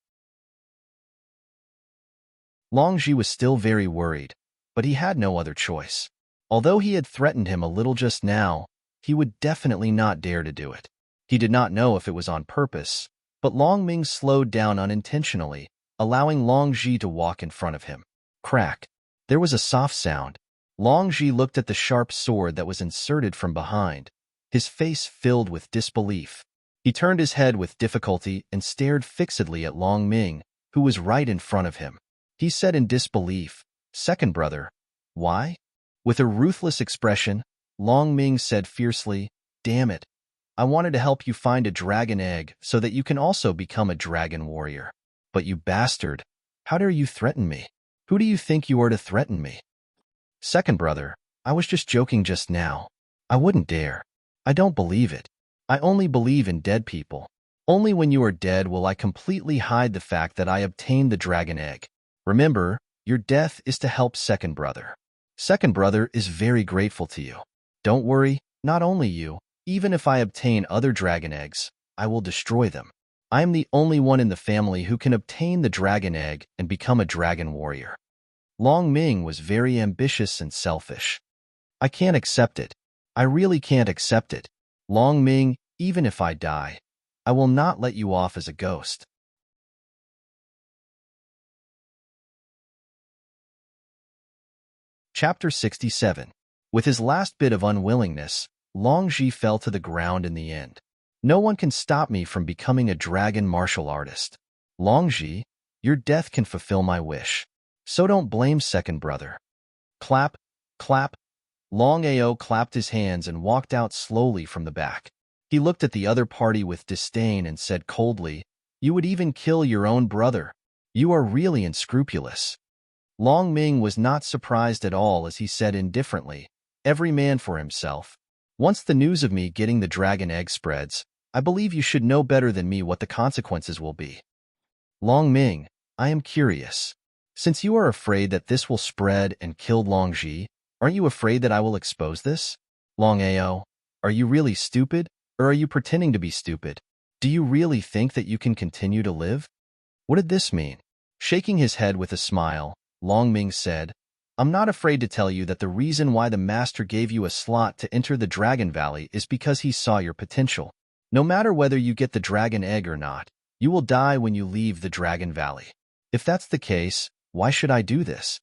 Longji was still very worried, but he had no other choice. Although he had threatened him a little just now, he would definitely not dare to do it. He did not know if it was on purpose, but Longming slowed down unintentionally, allowing Longji to walk in front of him. Crack. There was a soft sound. Longji looked at the sharp sword that was inserted from behind, his face filled with disbelief. He turned his head with difficulty and stared fixedly at Longming, who was right in front of him. He said in disbelief, Second brother, why? With a ruthless expression, Longming said fiercely, Damn it. I wanted to help you find a dragon egg so that you can also become a dragon warrior. But you bastard, how dare you threaten me? Who do you think you are to threaten me? Second brother, I was just joking just now. I wouldn't dare. I don't believe it. I only believe in dead people. Only when you are dead will I completely hide the fact that I obtained the dragon egg. Remember, your death is to help Second brother. Second brother is very grateful to you. Don't worry, not only you, even if I obtain other dragon eggs, I will destroy them. I am the only one in the family who can obtain the dragon egg and become a dragon warrior. Longming was very ambitious and selfish. I can't accept it. I really can't accept it. Longming, even if I die, I will not let you off as a ghost. Chapter 67. With his last bit of unwillingness, Longji fell to the ground in the end. No one can stop me from becoming a dragon martial artist. Longji, your death can fulfill my wish. So don't blame second brother. Clap, clap. Longao clapped his hands and walked out slowly from the back. He looked at the other party with disdain and said coldly, "You would even kill your own brother. You are really unscrupulous." Long Ming was not surprised at all as he said indifferently, "Every man for himself. Once the news of me getting the dragon egg spreads, I believe you should know better than me what the consequences will be." Long Ming, I am curious. Since you are afraid that this will spread and kill Longji, aren't you afraid that I will expose this? Longao, are you really stupid, or are you pretending to be stupid? Do you really think that you can continue to live? What did this mean? Shaking his head with a smile, Long Ming said, "I'm not afraid to tell you that the reason why the master gave you a slot to enter the Dragon Valley is because he saw your potential. No matter whether you get the dragon egg or not, you will die when you leave the Dragon Valley. If that's the case, why should I do this?"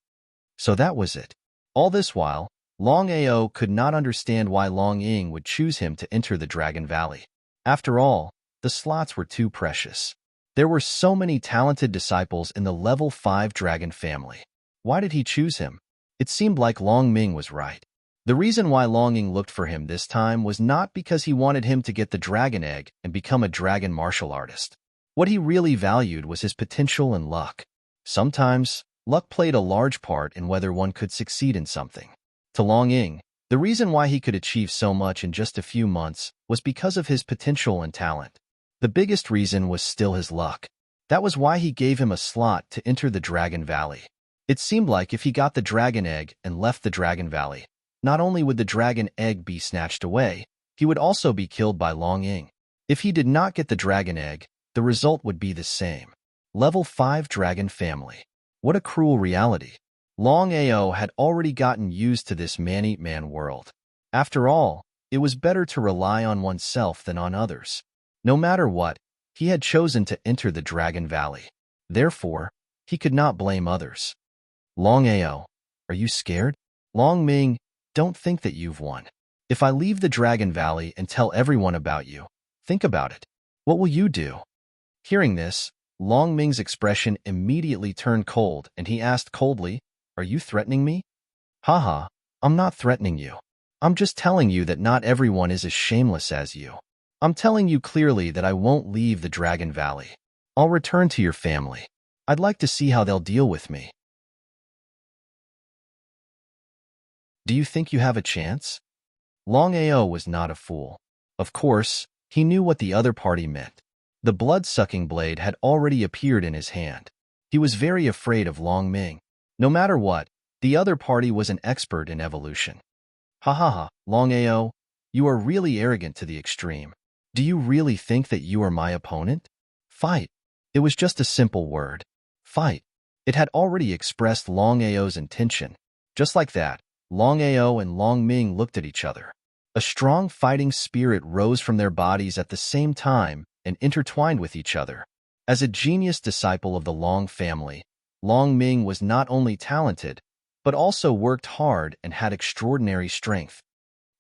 So that was it. All this while, Long Ao could not understand why Long Ying would choose him to enter the Dragon Valley. After all, the slots were too precious. There were so many talented disciples in the level 5 dragon family. Why did he choose him? It seemed like Long Ming was right. The reason why Long Ying looked for him this time was not because he wanted him to get the dragon egg and become a dragon martial artist. What he really valued was his potential and luck. Sometimes, luck played a large part in whether one could succeed in something. To Long Ying, the reason why he could achieve so much in just a few months was because of his potential and talent. The biggest reason was still his luck. That was why he gave him a slot to enter the Dragon Valley. It seemed like if he got the dragon egg and left the Dragon Valley, not only would the dragon egg be snatched away, he would also be killed by Long Ying. If he did not get the dragon egg, the result would be the same. Level 5 Dragon Family. What a cruel reality. Long Ao had already gotten used to this man-eat-man world. After all, it was better to rely on oneself than on others. No matter what, he had chosen to enter the Dragon Valley. Therefore, he could not blame others. Long Ao, are you scared? Long Ming, don't think that you've won. If I leave the Dragon Valley and tell everyone about you, think about it. What will you do? Hearing this, Long Ming's expression immediately turned cold and he asked coldly, "Are you threatening me?" Haha, I'm not threatening you. I'm just telling you that not everyone is as shameless as you. I'm telling you clearly that I won't leave the Dragon Valley. I'll return to your family. I'd like to see how they'll deal with me. Do you think you have a chance? Long Ao was not a fool. Of course, he knew what the other party meant. The blood-sucking blade had already appeared in his hand. He was very afraid of Long Ming. No matter what, the other party was an expert in evolution. Ha ha ha, Long Ao, you are really arrogant to the extreme. Do you really think that you are my opponent? Fight. It was just a simple word. Fight. It had already expressed Long Ao's intention. Just like that, Long Ao and Long Ming looked at each other. A strong fighting spirit rose from their bodies at the same time and intertwined with each other. As a genius disciple of the Long family, Long Ming was not only talented, but also worked hard and had extraordinary strength.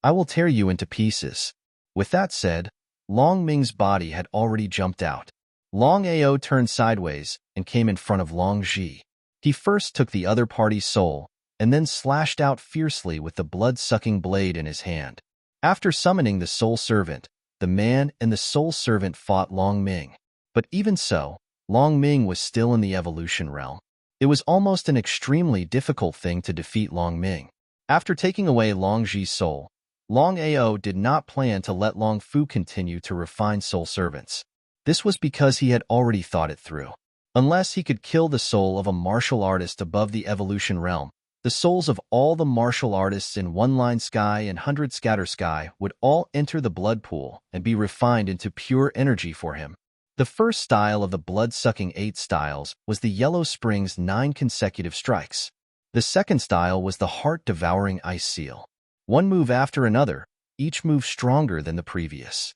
I will tear you into pieces. With that said, Long Ming's body had already jumped out. Long Ao turned sideways and came in front of Long Ji. He first took the other party's soul, and then slashed out fiercely with the blood-sucking blade in his hand. After summoning the soul servant, the man and the soul servant fought Long Ming. But even so, Long Ming was still in the evolution realm. It was almost an extremely difficult thing to defeat Long Ming. After taking away Long Ji's soul, Long Ao did not plan to let Long Fu continue to refine soul servants. This was because he had already thought it through. Unless he could kill the soul of a martial artist above the evolution realm, the souls of all the martial artists in One Line Sky and 100 Scatter Sky would all enter the blood pool and be refined into pure energy for him. The first style of the blood-sucking 8 styles was the Yellow Spring's 9 consecutive strikes. The second style was the heart-devouring Ice Seal. One move after another, each move stronger than the previous.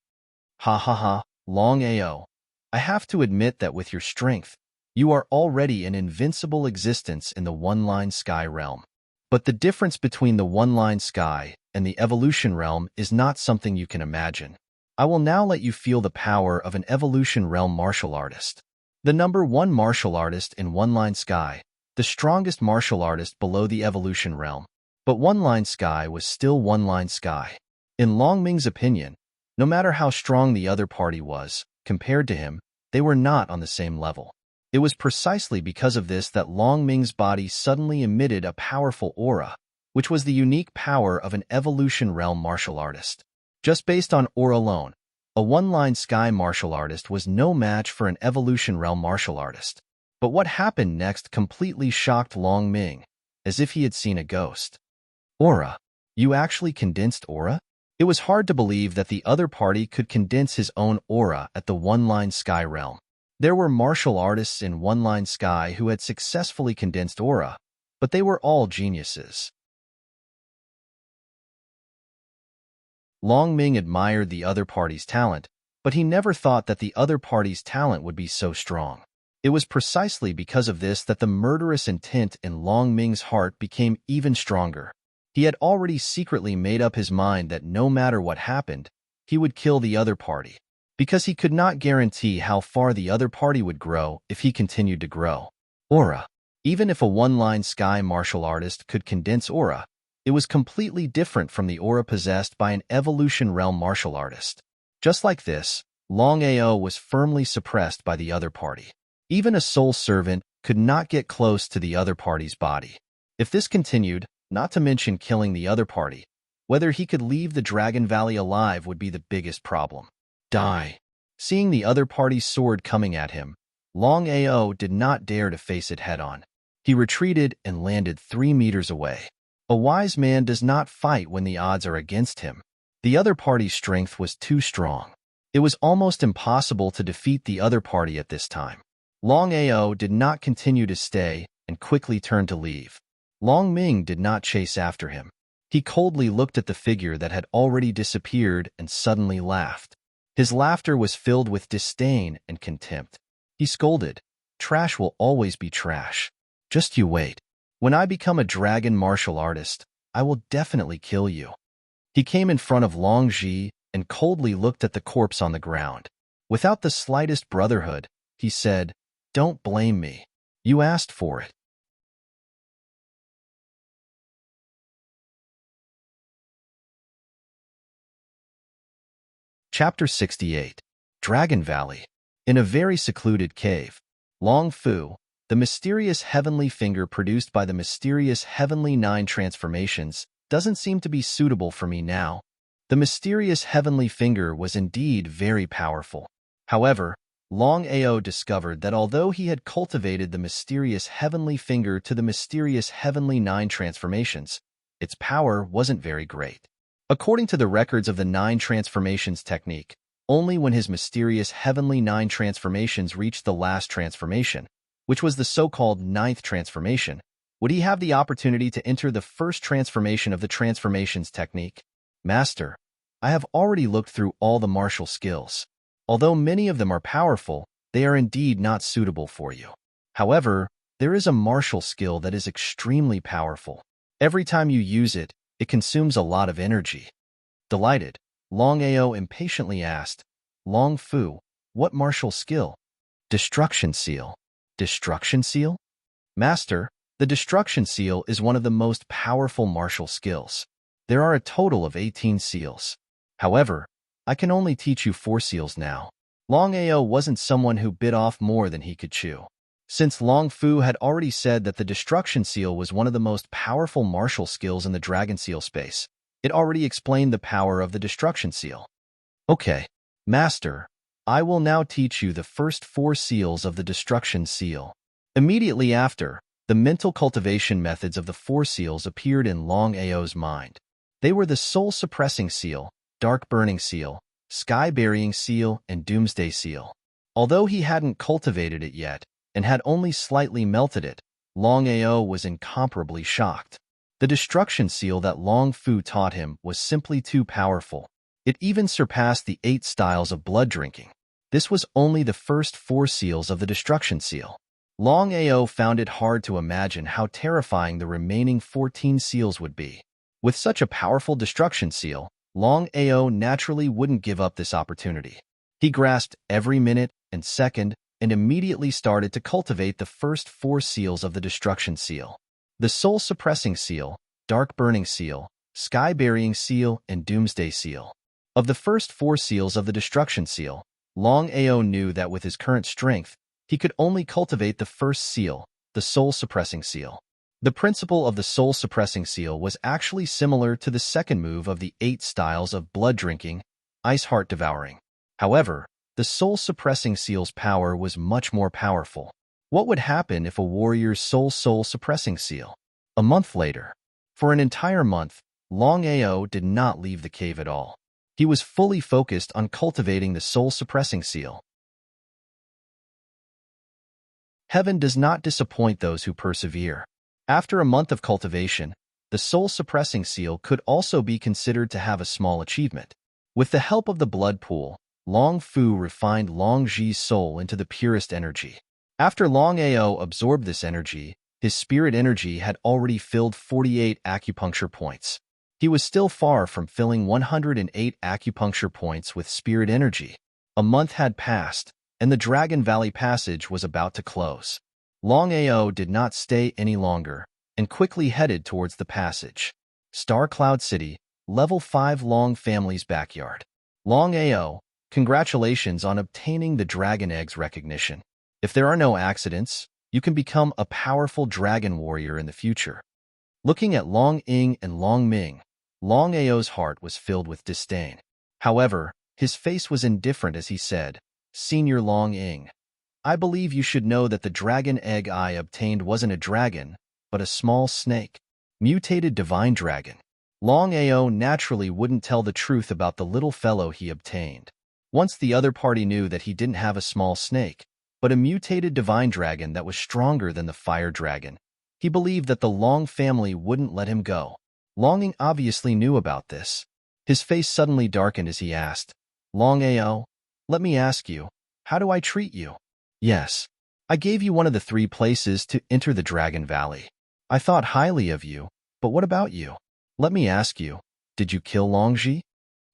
Ha ha ha, Long Ao. I have to admit that with your strength, you are already an invincible existence in the One Line Sky realm. But the difference between the one-line sky and the evolution realm is not something you can imagine. I will now let you feel the power of an evolution realm martial artist. The number one martial artist in one-line sky, the strongest martial artist below the evolution realm. But one-line sky was still one-line sky. In Long Ming's opinion, no matter how strong the other party was, compared to him, they were not on the same level. It was precisely because of this that Long Ming's body suddenly emitted a powerful aura, which was the unique power of an evolution realm martial artist. Just based on aura alone, a one-line sky martial artist was no match for an evolution realm martial artist. But what happened next completely shocked Long Ming, as if he had seen a ghost. Aura? You actually condensed aura? It was hard to believe that the other party could condense his own aura at the one-line sky realm. There were martial artists in one-line sky who had successfully condensed aura, but they were all geniuses. Long Ming admired the other party's talent, but he never thought that the other party's talent would be so strong. It was precisely because of this that the murderous intent in Long Ming's heart became even stronger. He had already secretly made up his mind that no matter what happened, he would kill the other party, because he could not guarantee how far the other party would grow if he continued to grow. Aura. Even if a one-line sky martial artist could condense aura, it was completely different from the aura possessed by an evolution realm martial artist. Just like this, Longao was firmly suppressed by the other party. Even a soul servant could not get close to the other party's body. If this continued, not to mention killing the other party, whether he could leave the Dragon Valley alive would be the biggest problem. Die. Seeing the other party's sword coming at him, Longao did not dare to face it head-on. He retreated and landed 3 meters away. A wise man does not fight when the odds are against him. The other party's strength was too strong. It was almost impossible to defeat the other party at this time. Longao did not continue to stay and quickly turned to leave. Long Ming did not chase after him. He coldly looked at the figure that had already disappeared and suddenly laughed. His laughter was filled with disdain and contempt. He scolded, "Trash will always be trash. Just you wait. When I become a dragon martial artist, I will definitely kill you." He came in front of Long Ji and coldly looked at the corpse on the ground. Without the slightest brotherhood, he said, "Don't blame me. You asked for it." Chapter 68. Dragon Valley. In a very secluded cave, Long Fu, the mysterious heavenly finger produced by the mysterious heavenly 9 transformations, doesn't seem to be suitable for me now. The mysterious heavenly finger was indeed very powerful. However, Long Ao discovered that although he had cultivated the mysterious heavenly finger to the mysterious heavenly 9 transformations, its power wasn't very great. According to the records of the 9 transformations technique, only when his mysterious heavenly 9 transformations reached the last transformation, which was the so-called 9th transformation, would he have the opportunity to enter the first transformation of the transformations technique. Master, I have already looked through all the martial skills. Although many of them are powerful, they are indeed not suitable for you. However, there is a martial skill that is extremely powerful. Every time you use it, it consumes a lot of energy. Delighted, Long Ao impatiently asked, "Long Fu, what martial skill?" Destruction Seal. Destruction Seal? Master, the Destruction Seal is one of the most powerful martial skills. There are a total of 18 seals. However, I can only teach you 4 seals now. Long Ao wasn't someone who bit off more than he could chew. Since Long Fu had already said that the Destruction Seal was one of the most powerful martial skills in the Dragon Seal space, it already explained the power of the Destruction Seal. Okay, Master, I will now teach you the first 4 seals of the Destruction Seal. Immediately after, the mental cultivation methods of the 4 seals appeared in Long Ao's mind. They were the Soul-Suppressing Seal, Dark-Burning Seal, Sky-Burying Seal, and Doomsday Seal. Although he hadn't cultivated it yet, and had only slightly melted it, Long Ao was incomparably shocked. The Destruction Seal that Long Fu taught him was simply too powerful. It even surpassed the 8 styles of blood drinking. This was only the first 4 seals of the Destruction Seal. Longao found it hard to imagine how terrifying the remaining 14 seals would be. With such a powerful destruction seal, Longao naturally wouldn't give up this opportunity. He grasped every minute and second and immediately started to cultivate the first 4 seals of the destruction seal. The soul-suppressing seal, dark-burning seal, sky-burying seal, and doomsday seal. Of the first 4 seals of the destruction seal, Longao knew that with his current strength, he could only cultivate the first seal, the soul-suppressing seal. The principle of the soul-suppressing seal was actually similar to the second move of the 8 styles of blood-drinking, ice-heart devouring. However, the soul-suppressing seal's power was much more powerful. What would happen if a warrior's soul-suppressing seal? A month later. For an entire month, Longao did not leave the cave at all. He was fully focused on cultivating the soul-suppressing seal. Heaven does not disappoint those who persevere. After a month of cultivation, the soul-suppressing seal could also be considered to have a small achievement. With the help of the blood pool, Long Fu refined Long Ji's soul into the purest energy. After Longao absorbed this energy, his spirit energy had already filled 48 acupuncture points. He was still far from filling 108 acupuncture points with spirit energy. A month had passed, and the Dragon Valley Passage was about to close. Longao did not stay any longer, and quickly headed towards the passage. Star Cloud City, Level 5 Long Family's backyard. Longao, congratulations on obtaining the Dragon Eggs recognition. If there are no accidents, you can become a powerful dragon warrior in the future. Looking at Long Ying and Long Ming, Longao's heart was filled with disdain. However, his face was indifferent as he said, "Senior Long Ying, I believe you should know that the dragon egg I obtained wasn't a dragon, but a small snake. Mutated divine dragon." Longao naturally wouldn't tell the truth about the little fellow he obtained. Once the other party knew that he didn't have a small snake, but a mutated divine dragon that was stronger than the fire dragon, he believed that the Long family wouldn't let him go. Longing obviously knew about this. His face suddenly darkened as he asked, "Longao, let me ask you, how do I treat you?" "Yes. I gave you one of the 3 places to enter the Dragon Valley. I thought highly of you, but what about you? Let me ask you, did you kill Longji?"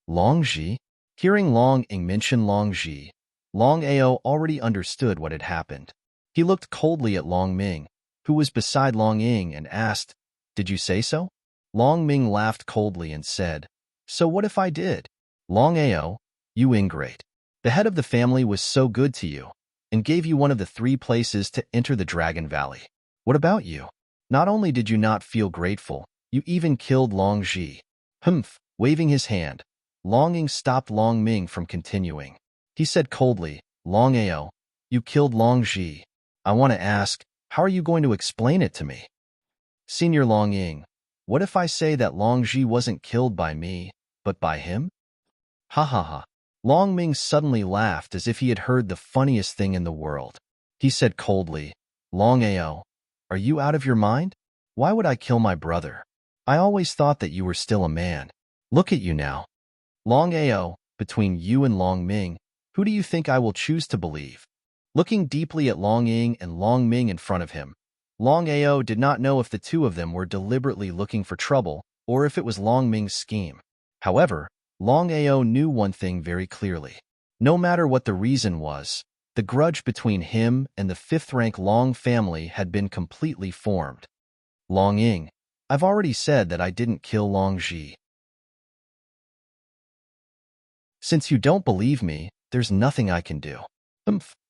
Longji? Hearing Long Ying mention Longji, Longao already understood what had happened. He looked coldly at Long Ming, who was beside Long Ying, and asked, "Did you say so?" Long Ming laughed coldly and said, "So what if I did?" "Longao, you ingrate. The head of the family was so good to you, and gave you one of the 3 places to enter the Dragon Valley. What about you? Not only did you not feel grateful, you even killed Longji." Humph, waving his hand, Long Ying stopped Long Ming from continuing. He said coldly, "Longao, you killed Longji. I want to ask, how are you going to explain it to me?" "Senior Long Ying, what if I say that Longji wasn't killed by me, but by him?" "Ha ha ha." Long Ming suddenly laughed as if he had heard the funniest thing in the world. He said coldly, "Longao, are you out of your mind? Why would I kill my brother? I always thought that you were still a man. Look at you now." "Longao, between you and Long Ming, who do you think I will choose to believe?" Looking deeply at Long Ying and Long Ming in front of him, Longao did not know if the 2 of them were deliberately looking for trouble or if it was Long Ming's scheme. However, Longao knew one thing very clearly. No matter what the reason was, the grudge between him and the 5th-rank Long family had been completely formed. "Long Ying, I've already said that I didn't kill Longji. Since you don't believe me, there's nothing I can do."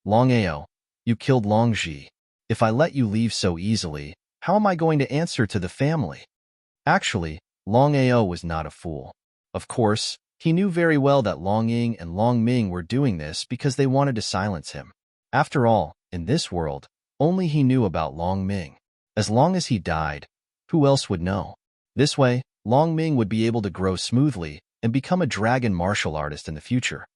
"Longao, you killed Longji. If I let you leave so easily, how am I going to answer to the family?" Actually, Longao was not a fool. Of course, he knew very well that Long Ying and Long Ming were doing this because they wanted to silence him. After all, in this world, only he knew about Long Ming. As long as he died, who else would know? This way, Long Ming would be able to grow smoothly and become a dragon martial artist in the future.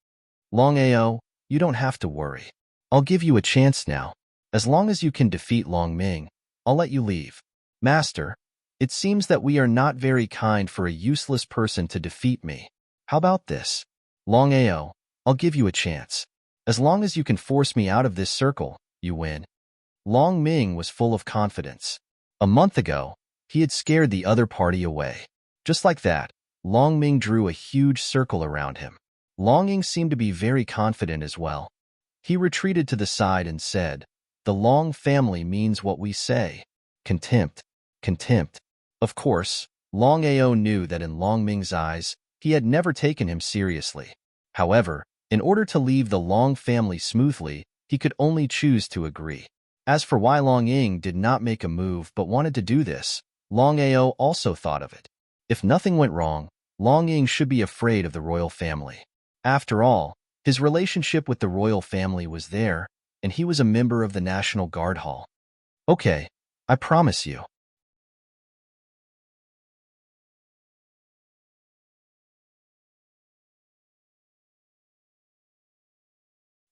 "Longao, you don't have to worry. I'll give you a chance now. As long as you can defeat Long Ming, I'll let you leave." "Master, it seems that we are not very kind for a useless person to defeat me. How about this? Longao, I'll give you a chance. As long as you can force me out of this circle, you win." Long Ming was full of confidence. A month ago, he had scared the other party away. Just like that, Long Ming drew a huge circle around him. Long Ying seemed to be very confident as well. He retreated to the side and said, "The Long family means what we say. Contempt. Contempt." Of course, Long Ao knew that in Long Ming's eyes, he had never taken him seriously. However, in order to leave the Long family smoothly, he could only choose to agree. As for why Long Ying did not make a move but wanted to do this, Long Ao also thought of it. If nothing went wrong, Long Ying should be afraid of the royal family. After all, his relationship with the royal family was there, and he was a member of the National Guard Hall. "Okay, I promise you."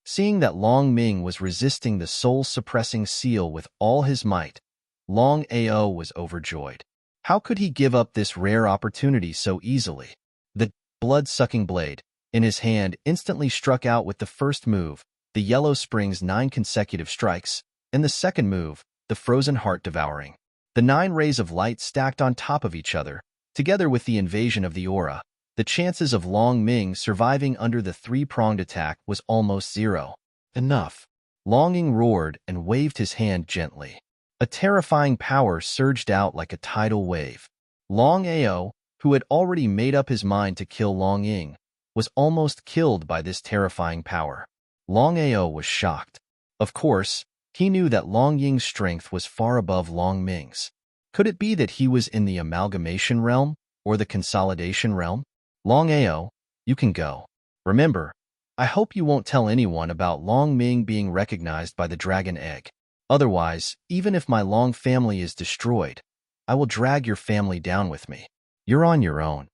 Seeing that Long Ming was resisting the soul-suppressing seal with all his might, Long Ao was overjoyed. How could he give up this rare opportunity so easily? The blood-sucking blade in his hand instantly struck out with the first move, the Yellow Spring's 9 consecutive strikes, and the second move, the Frozen Heart Devouring. The 9 rays of light stacked on top of each other, together with the invasion of the aura. The chances of Long Ming surviving under the 3-pronged attack was almost zero. Enough. Long Ying roared and waved his hand gently. A terrifying power surged out like a tidal wave. Long Ao, who had already made up his mind to kill Long Ying, was almost killed by this terrifying power. Long Ao was shocked. Of course, he knew that Long Ying's strength was far above Long Ming's. Could it be that he was in the amalgamation realm or the consolidation realm? "Long Ao, you can go. Remember, I hope you won't tell anyone about Long Ming being recognized by the dragon egg. Otherwise, even if my Long family is destroyed, I will drag your family down with me. You're on your own."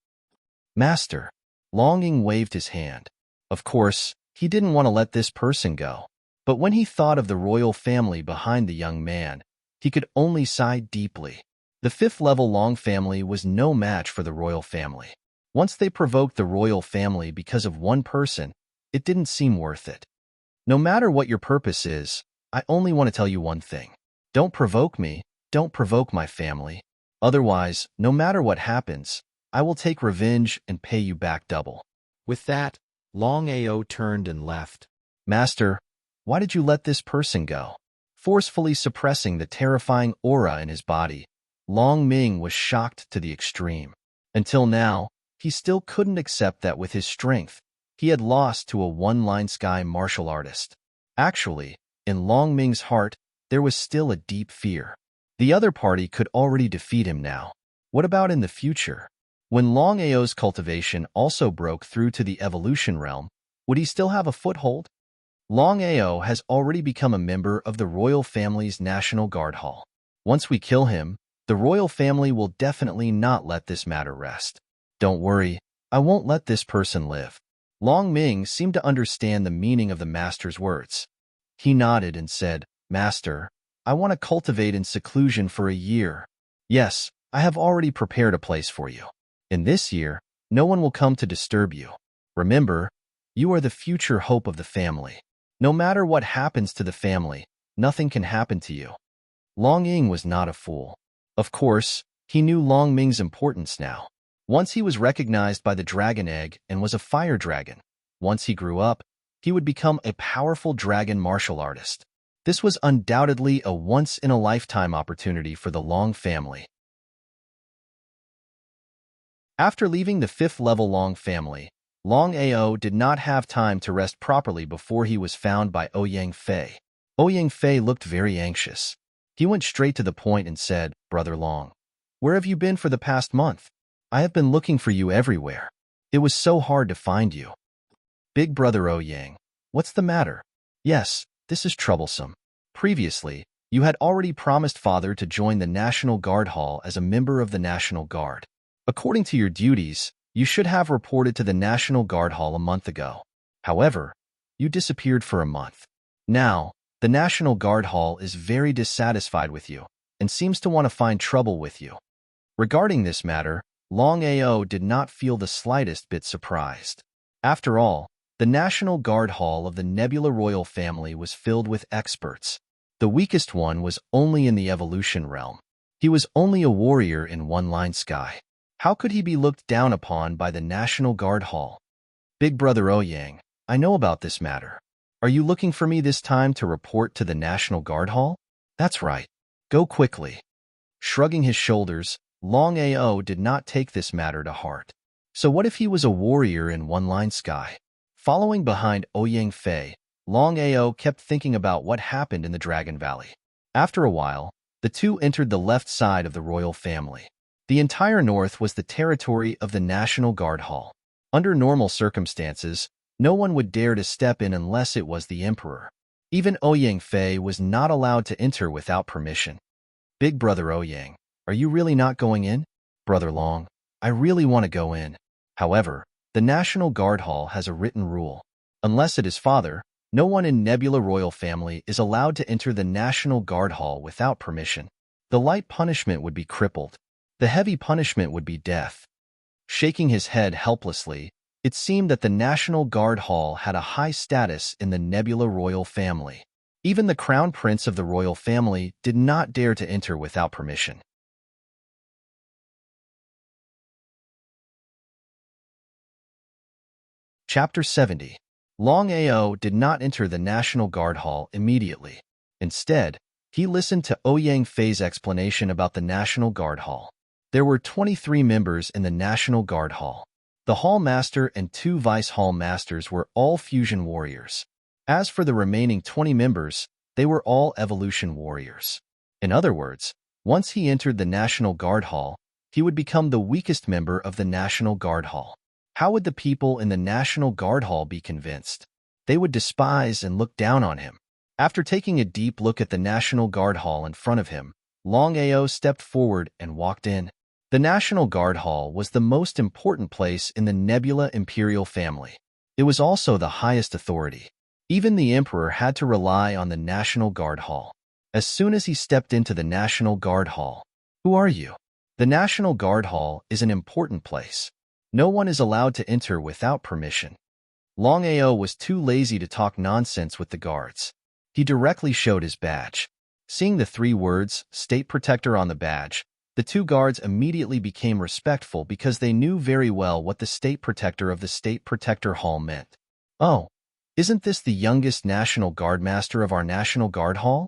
"Master." Long Ying waved his hand. Of course, he didn't want to let this person go. But when he thought of the royal family behind the young man, he could only sigh deeply. The 5th-level Long family was no match for the royal family. Once they provoked the royal family because of one person, it didn't seem worth it. "No matter what your purpose is, I only want to tell you one thing. Don't provoke me, don't provoke my family. Otherwise, no matter what happens, I will take revenge and pay you back double." With that, Long Ao turned and left. "Master, why did you let this person go?" Forcefully suppressing the terrifying aura in his body, Long Ming was shocked to the extreme. Until now, he still couldn't accept that with his strength, he had lost to a one-line sky martial artist. Actually, in Long Ming's heart, there was still a deep fear. The other party could already defeat him now. What about in the future? When Long Ao's cultivation also broke through to the evolution realm, would he still have a foothold? Long Ao has already become a member of the royal family's National Guard Hall. Once we kill him, the royal family will definitely not let this matter rest. "Don't worry, I won't let this person live." Long Ming seemed to understand the meaning of the master's words. He nodded and said, "Master, I want to cultivate in seclusion for a year. Yes, I have already prepared a place for you. In this year, no one will come to disturb you. Remember, you are the future hope of the family. No matter what happens to the family, nothing can happen to you." Long Ying was not a fool. Of course, he knew Long Ming's importance now. Once he was recognized by the dragon egg and was a fire dragon. Once he grew up, he would become a powerful dragon martial artist. This was undoubtedly a once-in-a-lifetime opportunity for the Long family. After leaving the 5th-level Long family, Long Ao did not have time to rest properly before he was found by Ouyang Fei. Ouyang Fei looked very anxious. He went straight to the point and said, "Brother Long, where have you been for the past month? I have been looking for you everywhere. It was so hard to find you." "Big brother Ouyang, what's the matter?" "Yes, this is troublesome. Previously, you had already promised father to join the National Guard Hall as a member of the National Guard. According to your duties, you should have reported to the National Guard Hall a month ago. However, you disappeared for a month. Now, the National Guard Hall is very dissatisfied with you and seems to want to find trouble with you." Regarding this matter, Long Ao did not feel the slightest bit surprised. After all, the National Guard Hall of the Nebula royal family was filled with experts. The weakest one was only in the evolution realm. He was only a warrior in one-line sky. How could he be looked down upon by the National Guard Hall? Big Brother Ouyang, I know about this matter. Are you looking for me this time to report to the National Guard Hall? That's right. Go quickly. Shrugging his shoulders, Longao did not take this matter to heart. So what if he was a warrior in one-line sky? Following behind Ouyang Fei, Longao kept thinking about what happened in the Dragon Valley. After a while, the two entered the left side of the royal family. The entire north was the territory of the National Guard Hall. Under normal circumstances, no one would dare to step in unless it was the emperor. Even Ouyang Fei was not allowed to enter without permission. Big Brother Ouyang, are you really not going in? Brother Long, I really want to go in. However, the National Guard Hall has a written rule. Unless it is father, no one in Nebula royal family is allowed to enter the National Guard Hall without permission. The light punishment would be crippled. The heavy punishment would be death. Shaking his head helplessly, it seemed that the National Guard Hall had a high status in the Nebula royal family. Even the crown prince of the royal family did not dare to enter without permission. Chapter 70. Longao did not enter the National Guard Hall immediately. Instead, he listened to Ouyang Fei's explanation about the National Guard Hall. There were 23 members in the National Guard Hall. The Hall Master and 2 Vice Hall Masters were all fusion warriors. As for the remaining 20 members, they were all evolution warriors. In other words, once he entered the National Guard Hall, he would become the weakest member of the National Guard Hall. How would the people in the National Guard Hall be convinced? They would despise and look down on him. After taking a deep look at the National Guard Hall in front of him, Longao stepped forward and walked in. The National Guard Hall was the most important place in the Nebula Imperial family. It was also the highest authority. Even the Emperor had to rely on the National Guard Hall. As soon as he stepped into the National Guard Hall, "Who are you?" The National Guard Hall is an important place. No one is allowed to enter without permission. Longao was too lazy to talk nonsense with the guards. He directly showed his badge. Seeing the 3 words, State Protector, on the badge, the 2 guards immediately became respectful because they knew very well what the State Protector of the State Protector Hall meant. Oh, isn't this the youngest National Guard Master of our National Guard Hall?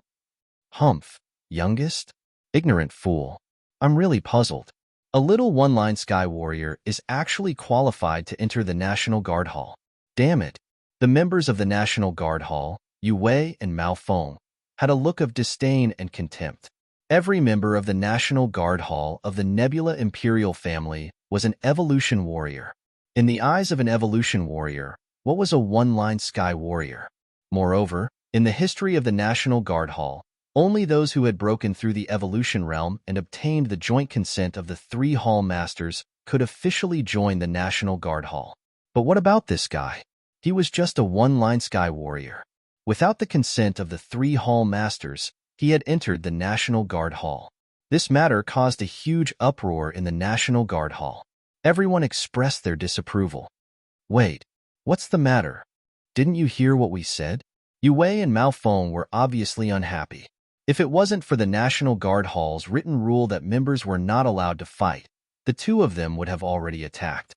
Humph, youngest? Ignorant fool. I'm really puzzled. A little one-line sky warrior is actually qualified to enter the National Guard Hall. Damn it. The members of the National Guard Hall, Yu Wei and Mao Feng, had a look of disdain and contempt. Every member of the National Guard Hall of the Nebula Imperial family was an evolution warrior. In the eyes of an evolution warrior, what was a one-line sky warrior? Moreover, in the history of the National Guard Hall, only those who had broken through the evolution realm and obtained the joint consent of the 3 Hall Masters could officially join the National Guard Hall. But what about this guy? He was just a one-line sky warrior. Without the consent of the 3 Hall Masters, he had entered the National Guard Hall. This matter caused a huge uproar in the National Guard Hall. Everyone expressed their disapproval. Wait, what's the matter? Didn't you hear what we said? Yu Wei and Mao Feng were obviously unhappy. If it wasn't for the National Guard Hall's written rule that members were not allowed to fight, the 2 of them would have already attacked.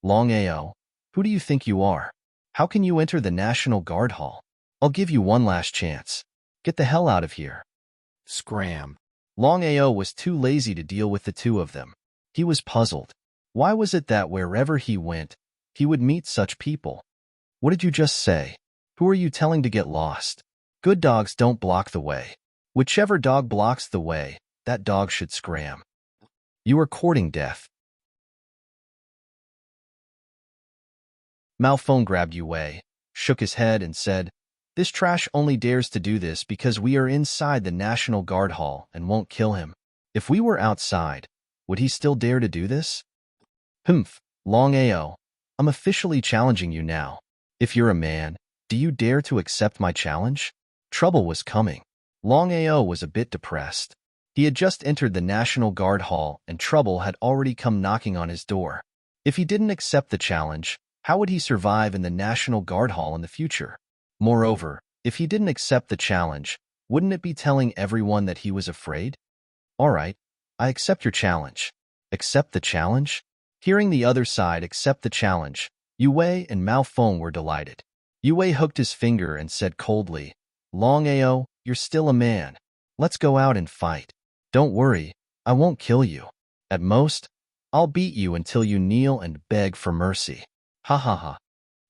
Longao, who do you think you are? How can you enter the National Guard Hall? I'll give you one last chance. Get the hell out of here. Scram. Longao was too lazy to deal with the 2 of them. He was puzzled. Why was it that wherever he went, he would meet such people? What did you just say? Who are you telling to get lost? Good dogs don't block the way. Whichever dog blocks the way, that dog should scram. You are courting death. Mao Feng grabbed Yu Wei, shook his head and said, "This trash only dares to do this because we are inside the National Guard Hall and won't kill him. If we were outside, would he still dare to do this?" Humph, Longao, I'm officially challenging you now. If you're a man, do you dare to accept my challenge? Trouble was coming. Longao was a bit depressed. He had just entered the National Guard Hall and trouble had already come knocking on his door. If he didn't accept the challenge, how would he survive in the National Guard Hall in the future? Moreover, if he didn't accept the challenge, Wouldn't it be telling everyone that he was afraid? All right, I accept your challenge. Accept the challenge? Hearing the other side accept the challenge, Yue and Mao Feng were delighted. Yue hooked his finger and said coldly, Longao, you're still a man. Let's go out and fight. Don't worry, I won't kill you. At most, I'll beat you until you kneel and beg for mercy. Ha ha ha.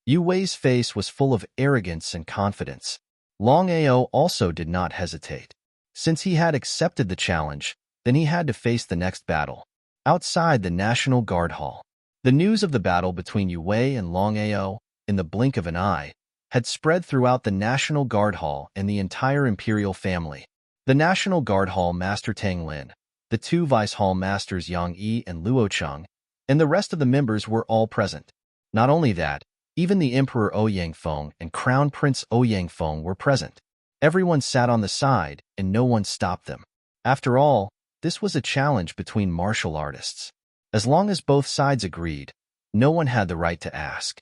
Yu Wei's face was full of arrogance and confidence. Longao also did not hesitate. Since he had accepted the challenge, then he had to face the next battle. Outside the National Guard Hall, the news of the battle between Yu Wei and Longao, in the blink of an eye, had spread throughout the National Guard Hall and the entire imperial family. The National Guard Hall Master Tang Lin, the two Vice Hall Masters Yang Yi and Luo Cheng, and the rest of the members were all present. Not only that, even the Emperor Ouyang Feng and Crown Prince Ouyang Feng were present. Everyone sat on the side, and no one stopped them. After all, this was a challenge between martial artists. As long as both sides agreed, no one had the right to ask.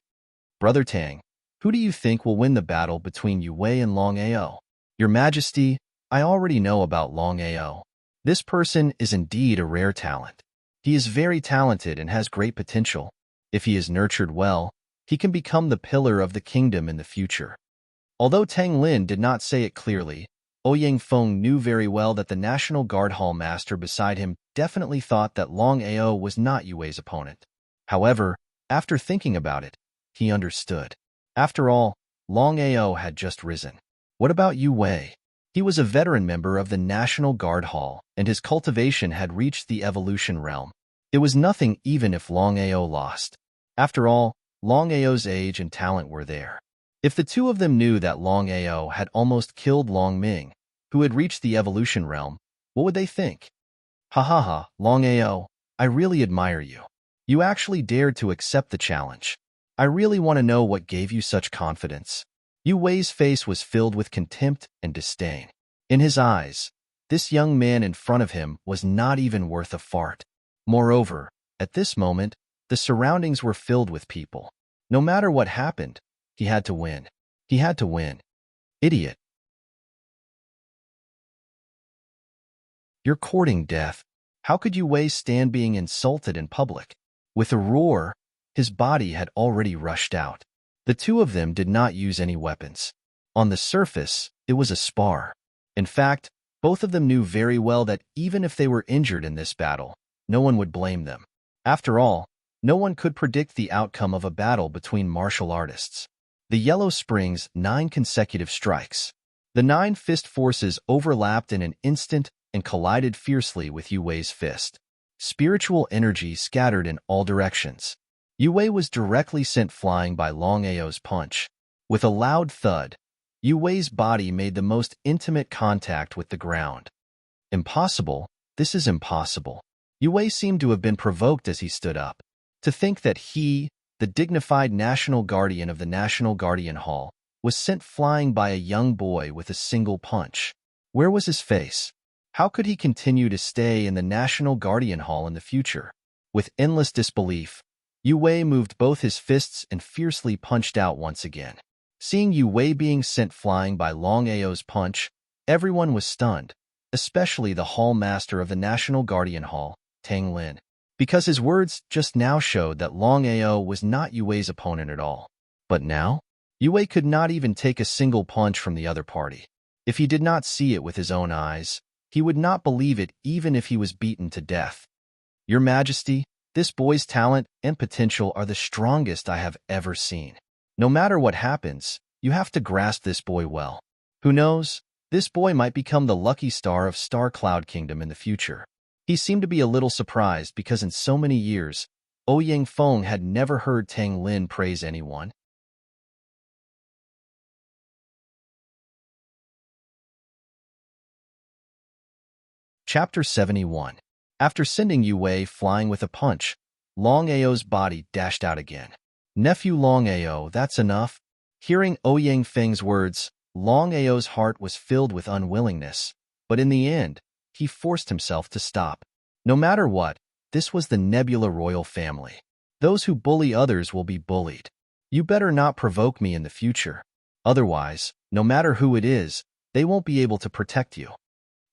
Brother Tang, who do you think will win the battle between Yu Wei and Longao? Your Majesty, I already know about Longao. This person is indeed a rare talent. He is very talented and has great potential. If he is nurtured well, he can become the pillar of the kingdom in the future. Although Tang Lin did not say it clearly, Ouyang Feng knew very well that the National Guard Hall Master beside him definitely thought that Longao was not Yu Wei's opponent. However, after thinking about it, he understood. After all, Longao had just risen. What about Yu Wei? He was a veteran member of the National Guard Hall, and his cultivation had reached the evolution realm. It was nothing even if Longao lost. After all, Longao's age and talent were there. If the two of them knew that Longao had almost killed Long Ming, who had reached the evolution realm, what would they think? Ha ha ha, Longao, I really admire you. You actually dared to accept the challenge. I really want to know what gave you such confidence. Yu Wei's face was filled with contempt and disdain. In his eyes, this young man in front of him was not even worth a fart. Moreover, at this moment, the surroundings were filled with people. No matter what happened, he had to win. He had to win. Idiot. You're courting death. How could Yu Wei stand being insulted in public? With a roar, his body had already rushed out. The two of them did not use any weapons. On the surface, it was a spar. In fact, both of them knew very well that even if they were injured in this battle, no one would blame them. After all, no one could predict the outcome of a battle between martial artists. The Yellow Spring's 9 consecutive strikes. The 9 fist forces overlapped in an instant and collided fiercely with Yu Wei's fist. Spiritual energy scattered in all directions. Yu Wei was directly sent flying by Longao's punch. With a loud thud, Yu Wei's body made the most intimate contact with the ground. Impossible, this is impossible. Yu Wei seemed to have been provoked as he stood up. To think that he, the dignified National Guardian of the National Guardian Hall, was sent flying by a young boy with a single punch. Where was his face? How could he continue to stay in the National Guardian Hall in the future? With endless disbelief, Yu Wei moved both his fists and fiercely punched out once again. Seeing Yu Wei being sent flying by Longao's punch, everyone was stunned, especially the Hall Master of the National Guardian Hall, Tang Lin, because his words just now showed that Longao was not Yu Wei's opponent at all. But now, Yu Wei could not even take a single punch from the other party. If he did not see it with his own eyes, he would not believe it even if he was beaten to death. Your Majesty, this boy's talent and potential are the strongest I have ever seen. No matter what happens, you have to grasp this boy well. Who knows, this boy might become the lucky star of Star Cloud Kingdom in the future. He seemed to be a little surprised because in so many years, Ouyang Feng had never heard Tang Lin praise anyone. Chapter 71. After sending Yu Wei flying with a punch, Longao's body dashed out again. Nephew Longao, that's enough. Hearing Ouyang Feng's words, Longao's heart was filled with unwillingness, but in the end, he forced himself to stop. No matter what, this was the Nebula royal family. Those who bully others will be bullied. You better not provoke me in the future. Otherwise, no matter who it is, they won't be able to protect you.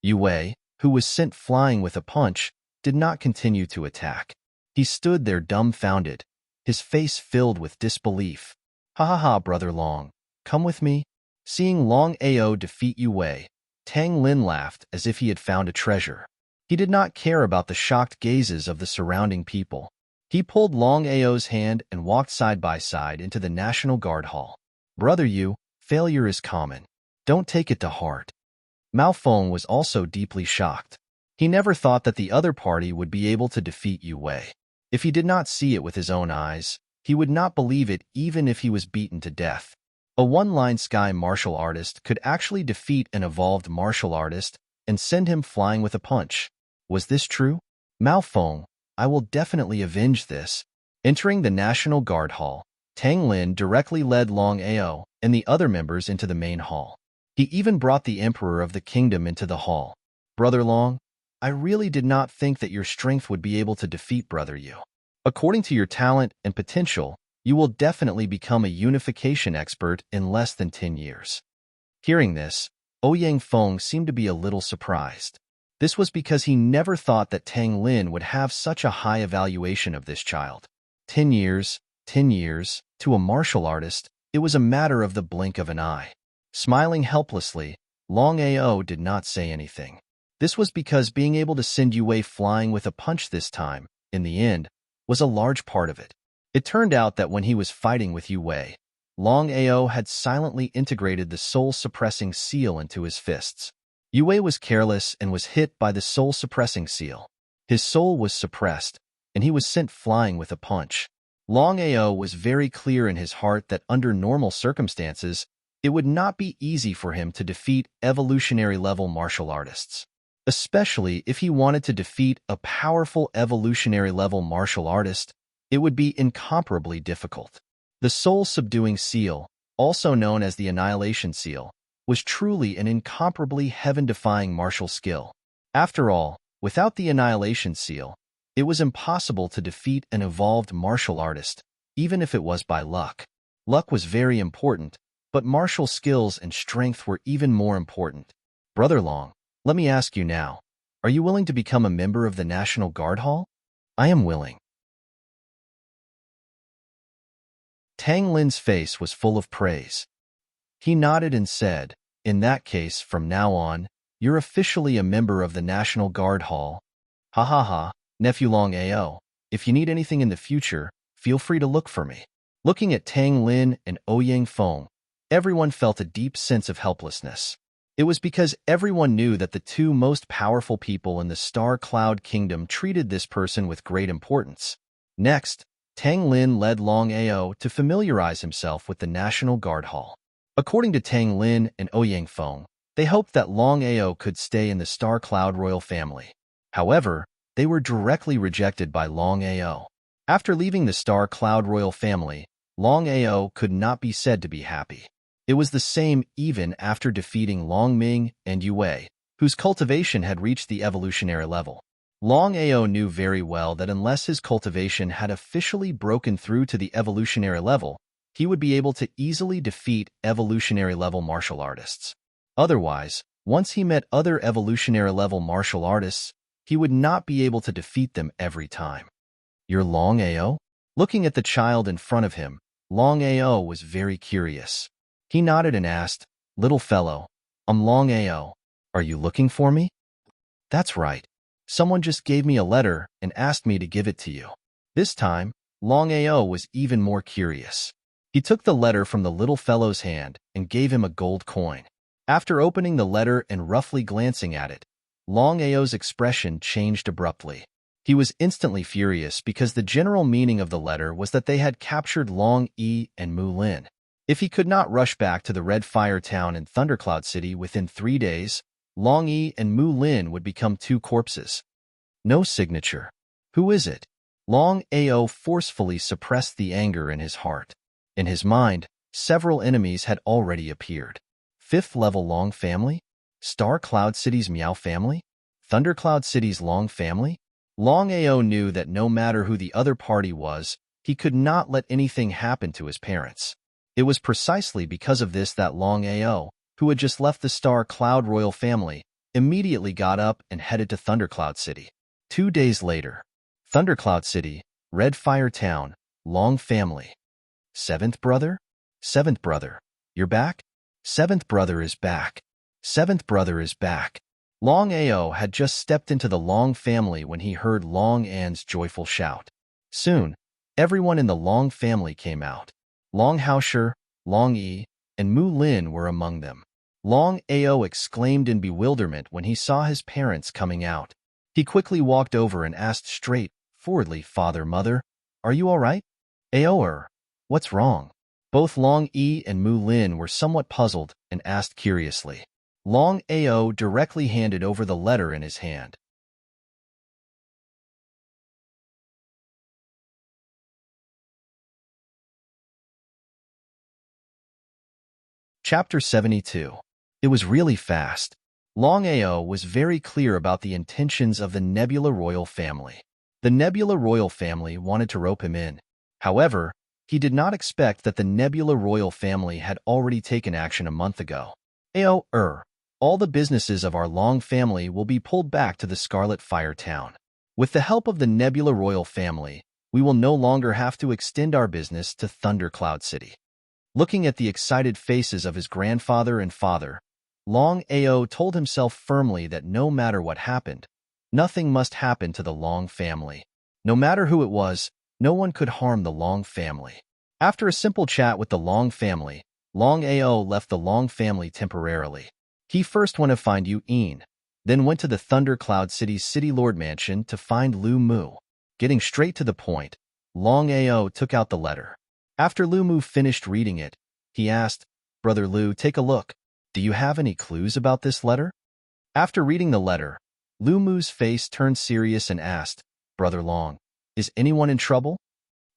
Yue, who was sent flying with a punch, did not continue to attack. He stood there dumbfounded, his face filled with disbelief. Ha ha ha, Brother Long, come with me. Seeing Longao defeat Yue, Tang Lin laughed as if he had found a treasure. He did not care about the shocked gazes of the surrounding people. He pulled Longao's hand and walked side by side into the National Guard Hall. Brother Yu, failure is common. Don't take it to heart. Mao Feng was also deeply shocked. He never thought that the other party would be able to defeat Yue. If he did not see it with his own eyes, he would not believe it even if he was beaten to death. A one-line sky martial artist could actually defeat an evolved martial artist and send him flying with a punch. Was this true? Mao Feng, I will definitely avenge this. Entering the National Guard Hall, Tang Lin directly led Longao and the other members into the main hall. He even brought the Emperor of the Kingdom into the hall. Brother Long, I really did not think that your strength would be able to defeat Brother Yu. According to your talent and potential, you will definitely become a unification expert in less than 10 years. Hearing this, Ouyang Feng seemed to be a little surprised. This was because he never thought that Tang Lin would have such a high evaluation of this child. 10 years, to a martial artist, it was a matter of the blink of an eye. Smiling helplessly, Longao did not say anything. This was because being able to send Yue flying with a punch this time, in the end, was a large part of it. It turned out that when he was fighting with Yue, Longao had silently integrated the soul-suppressing seal into his fists. Yue was careless and was hit by the soul-suppressing seal. His soul was suppressed, and he was sent flying with a punch. Longao was very clear in his heart that under normal circumstances, it would not be easy for him to defeat evolutionary-level martial artists. Especially if he wanted to defeat a powerful evolutionary-level martial artist, it would be incomparably difficult. The soul-subduing seal, also known as the annihilation seal, was truly an incomparably heaven-defying martial skill. After all, without the annihilation seal, it was impossible to defeat an evolved martial artist, even if it was by luck. Luck was very important, but martial skills and strength were even more important. Brother Long, let me ask you now, are you willing to become a member of the National Guard Hall? I am willing. Tang Lin's face was full of praise. He nodded and said, in that case, from now on, you're officially a member of the National Guard Hall. Ha ha ha, nephew Longao, if you need anything in the future, feel free to look for me. Looking at Tang Lin and Ouyang Feng, everyone felt a deep sense of helplessness. It was because everyone knew that the two most powerful people in the Star Cloud Kingdom treated this person with great importance. Next, Tang Lin led Longao to familiarize himself with the National Guard Hall. According to Tang Lin and Ouyang Feng, they hoped that Longao could stay in the Star Cloud royal family. However, they were directly rejected by Longao. After leaving the Star Cloud royal family, Longao could not be said to be happy. It was the same even after defeating Longming and Yue, whose cultivation had reached the evolutionary level. Longao knew very well that unless his cultivation had officially broken through to the evolutionary level, he would be able to easily defeat evolutionary-level martial artists. Otherwise, once he met other evolutionary-level martial artists, he would not be able to defeat them every time. You're Longao? Looking at the child in front of him, Longao was very curious. He nodded and asked, Little fellow, I'm Longao. Are you looking for me? That's right. Someone just gave me a letter and asked me to give it to you. This time, Longao was even more curious. He took the letter from the little fellow's hand and gave him a gold coin. After opening the letter and roughly glancing at it, Longao's expression changed abruptly. He was instantly furious because the general meaning of the letter was that they had captured Long Yi and Mu Lin. If he could not rush back to the Red Fire Town in Thundercloud City within 3 days, Long Yi and Mu Lin would become 2 corpses. No signature. Who is it? Longao forcefully suppressed the anger in his heart. In his mind, several enemies had already appeared. 5th level Long family? Star Cloud City's Meow family? Thundercloud City's Long family? Longao knew that no matter who the other party was, he could not let anything happen to his parents. It was precisely because of this that Longao, who had just left the Star Cloud royal family, immediately got up and headed to Thundercloud City. 2 days later, Thundercloud City, Red Fire Town, Long family. Seventh brother? Seventh brother, you're back? Seventh brother is back. Seventh brother is back. Long Ao had just stepped into the Long family when he heard Long An's joyful shout. Soon, everyone in the Long family came out. Long Haosher, Long Yi, and Mu Lin were among them. Long Ao exclaimed in bewilderment when he saw his parents coming out. He quickly walked over and asked straightforwardly, "Father, mother, are you all right?" "Ao, what's wrong?" Both Long Yi and Mu Lin were somewhat puzzled and asked curiously. Long Ao directly handed over the letter in his hand. Chapter 72. It was really fast. Long Ao was very clear about the intentions of the Nebula royal family. The Nebula royal family wanted to rope him in. However, he did not expect that the Nebula royal family had already taken action a month ago. Ao, all the businesses of our Long family will be pulled back to the Scarlet Fire Town. With the help of the Nebula royal family, we will no longer have to extend our business to Thundercloud City. Looking at the excited faces of his grandfather and father, Long Ao told himself firmly that no matter what happened, nothing must happen to the Long family. No matter who it was, no one could harm the Long family. After a simple chat with the Long family, Long Ao left the Long family temporarily. He first went to find Yu Yin, then went to the Thundercloud City's City Lord Mansion to find Lu Mu. Getting straight to the point, Long Ao took out the letter. After Lu Mu finished reading it, he asked, "Brother Lu, take a look. Do you have any clues about this letter?" After reading the letter, Lu Mu's face turned serious and asked, "Brother Long, is anyone in trouble?"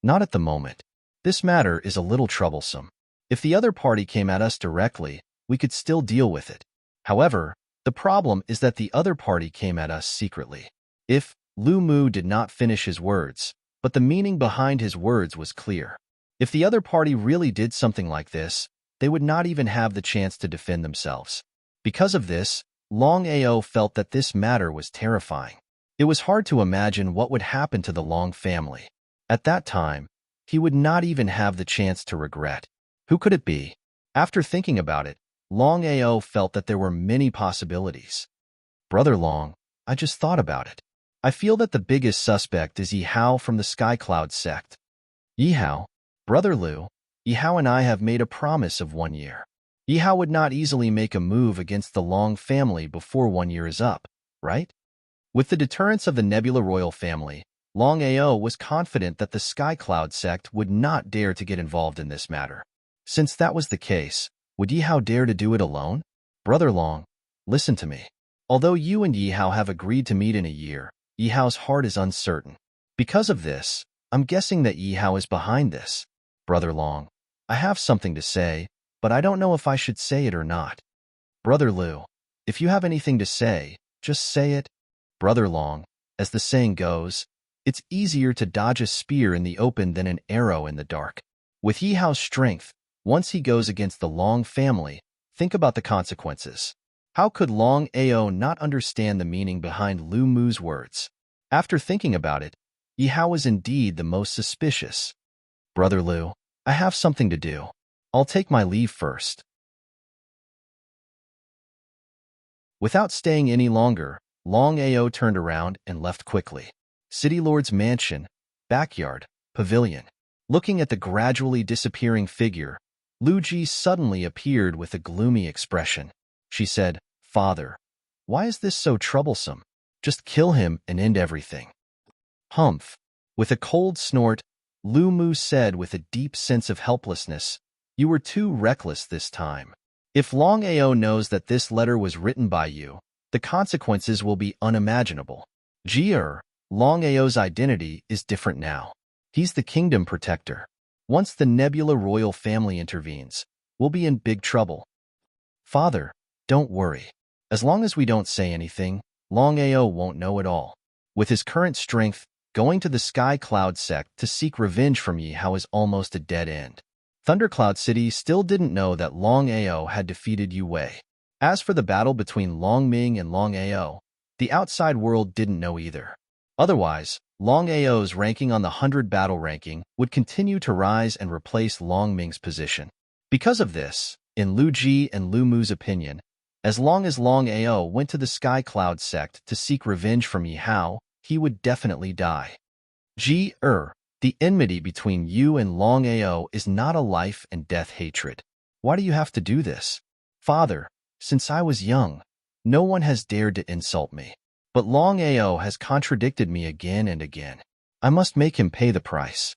"Not at the moment. This matter is a little troublesome. If the other party came at us directly, we could still deal with it. However, the problem is that the other party came at us secretly." If Lu Mu did not finish his words, but the meaning behind his words was clear. If the other party really did something like this, they would not even have the chance to defend themselves. Because of this, Long Ao felt that this matter was terrifying. It was hard to imagine what would happen to the Long family. At that time, he would not even have the chance to regret. Who could it be? After thinking about it, Long Ao felt that there were many possibilities. "Brother Long, I just thought about it. I feel that the biggest suspect is Yi Hao from the Sky Cloud sect." "Yi Hao? Brother Lu, Yi Hao and I have made a promise of 1 year. Yi Hao would not easily make a move against the Long family before 1 year is up, right?" With the deterrence of the Nebula royal family, Long Ao was confident that the Sky Cloud sect would not dare to get involved in this matter. Since that was the case, would Yi Hao dare to do it alone? "Brother Long, listen to me. Although you and Yi Hao have agreed to meet in a year, Yi Hao's heart is uncertain. Because of this, I'm guessing that Yi Hao is behind this. Brother Long, I have something to say, but I don't know if I should say it or not." "Brother Lu, if you have anything to say, just say it." "Brother Long, as the saying goes, it's easier to dodge a spear in the open than an arrow in the dark. With Yi Hao's strength, once he goes against the Long family, think about the consequences." How could Long Ao not understand the meaning behind Lu Mu's words? After thinking about it, Yi Hao was indeed the most suspicious. "Brother Lu, I have something to do. I'll take my leave first." Without staying any longer, Long Ao turned around and left quickly. City Lord's mansion, backyard, pavilion. Looking at the gradually disappearing figure, Lu Ji suddenly appeared with a gloomy expression. She said, "Father, why is this so troublesome? Just kill him and end everything." "Humph." With a cold snort, Lu Mu said with a deep sense of helplessness, "You were too reckless this time. If Long Ao knows that this letter was written by you, the consequences will be unimaginable. Long Ao's identity is different now. He's the kingdom protector. Once the Nebula royal family intervenes, we'll be in big trouble." "Father, don't worry. As long as we don't say anything, Long Ao won't know at all. With his current strength, going to the Sky Cloud sect to seek revenge from Yi Hao is almost a dead end. Thundercloud City still didn't know that Longao had defeated Yu Wei. As for the battle between Long Ming and Longao, the outside world didn't know either. Otherwise, Longao's ranking on the 100 battle ranking would continue to rise and replace Long Ming's position. Because of this, in Lu Ji and Lu Mu's opinion, as long as Longao went to the Sky Cloud sect to seek revenge from Yi Hao, he would definitely die. The enmity between you and Longao is not a life and death hatred. Why do you have to do this? Father, since I was young, no one has dared to insult me. But Longao has contradicted me again and again. I must make him pay the price.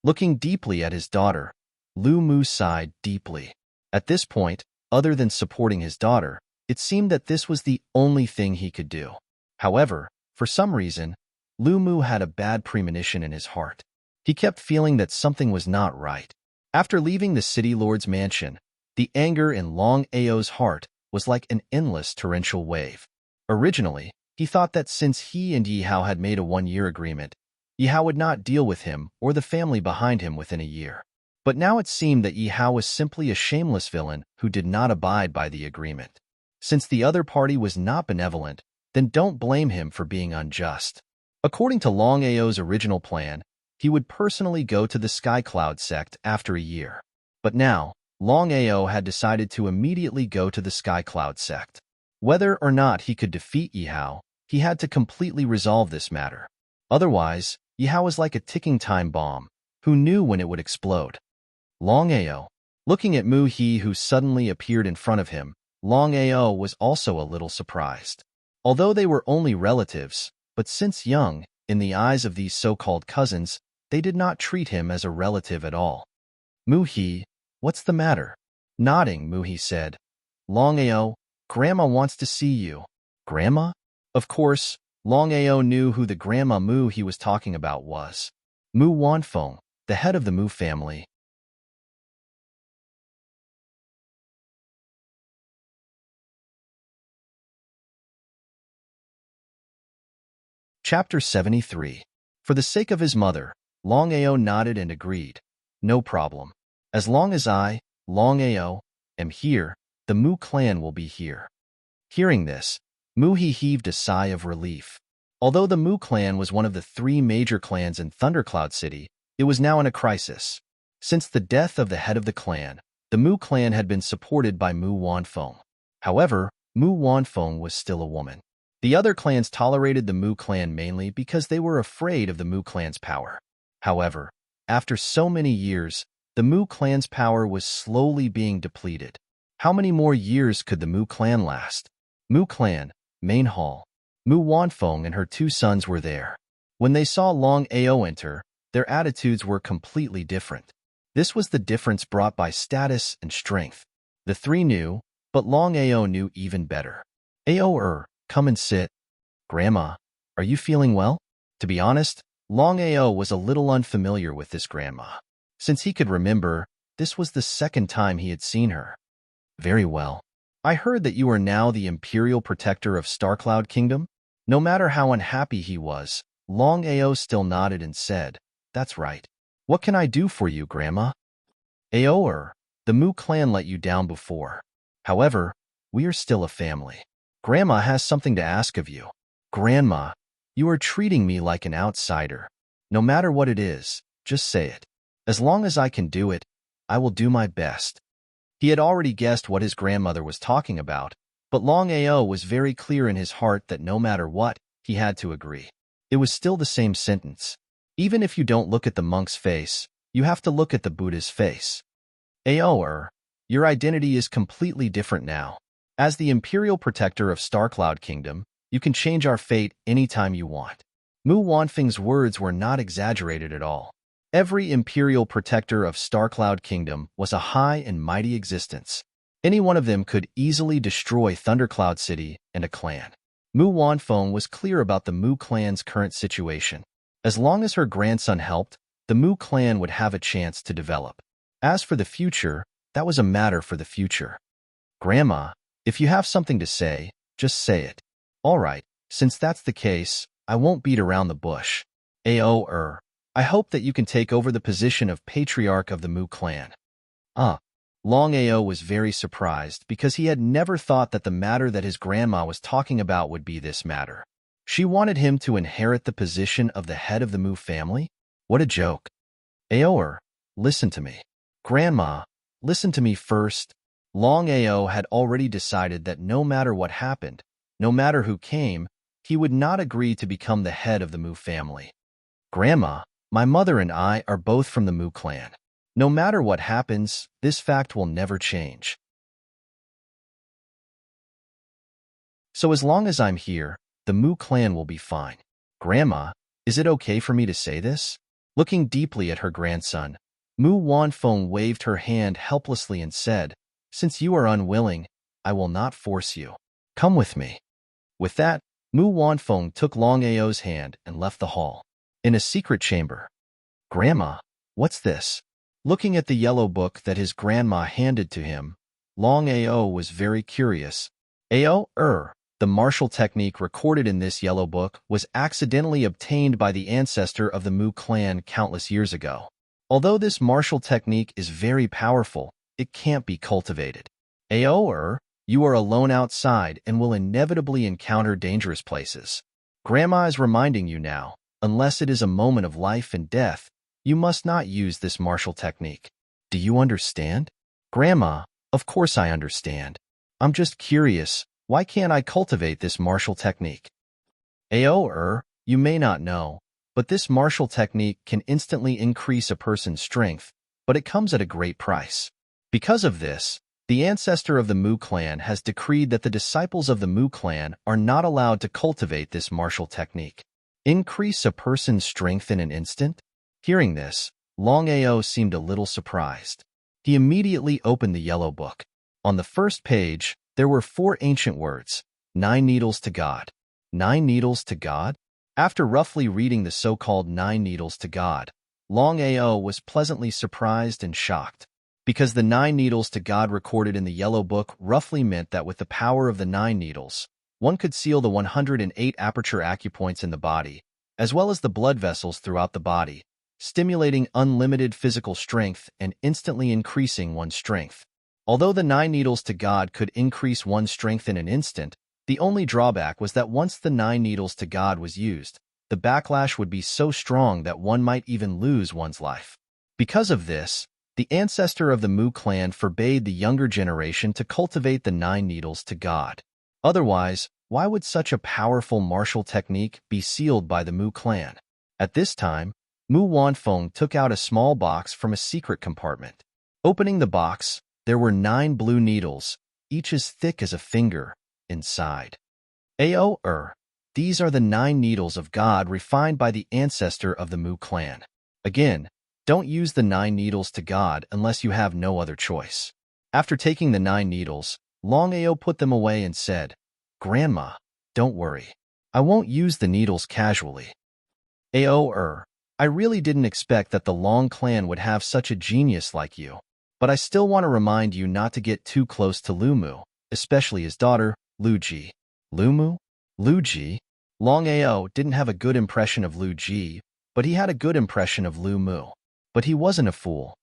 Looking deeply at his daughter, Lu Mu sighed deeply. At this point, other than supporting his daughter, it seemed that this was the only thing he could do. However, for some reason, Lu Mu had a bad premonition in his heart. He kept feeling that something was not right. After leaving the city lord's mansion, the anger in Longao's heart was like an endless torrential wave. Originally, he thought that since he and Yi Hao had made a 1-year agreement, Yi Hao would not deal with him or the family behind him within a year. But now it seemed that Yi Hao was simply a shameless villain who did not abide by the agreement. Since the other party was not benevolent, then don't blame him for being unjust. According to Longao's original plan, he would personally go to the Sky Cloud sect after a year. But now, Longao had decided to immediately go to the Sky Cloud sect. Whether or not he could defeat Yi Hao, he had to completely resolve this matter. Otherwise, Yi Hao was like a ticking time bomb, who knew when it would explode. Longao. Looking at Mu He who suddenly appeared in front of him, Longao was also a little surprised. Although they were only relatives, but since young, in the eyes of these so-called cousins, they did not treat him as a relative at all. Mu He, what's the matter? Nodding, Mu He said, Longao, Grandma wants to see you. Grandma? Of course, Longao knew who the Grandma Mu he was talking about was. Mu Wanfeng, the head of the Mu family. Chapter 73. For the sake of his mother, Longao nodded and agreed. No problem. As long as I, Longao, am here, the Mu clan will be here. Hearing this, Mu He heaved a sigh of relief. Although the Mu clan was one of the 3 major clans in Thundercloud City, it was now in a crisis. Since the death of the head of the clan, the Mu clan had been supported by Mu Wanfeng. However, Mu Wanfeng was still a woman. The other clans tolerated the Mu clan mainly because they were afraid of the Mu clan's power. However, after so many years, the Mu clan's power was slowly being depleted. How many more years could the Mu clan last? Mu clan, main hall. Mu Wanfeng and her 2 sons were there. When they saw Longao enter, their attitudes were completely different. This was the difference brought by status and strength. The 3 knew, but Longao knew even better. Ao, come and sit. Grandma, are you feeling well? To be honest, Longao was a little unfamiliar with this grandma. Since he could remember, this was the 2nd time he had seen her. Very well. I heard that you are now the Imperial Protector of Starcloud Kingdom? No matter how unhappy he was, Longao still nodded and said, That's right. What can I do for you, Grandma? Aoer, the Mu clan let you down before. However, we are still a family. Grandma has something to ask of you. Grandma, you are treating me like an outsider. No matter what it is, just say it. As long as I can do it, I will do my best. He had already guessed what his grandmother was talking about, but Longao was very clear in his heart that no matter what, he had to agree. It was still the same sentence. Even if you don't look at the monk's face, you have to look at the Buddha's face. Aoer, your identity is completely different now. As the Imperial Protector of Starcloud Kingdom, you can change our fate anytime you want. Mu Wanfeng's words were not exaggerated at all. Every Imperial Protector of Starcloud Kingdom was a high and mighty existence. Any one of them could easily destroy Thundercloud City and a clan. Mu Wanfeng was clear about the Mu clan's current situation. As long as her grandson helped, the Mu clan would have a chance to develop. As for the future, that was a matter for the future. Grandma, if you have something to say, just say it. All right, since that's the case, I won't beat around the bush. Aoer, I hope that you can take over the position of Patriarch of the Mu clan. Ah. Longao was very surprised because he had never thought that the matter that his grandma was talking about would be this matter. She wanted him to inherit the position of the head of the Mu family? What a joke. Aoer, listen to me. Grandma, listen to me first. Long Ao had already decided that no matter what happened, no matter who came, he would not agree to become the head of the Mu family. Grandma, my mother and I are both from the Mu clan. No matter what happens, this fact will never change. So as long as I'm here, the Mu clan will be fine. Grandma, is it okay for me to say this? Looking deeply at her grandson, Mu Wanfeng waved her hand helplessly and said, Since you are unwilling, I will not force you. Come with me. With that, Mu Wanfeng took Long Ao's hand and left the hall. In a secret chamber. Grandma, what's this? Looking at the yellow book that his grandma handed to him, Long Ao was very curious. The martial technique recorded in this yellow book was accidentally obtained by the ancestor of the Mu clan countless years ago. Although this martial technique is very powerful, it can't be cultivated. You are alone outside and will inevitably encounter dangerous places. Grandma is reminding you now, unless it is a moment of life and death, you must not use this martial technique. Do you understand? Grandma, of course I understand. I'm just curious, why can't I cultivate this martial technique? You may not know, but this martial technique can instantly increase a person's strength, but it comes at a great price. Because of this, the ancestor of the Mu clan has decreed that the disciples of the Mu clan are not allowed to cultivate this martial technique. Increase a person's strength in an instant? Hearing this, Long Ao seemed a little surprised. He immediately opened the yellow book. On the first page, there were 4 ancient words, 9 needles to God. 9 needles to God? After roughly reading the so-called 9 needles to God, Long Ao was pleasantly surprised and shocked, because the 9 needles to God recorded in the yellow book roughly meant that with the power of the 9 needles, one could seal the 108 aperture acupoints in the body, as well as the blood vessels throughout the body, stimulating unlimited physical strength and instantly increasing one's strength. Although the 9 needles to God could increase one's strength in an instant, the only drawback was that once the 9 needles to God was used, the backlash would be so strong that one might even lose one's life. Because of this, the ancestor of the Mu clan forbade the younger generation to cultivate the 9 needles to God. Otherwise, why would such a powerful martial technique be sealed by the Mu clan? At this time, Mu Wanfeng took out a small box from a secret compartment. Opening the box, there were 9 blue needles, each as thick as a finger, inside. These are the 9 needles of God refined by the ancestor of the Mu clan. Again, don't use the 9 needles to God unless you have no other choice. After taking the 9 needles, Long Ao put them away and said, Grandma, don't worry. I won't use the needles casually. I really didn't expect that the Long clan would have such a genius like you. But I still want to remind you not to get too close to Lu Mu, especially his daughter, Lu Ji. Lu Mu? Lu Ji? Long Ao didn't have a good impression of Lu Ji, but he had a good impression of Lu Mu. But he wasn't a fool.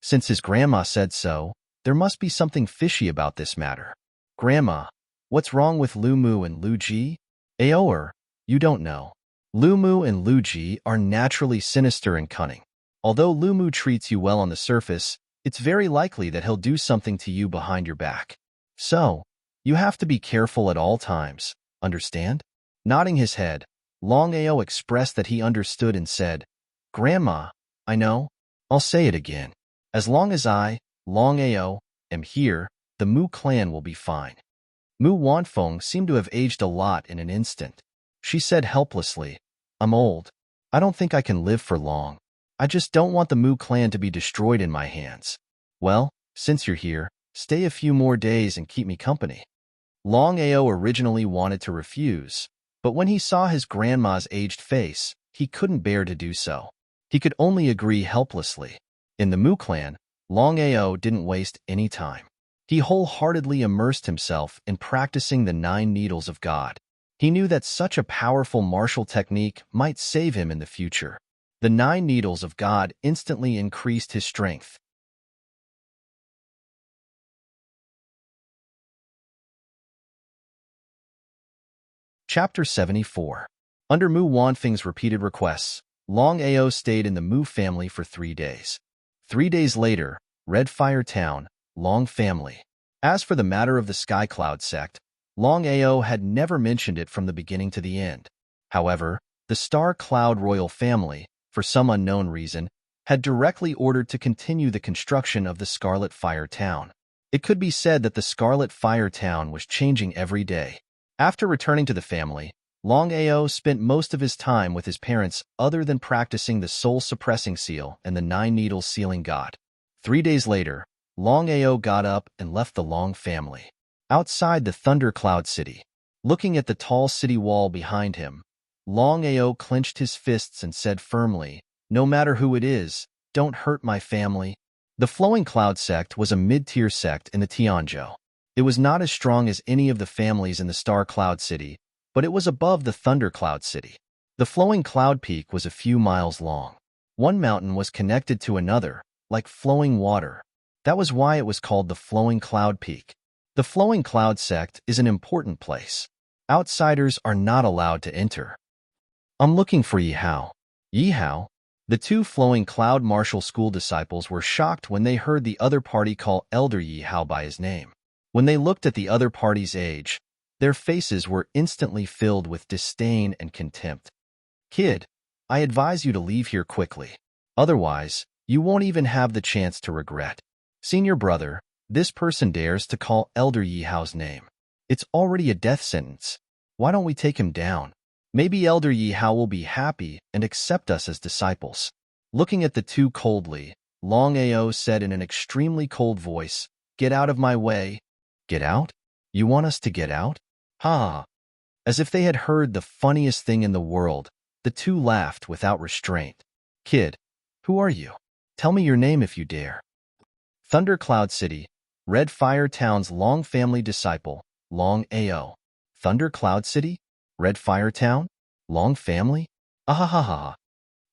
Since his grandma said so, there must be something fishy about this matter. Grandma, what's wrong with Lu Mu and Lu Ji? You don't know. Lu Mu and Lu Ji are naturally sinister and cunning. Although Lu Mu treats you well on the surface, it's very likely that he'll do something to you behind your back. So, you have to be careful at all times, understand? Nodding his head, Long Ao expressed that he understood and said, Grandma, I know. I'll say it again. As long as I, Long Ao, am here, the Mu clan will be fine. Mu Wanfeng seemed to have aged a lot in an instant. She said helplessly, I'm old. I don't think I can live for long. I just don't want the Mu clan to be destroyed in my hands. Well, since you're here, stay a few more days and keep me company. Long Ao originally wanted to refuse, but when he saw his grandma's aged face, he couldn't bear to do so. He could only agree helplessly. In the Mu clan, Long Ao didn't waste any time. He wholeheartedly immersed himself in practicing the 9 needles of God. He knew that such a powerful martial technique might save him in the future. The 9 needles of God instantly increased his strength. Chapter 74. Under Mu Wanfeng's repeated requests, Longao stayed in the Mu family for 3 days. 3 days later, Red Fire Town, Long family. As for the matter of the Sky Cloud sect, Longao had never mentioned it from the beginning to the end. However, the Star Cloud royal family, for some unknown reason, had directly ordered to continue the construction of the Scarlet Fire Town. It could be said that the Scarlet Fire Town was changing every day. After returning to the family, Longao spent most of his time with his parents other than practicing the soul-suppressing seal and the 9 needles sealing god. 3 days later, Longao got up and left the Long family. Outside the Thundercloud City, looking at the tall city wall behind him, Longao clenched his fists and said firmly, "No matter who it is, don't hurt my family." The Flowing Cloud sect was a mid-tier sect in the Tianzhou. It was not as strong as any of the families in the Star Cloud City, but it was above the Thunder Cloud City. The Flowing Cloud Peak was a few miles long. One mountain was connected to another, like flowing water. That was why it was called the Flowing Cloud Peak. The Flowing Cloud sect is an important place. Outsiders are not allowed to enter. "I'm looking for Yi Hao." Yi Hao? The 2 Flowing Cloud Martial School disciples were shocked when they heard the other party call Elder Yi Hao by his name. When they looked at the other party's age, their faces were instantly filled with disdain and contempt. "Kid, I advise you to leave here quickly. Otherwise, you won't even have the chance to regret." "Senior brother, this person dares to call Elder Yi Hao's name. It's already a death sentence. Why don't we take him down? Maybe Elder Yi Hao will be happy and accept us as disciples." Looking at the 2 coldly, Longao said in an extremely cold voice, "Get out of my way." "Get out? You want us to get out?" Ha! As if they had heard the funniest thing in the world, the 2 laughed without restraint. "Kid, who are you? Tell me your name if you dare." Thundercloud City, Red Fire Town's Long family disciple, Longao. Thundercloud City? Red Fire Town? Long family? Ahahaha.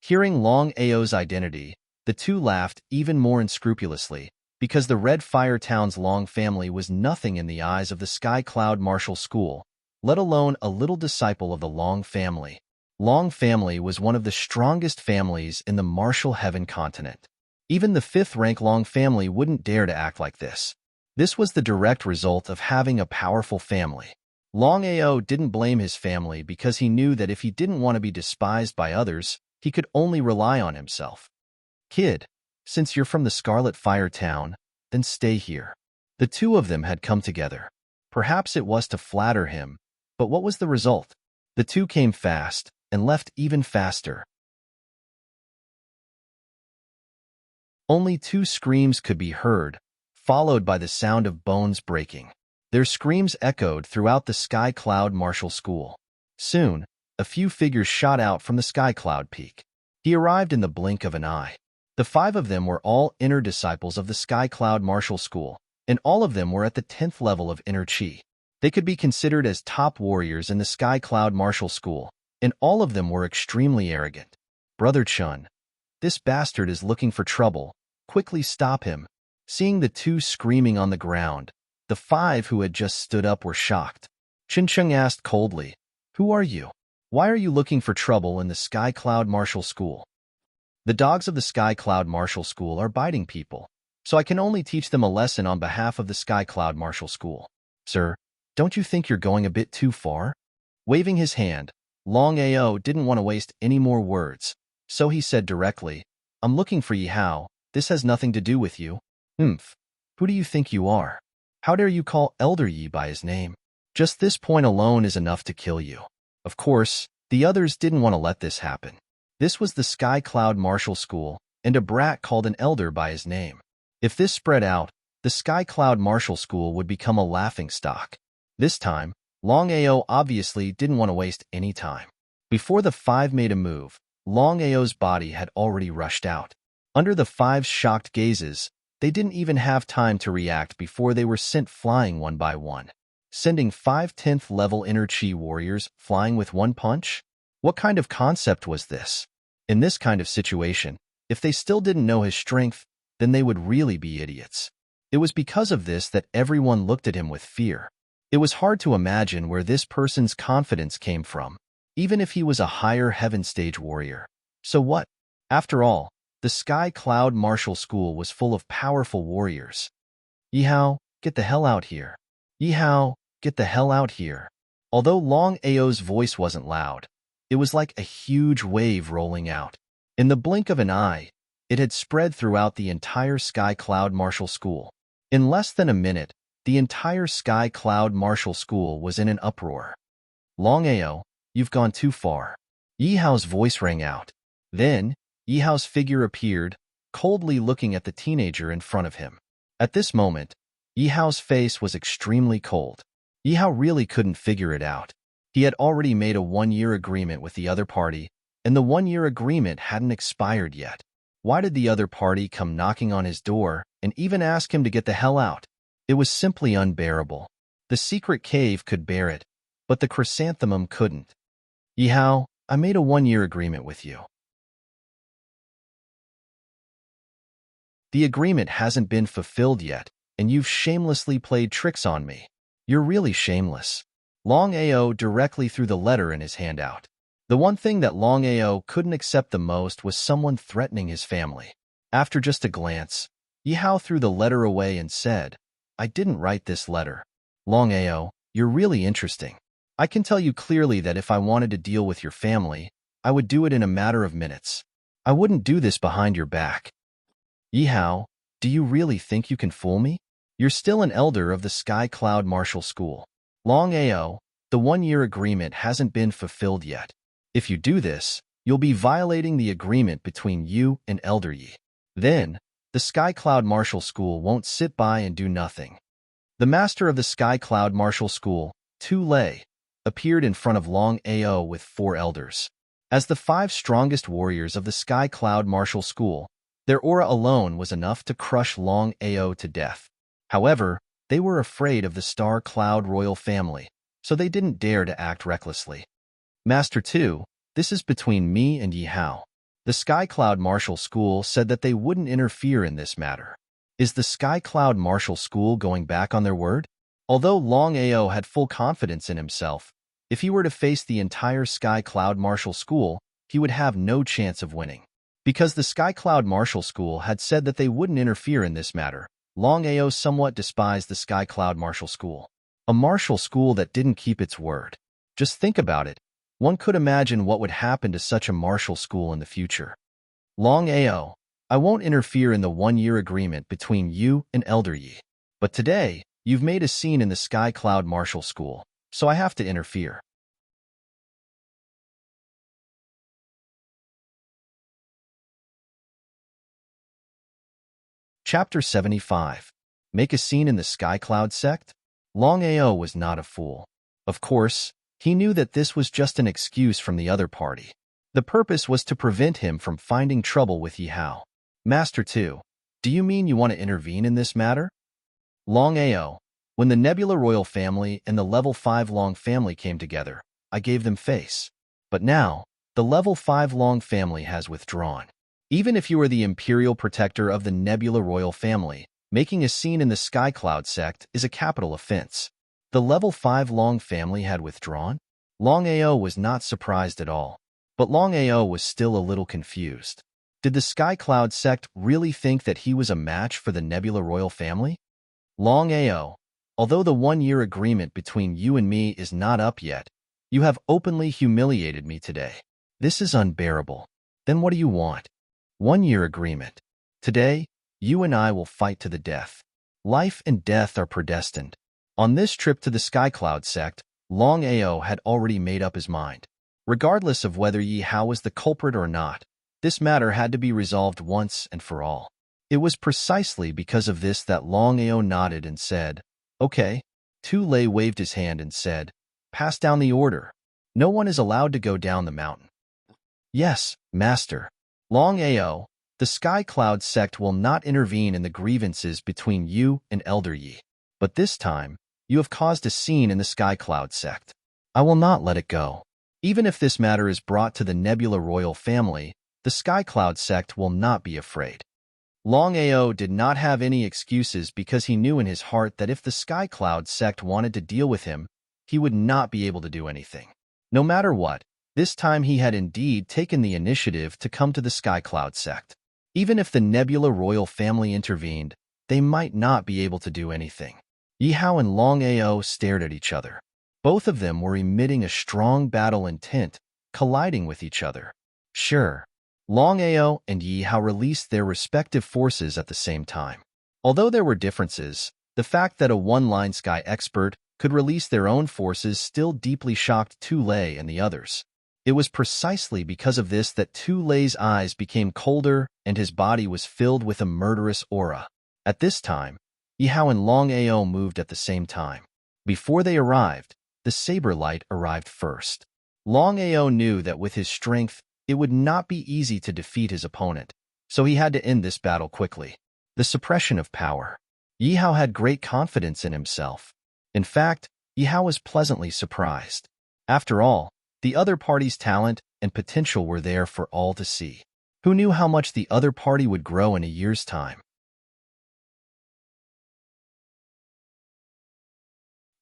Hearing Longao's identity, the 2 laughed even more unscrupulously, because the Red Fire Town's Long family was nothing in the eyes of the Sky Cloud Martial School, let alone a little disciple of the Long family. Long family was one of the strongest families in the Martial Heaven continent. Even the 5th-rank Long family wouldn't dare to act like this. This was the direct result of having a powerful family. Longao didn't blame his family because he knew that if he didn't want to be despised by others, he could only rely on himself. "Kid, since you're from the Scarlet Fire Town, then stay here." The 2 of them had come together. Perhaps it was to flatter him, but what was the result? The 2 came fast and left even faster. Only 2 screams could be heard, followed by the sound of bones breaking. Their screams echoed throughout the Sky Cloud Martial School. Soon, a few figures shot out from the Sky Cloud Peak. He arrived in the blink of an eye. The 5 of them were all inner disciples of the Sky Cloud Martial School, and all of them were at the 10th level of inner chi. They could be considered as top warriors in the Sky Cloud Martial School, and all of them were extremely arrogant. "Brother Chun, this bastard is looking for trouble. Quickly stop him." Seeing the 2 screaming on the ground, the 5 who had just stood up were shocked. Chen Cheng asked coldly, "Who are you? Why are you looking for trouble in the Sky Cloud Martial School?" "The dogs of the Sky Cloud Martial School are biting people, so I can only teach them a lesson on behalf of the Sky Cloud Martial School." "Sir, don't you think you're going a bit too far?" Waving his hand, Longao didn't want to waste any more words, so he said directly, "I'm looking for Yi Hao. This has nothing to do with you." "Who do you think you are? How dare you call Elder Yi by his name? Just this point alone is enough to kill you." Of course, the others didn't want to let this happen. This was the Sky Cloud Martial School, and a brat called an elder by his name. If this spread out, the Sky Cloud Martial School would become a laughingstock. This time, Longao obviously didn't want to waste any time. Before the 5 made a move, Longao's body had already rushed out. Under the 5's shocked gazes, they didn't even have time to react before they were sent flying one by one. Sending 5 10th level inner chi warriors flying with one punch? What kind of concept was this? In this kind of situation, if they still didn't know his strength, then they would really be idiots. It was because of this that everyone looked at him with fear. It was hard to imagine where this person's confidence came from, even if he was a higher heaven stage warrior. So what? After all, the Sky Cloud Martial School was full of powerful warriors. Yihao, get the hell out here. Yihao, get the hell out here. Although Longao's voice wasn't loud, it was like a huge wave rolling out. In the blink of an eye, it had spread throughout the entire Sky Cloud Martial School. In less than a minute, the entire Sky Cloud Martial School was in an uproar. Longao, you've gone too far. Yihao's voice rang out. Then, Yihao's figure appeared, coldly looking at the teenager in front of him. At this moment, Yihao's face was extremely cold. Yihao really couldn't figure it out. He had already made a one-year agreement with the other party, and the one-year agreement hadn't expired yet. Why did the other party come knocking on his door and even ask him to get the hell out? It was simply unbearable. The secret cave could bear it, but the chrysanthemum couldn't. Yihao, I made a one-year agreement with you. The agreement hasn't been fulfilled yet, and you've shamelessly played tricks on me. You're really shameless. Longao directly threw the letter in his hand out. The one thing that Longao couldn't accept the most was someone threatening his family. After just a glance, Yihao threw the letter away and said, I didn't write this letter. Longao, you're really interesting. I can tell you clearly that if I wanted to deal with your family, I would do it in a matter of minutes. I wouldn't do this behind your back. Yihao, do you really think you can fool me? You're still an elder of the Sky Cloud Martial School. Longao, the one-year agreement hasn't been fulfilled yet. If you do this, you'll be violating the agreement between you and Elder Yi. Then, the Sky Cloud Martial School won't sit by and do nothing. The master of the Sky Cloud Martial School, Tu Lei, appeared in front of Longao with 4 elders. As the 5 strongest warriors of the Sky Cloud Martial School, their aura alone was enough to crush Longao to death. However, they were afraid of the Star Cloud royal family, so they didn't dare to act recklessly. Master 2, this is between me and Yihao. The Sky Cloud Martial School said that they wouldn't interfere in this matter. Is the Sky Cloud Martial School going back on their word? Although Longao had full confidence in himself, if he were to face the entire Sky Cloud Martial School, he would have no chance of winning. Because the Sky Cloud Martial School had said that they wouldn't interfere in this matter, Longao somewhat despised the Sky Cloud Martial School. A martial school that didn't keep its word. Just think about it. One could imagine what would happen to such a martial school in the future. Longao, I won't interfere in the one-year agreement between you and Elder Yi. But today, you've made a scene in the Sky Cloud Martial School, so I have to interfere. Chapter 75. Make a scene in the Sky Cloud sect? Longao was not a fool. Of course, he knew that this was just an excuse from the other party. The purpose was to prevent him from finding trouble with Yihao. Master 2, do you mean you want to intervene in this matter? Longao, when the Nebula Royal family and the Level 5 Long family came together, I gave them face. But now, the Level 5 Long family has withdrawn. Even if you are the Imperial Protector of the Nebula Royal family, making a scene in the Sky Cloud sect is a capital offense. The Level 5 Long family had withdrawn? Longao was not surprised at all, but Longao was still a little confused. Did the Sky Cloud sect really think that he was a match for the Nebula Royal family? Longao, although the one-year agreement between you and me is not up yet, you have openly humiliated me today. This is unbearable. Then what do you want? One-year agreement. Today, you and I will fight to the death. Life and death are predestined. On this trip to the Sky Cloud sect, Longao had already made up his mind. Regardless of whether Yihao was the culprit or not, this matter had to be resolved once and for all. It was precisely because of this that Longao nodded and said, Okay. Tu Lei waved his hand and said, Pass down the order. No one is allowed to go down the mountain. Yes, Master. Longao, the Sky Cloud sect will not intervene in the grievances between you and Elder Yi. But this time, you have caused a scene in the Sky Cloud sect. I will not let it go. Even if this matter is brought to the Nebula Royal family, The Sky Cloud sect will not be afraid. Longao did not have any excuses because he knew in his heart that if the Sky Cloud sect wanted to deal with him, he would not be able to do anything. No matter what, this time he had indeed taken the initiative to come to the Sky Cloud sect. Even if the Nebula royal family intervened, they might not be able to do anything. Yihao and Longao stared at each other. Both of them were emitting a strong battle intent, colliding with each other. Sure, Longao and Yihao released their respective forces at the same time. Although there were differences, the fact that a one-line sky expert could release their own forces still deeply shocked Tu Lei and the others. It was precisely because of this that Tu Lei's eyes became colder and his body was filled with a murderous aura. At this time, Yihao and Longao moved at the same time. Before they arrived, the saber light arrived first. Longao knew that with his strength, it would not be easy to defeat his opponent, so he had to end this battle quickly. The suppression of power. Yihao had great confidence in himself. In fact, Yihao was pleasantly surprised. After all, the other party's talent and potential were there for all to see. Who knew how much the other party would grow in a year's time?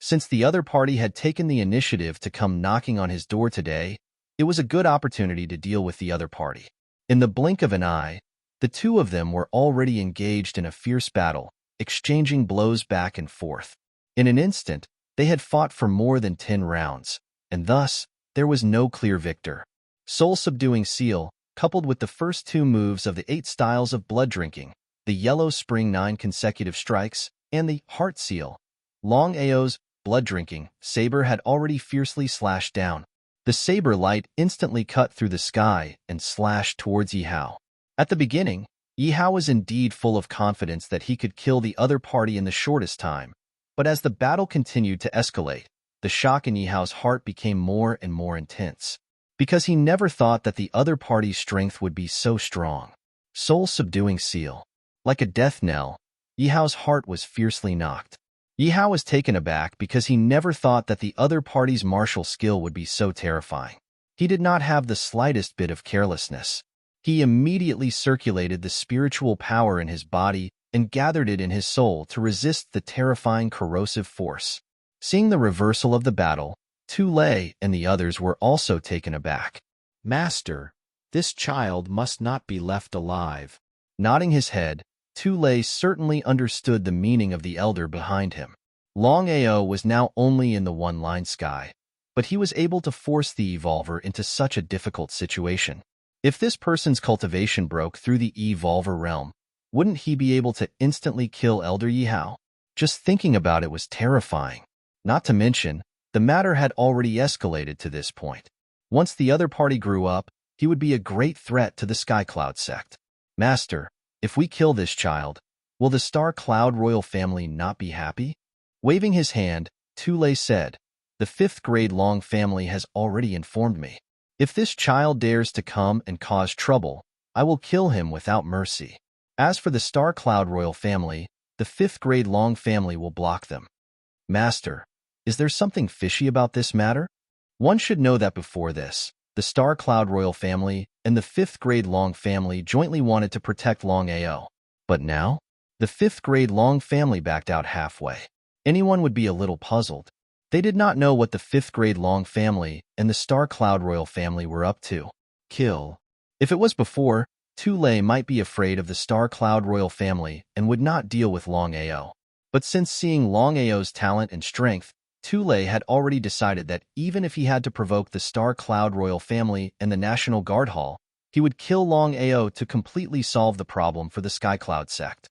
Since the other party had taken the initiative to come knocking on his door today, it was a good opportunity to deal with the other party. In the blink of an eye, the two of them were already engaged in a fierce battle, exchanging blows back and forth. In an instant, they had fought for more than 10 rounds, and thus, there was no clear victor. Soul-subduing seal, coupled with the first 2 moves of the 8 styles of blood drinking, the yellow spring 9 consecutive strikes, and the heart seal, Longao's blood drinking saber had already fiercely slashed down. The saber light instantly cut through the sky and slashed towards Yihao. At the beginning, Yihao was indeed full of confidence that he could kill the other party in the shortest time, but as the battle continued to escalate, the shock in Yihao's heart became more and more intense, because he never thought that the other party's strength would be so strong. Soul-subduing seal. Like a death knell, Yihao's heart was fiercely knocked. Yihao was taken aback because he never thought that the other party's martial skill would be so terrifying. He did not have the slightest bit of carelessness. He immediately circulated the spiritual power in his body and gathered it in his soul to resist the terrifying corrosive force. Seeing the reversal of the battle, Tu Lei and the others were also taken aback. Master, this child must not be left alive. Nodding his head, Tu Lei certainly understood the meaning of the elder behind him. Longao was now only in the one-line sky, but he was able to force the evolver into such a difficult situation. If this person's cultivation broke through the evolver realm, wouldn't he be able to instantly kill Elder Yihao? Just thinking about it was terrifying. Not to mention, the matter had already escalated to this point. Once the other party grew up, he would be a great threat to the Sky Cloud sect. Master, if we kill this child, will the Star Cloud royal family not be happy? Waving his hand, Tu Lei said, the 5th grade Long family has already informed me. If this child dares to come and cause trouble, I will kill him without mercy. As for the Star Cloud royal family, the 5th grade Long family will block them. Master, is there something fishy about this matter? One should know that before this, the Star Cloud royal family and the 5th grade Long family jointly wanted to protect Longao. But now, the 5th grade Long family backed out halfway. Anyone would be a little puzzled. They did not know what the 5th grade Long family and the Star Cloud royal family were up to. Kill. If it was before, Tu Lei might be afraid of the Star Cloud royal family and would not deal with Longao. But since seeing Longao's talent and strength, Tu Lei had already decided that even if he had to provoke the Star Cloud royal family and the National Guard Hall, he would kill Longao to completely solve the problem for the Sky Cloud sect.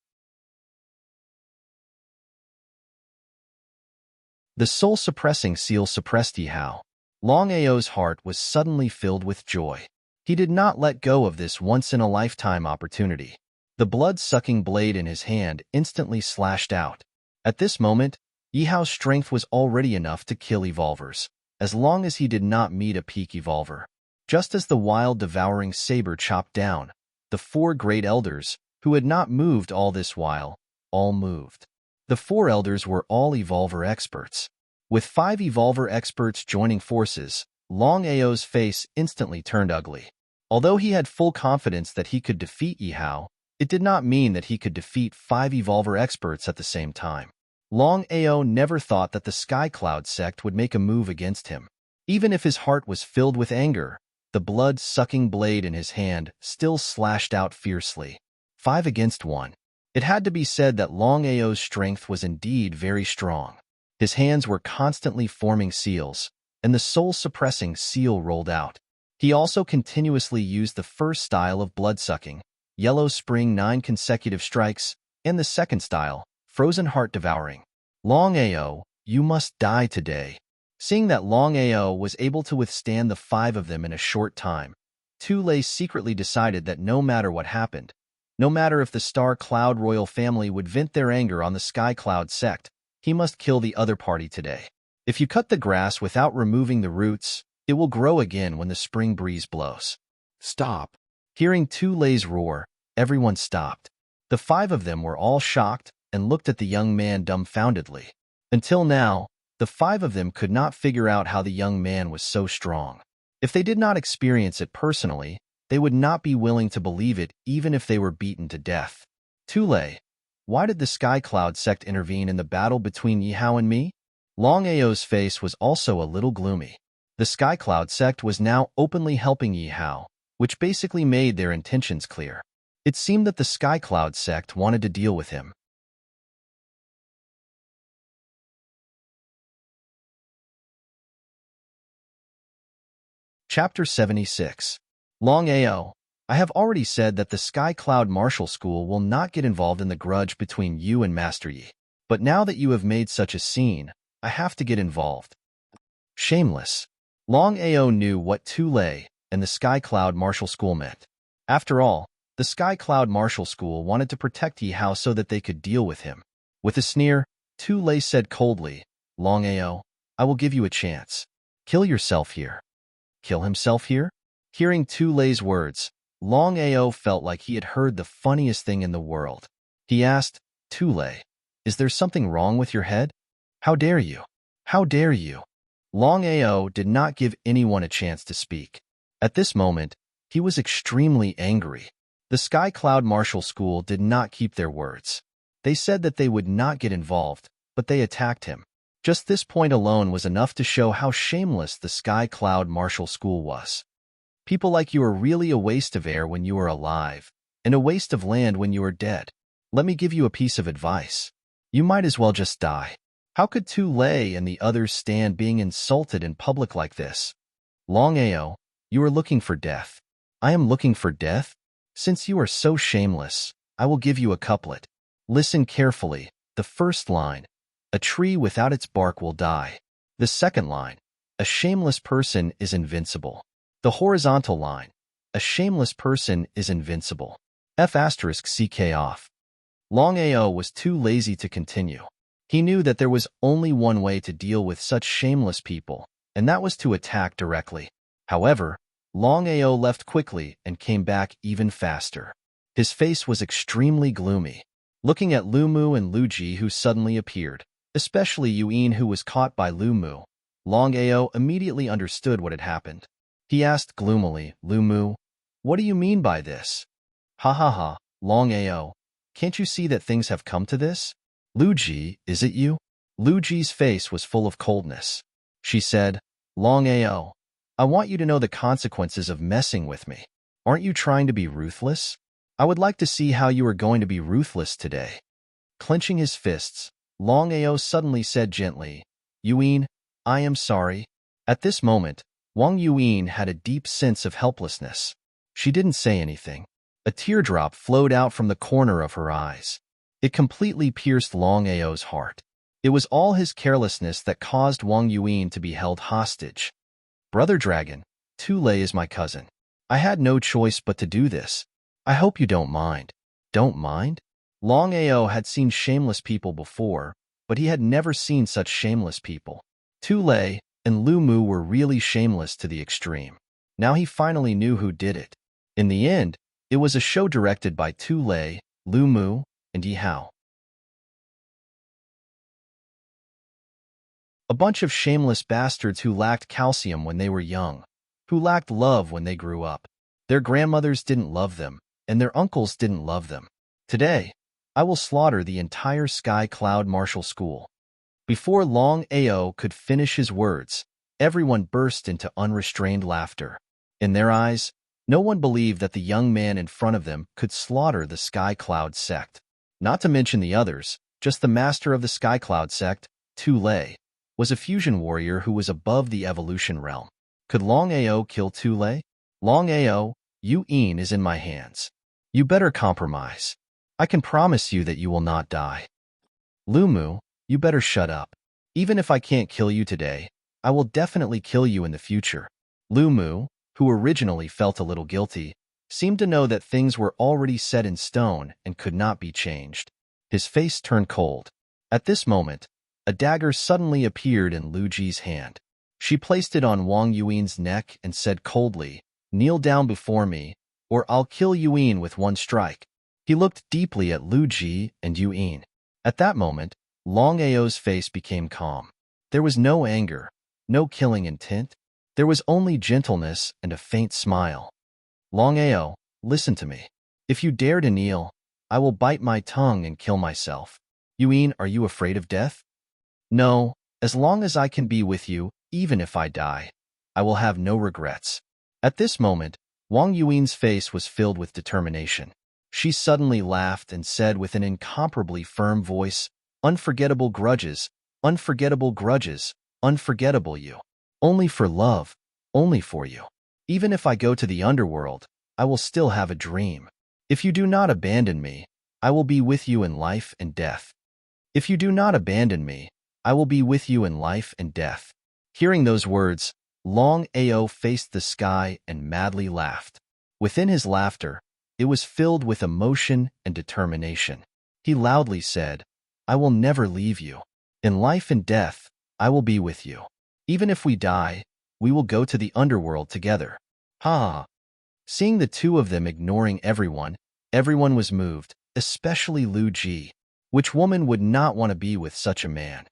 The soul-suppressing seal suppressed Yihao. Longao's heart was suddenly filled with joy. He did not let go of this once-in-a-lifetime opportunity. The blood-sucking blade in his hand instantly slashed out. At this moment, Yihao's strength was already enough to kill evolvers, as long as he did not meet a peak evolver. Just as the wild devouring saber chopped down, the 4 great elders, who had not moved all this while, all moved. The 4 elders were all evolver experts. With 5 evolver experts joining forces, Longao's face instantly turned ugly. Although he had full confidence that he could defeat Yihao, it did not mean that he could defeat 5 Evolver experts at the same time. Longao never thought that the Sky Cloud sect would make a move against him. Even if his heart was filled with anger, the blood-sucking blade in his hand still slashed out fiercely. 5 against 1. It had to be said that Longao's strength was indeed very strong. His hands were constantly forming seals, and the soul-suppressing seal rolled out. He also continuously used the first style of blood-sucking, Yellow Spring 9 consecutive strikes, and the second style, Frozen Heart Devouring. Longao, you must die today. Seeing that Longao was able to withstand the 5 of them in a short time, Tulei secretly decided that no matter what happened, no matter if the Star Cloud royal family would vent their anger on the Sky Cloud sect, he must kill the other party today. If you cut the grass without removing the roots, it will grow again when the spring breeze blows. Stop. Hearing Tulei's roar, everyone stopped. The 5 of them were all shocked and looked at the young man dumbfoundedly. Until now, the 5 of them could not figure out how the young man was so strong. If they did not experience it personally, they would not be willing to believe it even if they were beaten to death. Tulei, why did the Sky Cloud sect intervene in the battle between Yihao and me? Longao's face was also a little gloomy. The Sky Cloud sect was now openly helping Yihao, which basically made their intentions clear. It seemed that the Sky Cloud sect wanted to deal with him. Chapter 76. Longao, I have already said that the Sky Cloud Martial School will not get involved in the grudge between you and Master Yi. But now that you have made such a scene, I have to get involved. Shameless. Longao knew what Tulei and the Sky Cloud Martial School meant. After all, the Sky Cloud Martial School wanted to protect Yihao so that they could deal with him. With a sneer, Tulei said coldly, Longao, I will give you a chance. Kill yourself here. Kill himself here? Hearing Tulei's words, Longao felt like he had heard the funniest thing in the world. He asked, Tulei, is there something wrong with your head? How dare you? How dare you? Longao did not give anyone a chance to speak. At this moment, he was extremely angry. The Sky Cloud Martial School did not keep their words. They said that they would not get involved, but they attacked him. Just this point alone was enough to show how shameless the Sky Cloud Martial School was. People like you are really a waste of air when you are alive, and a waste of land when you are dead. Let me give you a piece of advice. You might as well just die. How could Tulei and the others stand being insulted in public like this? Longao, you are looking for death. I am looking for death? Since you are so shameless, I will give you a couplet. Listen carefully. The first line, a tree without its bark will die. The second line, a shameless person is invincible. The horizontal line, a shameless person is invincible. F***ck off. Longao was too lazy to continue. He knew that there was only one way to deal with such shameless people, and that was to attack directly. However, Longao left quickly and came back even faster. His face was extremely gloomy. Looking at Lu Mu and Lu Ji who suddenly appeared, especially Yuan who was caught by Lu Mu, Longao immediately understood what had happened. He asked gloomily, Lu Mu, what do you mean by this? Ha ha ha, Longao, can't you see that things have come to this? Lu Ji, is it you? Lu Ji's face was full of coldness. She said, Longao, I want you to know the consequences of messing with me. Aren't you trying to be ruthless? I would like to see how you are going to be ruthless today. Clenching his fists, Longao suddenly said gently, Yuan, I am sorry. At this moment, Wang Yuan had a deep sense of helplessness. She didn't say anything. A teardrop flowed out from the corner of her eyes. It completely pierced Longao's heart. It was all his carelessness that caused Wang Yuan to be held hostage. Brother Dragon, Tulei is my cousin. I had no choice but to do this. I hope you don't mind. Don't mind? Longao had seen shameless people before, but he had never seen such shameless people. Tulei and Lu Mu were really shameless to the extreme. Now he finally knew who did it. In the end, it was a show directed by Tulei, Lu Mu, and Yihao. A bunch of shameless bastards who lacked calcium when they were young, who lacked love when they grew up. Their grandmothers didn't love them, and their uncles didn't love them. Today, I will slaughter the entire Sky Cloud Martial School. Before Longao could finish his words, everyone burst into unrestrained laughter. In their eyes, no one believed that the young man in front of them could slaughter the Sky Cloud sect. Not to mention the others, just the master of the Sky Cloud sect, Tu Lei, was a fusion warrior who was above the evolution realm. Could Longao kill Tu Lei? Longao, Yin is in my hands. You better compromise. I can promise you that you will not die. Lumu, you better shut up. Even if I can't kill you today, I will definitely kill you in the future. Lumu, who originally felt a little guilty, seemed to know that things were already set in stone and could not be changed. His face turned cold. At this moment, a dagger suddenly appeared in Lu Ji's hand. She placed it on Wang Yuan's neck and said coldly, "Kneel down before me, or I'll kill Yuan with one strike." He looked deeply at Lu Ji and Yuan. At that moment, Longao's face became calm. There was no anger, no killing intent. There was only gentleness and a faint smile. Longao, listen to me. If you dare to kneel, I will bite my tongue and kill myself. Yuan, are you afraid of death? No, as long as I can be with you, even if I die, I will have no regrets. At this moment, Wang Yuan's face was filled with determination. She suddenly laughed and said with an incomparably firm voice, "Unforgettable grudges, unforgettable grudges, unforgettable you. Only for love, only for you. Even if I go to the underworld, I will still have a dream. If you do not abandon me, I will be with you in life and death. If you do not abandon me, I will be with you in life and death." Hearing those words, Longao faced the sky and madly laughed. Within his laughter, it was filled with emotion and determination. He loudly said, "I will never leave you. In life and death, I will be with you. Even if we die, we will go to the underworld together." Ha! Seeing the two of them ignoring everyone was moved, especially Lu Ji. Which woman would not want to be with such a man?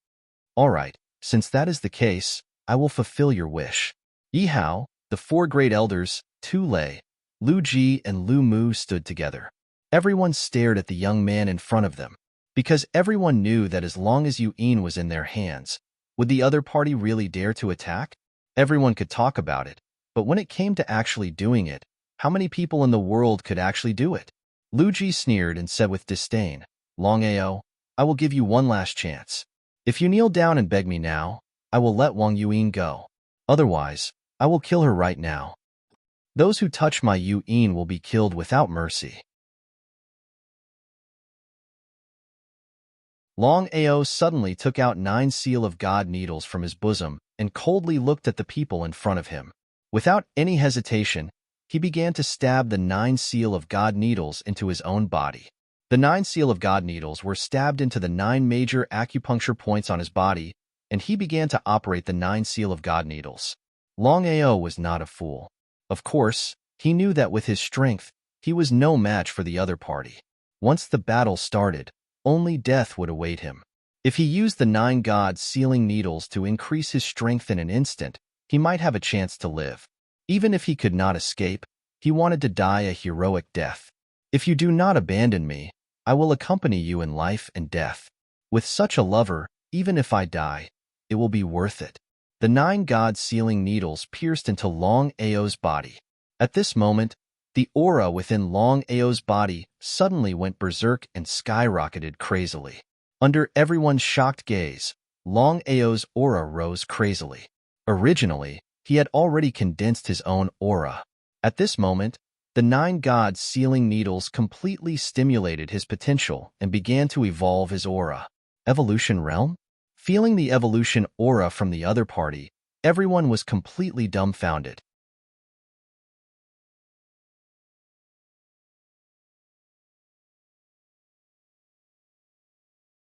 All right, since that is the case, I will fulfill your wish. Yihao, the four great elders, Tu Lei, Lu Ji, and Lu Mu stood together. Everyone stared at the young man in front of them, because everyone knew that as long as Yuan was in their hands, would the other party really dare to attack? Everyone could talk about it, but when it came to actually doing it, how many people in the world could actually do it? Lu Ji sneered and said with disdain, "Longao, I will give you one last chance. If you kneel down and beg me now, I will let Wang Yuan go. Otherwise, I will kill her right now. Those who touch my Yuan will be killed without mercy." Longao suddenly took out 9 Seal of God needles from his bosom and coldly looked at the people in front of him. Without any hesitation, he began to stab the 9 Seal of God needles into his own body. The 9 Seal of God needles were stabbed into the 9 major acupuncture points on his body, and he began to operate the 9 Seal of God needles. Longao was not a fool. Of course, he knew that with his strength, he was no match for the other party. Once the battle started, only death would await him. If he used the 9 God sealing needles to increase his strength in an instant, he might have a chance to live. Even if he could not escape, he wanted to die a heroic death. "If you do not abandon me, I will accompany you in life and death. With such a lover, even if I die, it will be worth it." The 9 God sealing needles pierced into Longao's body. At this moment, the aura within Longao's body suddenly went berserk and skyrocketed crazily. Under everyone's shocked gaze, Longao's aura rose crazily. Originally, he had already condensed his own aura. At this moment, the 9 God sealing needles completely stimulated his potential and began to evolve his aura. Evolution realm? Feeling the evolution aura from the other party, everyone was completely dumbfounded.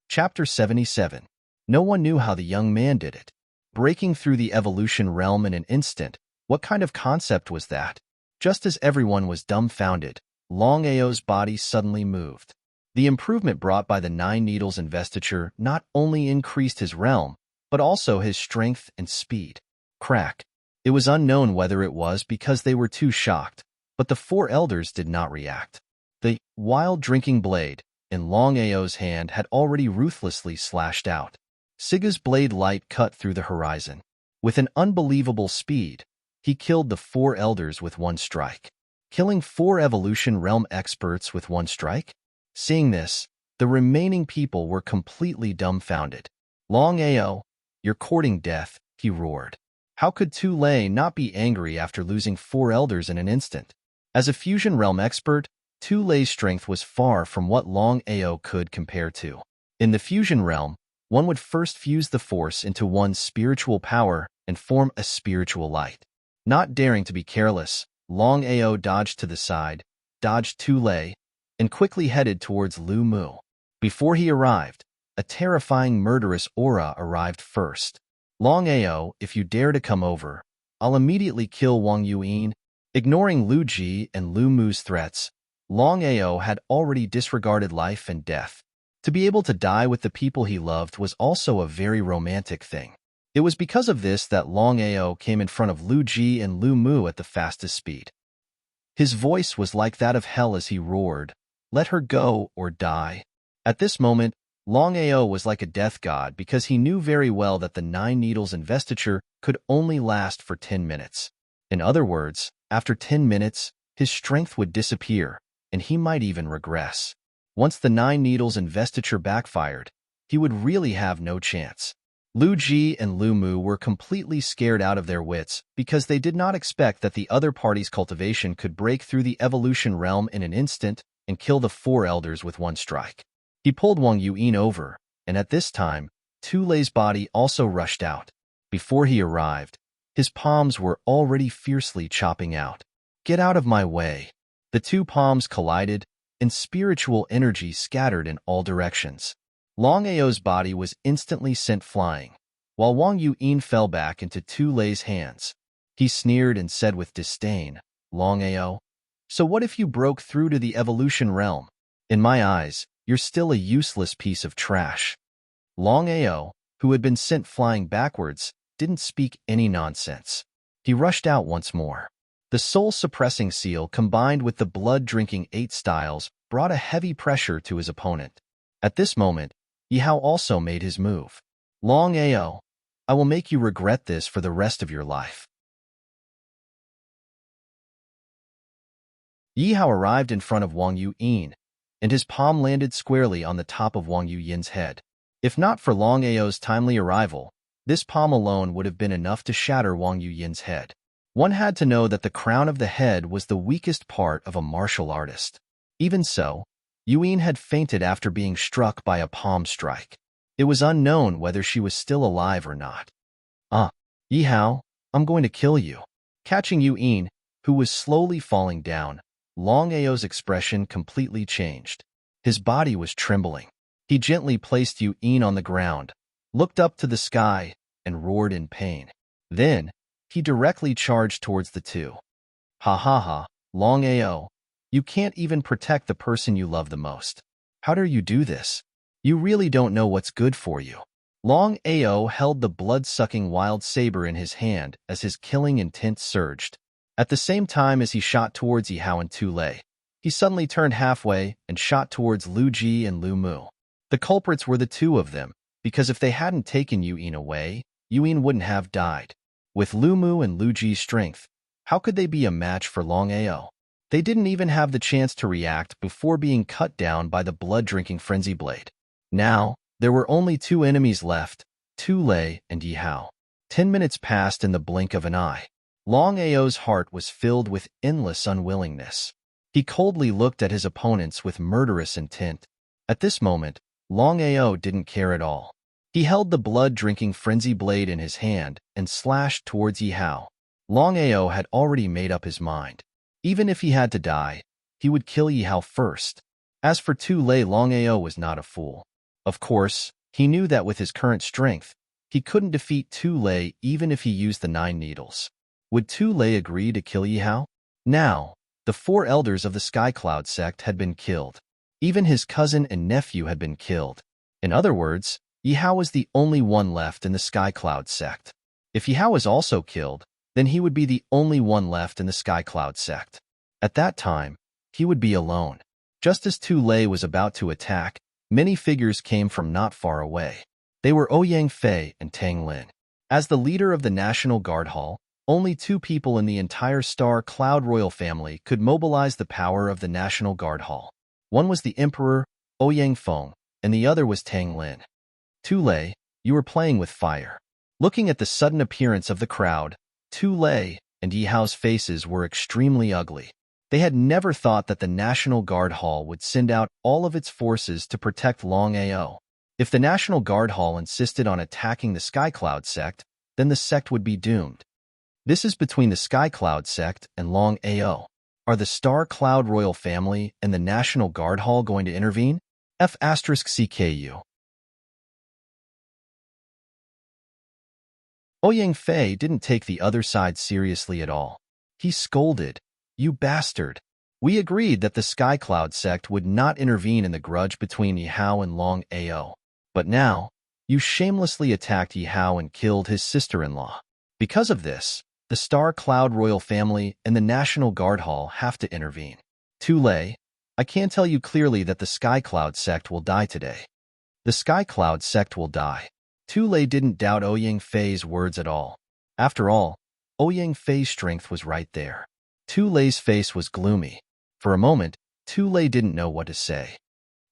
Chapter 77. No one knew how the young man did it. Breaking through the evolution realm in an instant, what kind of concept was that? Just as everyone was dumbfounded, Longao's body suddenly moved. The improvement brought by the 9 needles investiture not only increased his realm, but also his strength and speed. Crack. It was unknown whether it was because they were too shocked, But the four elders did not react. The wild drinking blade in Longao's hand had already ruthlessly slashed out. Siga's blade light cut through the horizon. With an unbelievable speed, he killed the four elders with one strike. Killing four evolution realm experts with one strike? Seeing this, the remaining people were completely dumbfounded. Longao, you're courting death, he roared. How could Tu Lei not be angry after losing four elders in an instant? As a fusion realm expert, Tu Lei's strength was far from what Longao could compare to. In the fusion realm, one would first fuse the force into one's spiritual power and form a spiritual light. Not daring to be careless, Longao dodged to the side, dodged Tu Lei, and quickly headed towards Lu Mu. Before he arrived, a terrifying murderous aura arrived first. Longao, if you dare to come over, I'll immediately kill Wang Yuyin. Ignoring Lu Ji and Lu Mu's threats, Longao had already disregarded life and death. To be able to die with the people he loved was also a very romantic thing. It was because of this that Longao came in front of Lu Ji and Lu Mu at the fastest speed. His voice was like that of hell as he roared, "Let her go or die." At this moment, Longao was like a death god because he knew very well that the Nine Needles investiture could only last for 10 minutes. In other words, after 10 minutes, his strength would disappear, and he might even regress. Once the Nine Needles investiture backfired, he would really have no chance. Lu Ji and Lu Mu were completely scared out of their wits because they did not expect that the other party's cultivation could break through the evolution realm in an instant and kill the four elders with one strike. He pulled Wang Yuyin over, and at this time, Tu Lei's body also rushed out. Before he arrived, his palms were already fiercely chopping out. "Get out of my way." The two palms collided, and spiritual energy scattered in all directions. Longao's body was instantly sent flying, while Wang Yuyin fell back into Tu Lei's hands. He sneered and said with disdain, "Longao, so what if you broke through to the evolution realm? In my eyes, you're still a useless piece of trash." Longao, who had been sent flying backwards, didn't speak any nonsense. He rushed out once more. The soul-suppressing seal combined with the blood-drinking 8 styles brought a heavy pressure to his opponent. At this moment, Yihao also made his move. "Longao, I will make you regret this for the rest of your life." Yihao arrived in front of Wang Yuyin, and his palm landed squarely on the top of Wang Yuyin's head. If not for Longao's timely arrival, this palm alone would have been enough to shatter Wang Yuyin's head. One had to know that the crown of the head was the weakest part of a martial artist. Even so, Yuyin had fainted after being struck by a palm strike. It was unknown whether she was still alive or not. Yihao, I'm going to kill you." Catching Yuyin, who was slowly falling down, Longao's expression completely changed. His body was trembling. He gently placed Yuyin on the ground, looked up to the sky, and roared in pain. Then, he directly charged towards the two. "Ha ha ha, Longao, you can't even protect the person you love the most. How dare you do this? You really don't know what's good for you." Longao held the blood-sucking wild saber in his hand as his killing intent surged. At the same time as he shot towards Yihao and Tu Lei, he suddenly turned halfway and shot towards Lu Ji and Lu Mu. The culprits were the two of them, because if they hadn't taken Yuyin away, Yuyin wouldn't have died. With Lu Mu and Lu Ji's strength, how could they be a match for Longao? They didn't even have the chance to react before being cut down by the blood-drinking frenzy blade. Now, there were only two enemies left, Tu Lei and Yihao. 10 minutes passed in the blink of an eye. Longao's heart was filled with endless unwillingness. He coldly looked at his opponents with murderous intent. At this moment, Longao didn't care at all. He held the blood-drinking frenzy blade in his hand and slashed towards Yihao. Longao had already made up his mind. Even if he had to die, he would kill Yihao first. As for Tu Lei, Longao was not a fool. Of course, he knew that with his current strength, he couldn't defeat Tu Lei even if he used the 9 needles. Would Tu Lei agree to kill Yihao? Now, the 4 elders of the Sky Cloud sect had been killed. Even his cousin and nephew had been killed. In other words, Yihao was the only one left in the Sky Cloud sect. If Yihao was also killed, then he would be the only one left in the Sky Cloud sect. At that time, he would be alone. Just as Tu Lei was about to attack, many figures came from not far away. They were Ouyang Fei and Tang Lin. As the leader of the National Guard Hall, only two people in the entire Star Cloud royal family could mobilize the power of the National Guard Hall. One was the Emperor, Ouyang Feng, and the other was Tang Lin. Tu Lei, you were playing with fire. Looking at the sudden appearance of the crowd, Tu Lei and Yi Hao's faces were extremely ugly. They had never thought that the National Guard Hall would send out all of its forces to protect Longao. If the National Guard Hall insisted on attacking the Sky Cloud sect, then the sect would be doomed. This is between the Sky Cloud sect and Longao. Are the Star Cloud royal family and the National Guard Hall going to intervene? F***CKU. Ouyang Fei didn't take the other side seriously at all. He scolded, "You bastard! We agreed that the Sky Cloud sect would not intervene in the grudge between Yi Hao and Longao. But now, you shamelessly attacked Yi Hao and killed his sister-in-law. Because of this, the Star Cloud royal family and the National Guard Hall have to intervene. Tu Lei, I can tell you clearly that the Sky Cloud sect will die today. The Sky Cloud sect will die." Tu Lei didn't doubt Ouyang Fei's words at all. After all, Ouyang Fei's strength was right there. Tu Lei's face was gloomy. For a moment, Tu Lei didn't know what to say.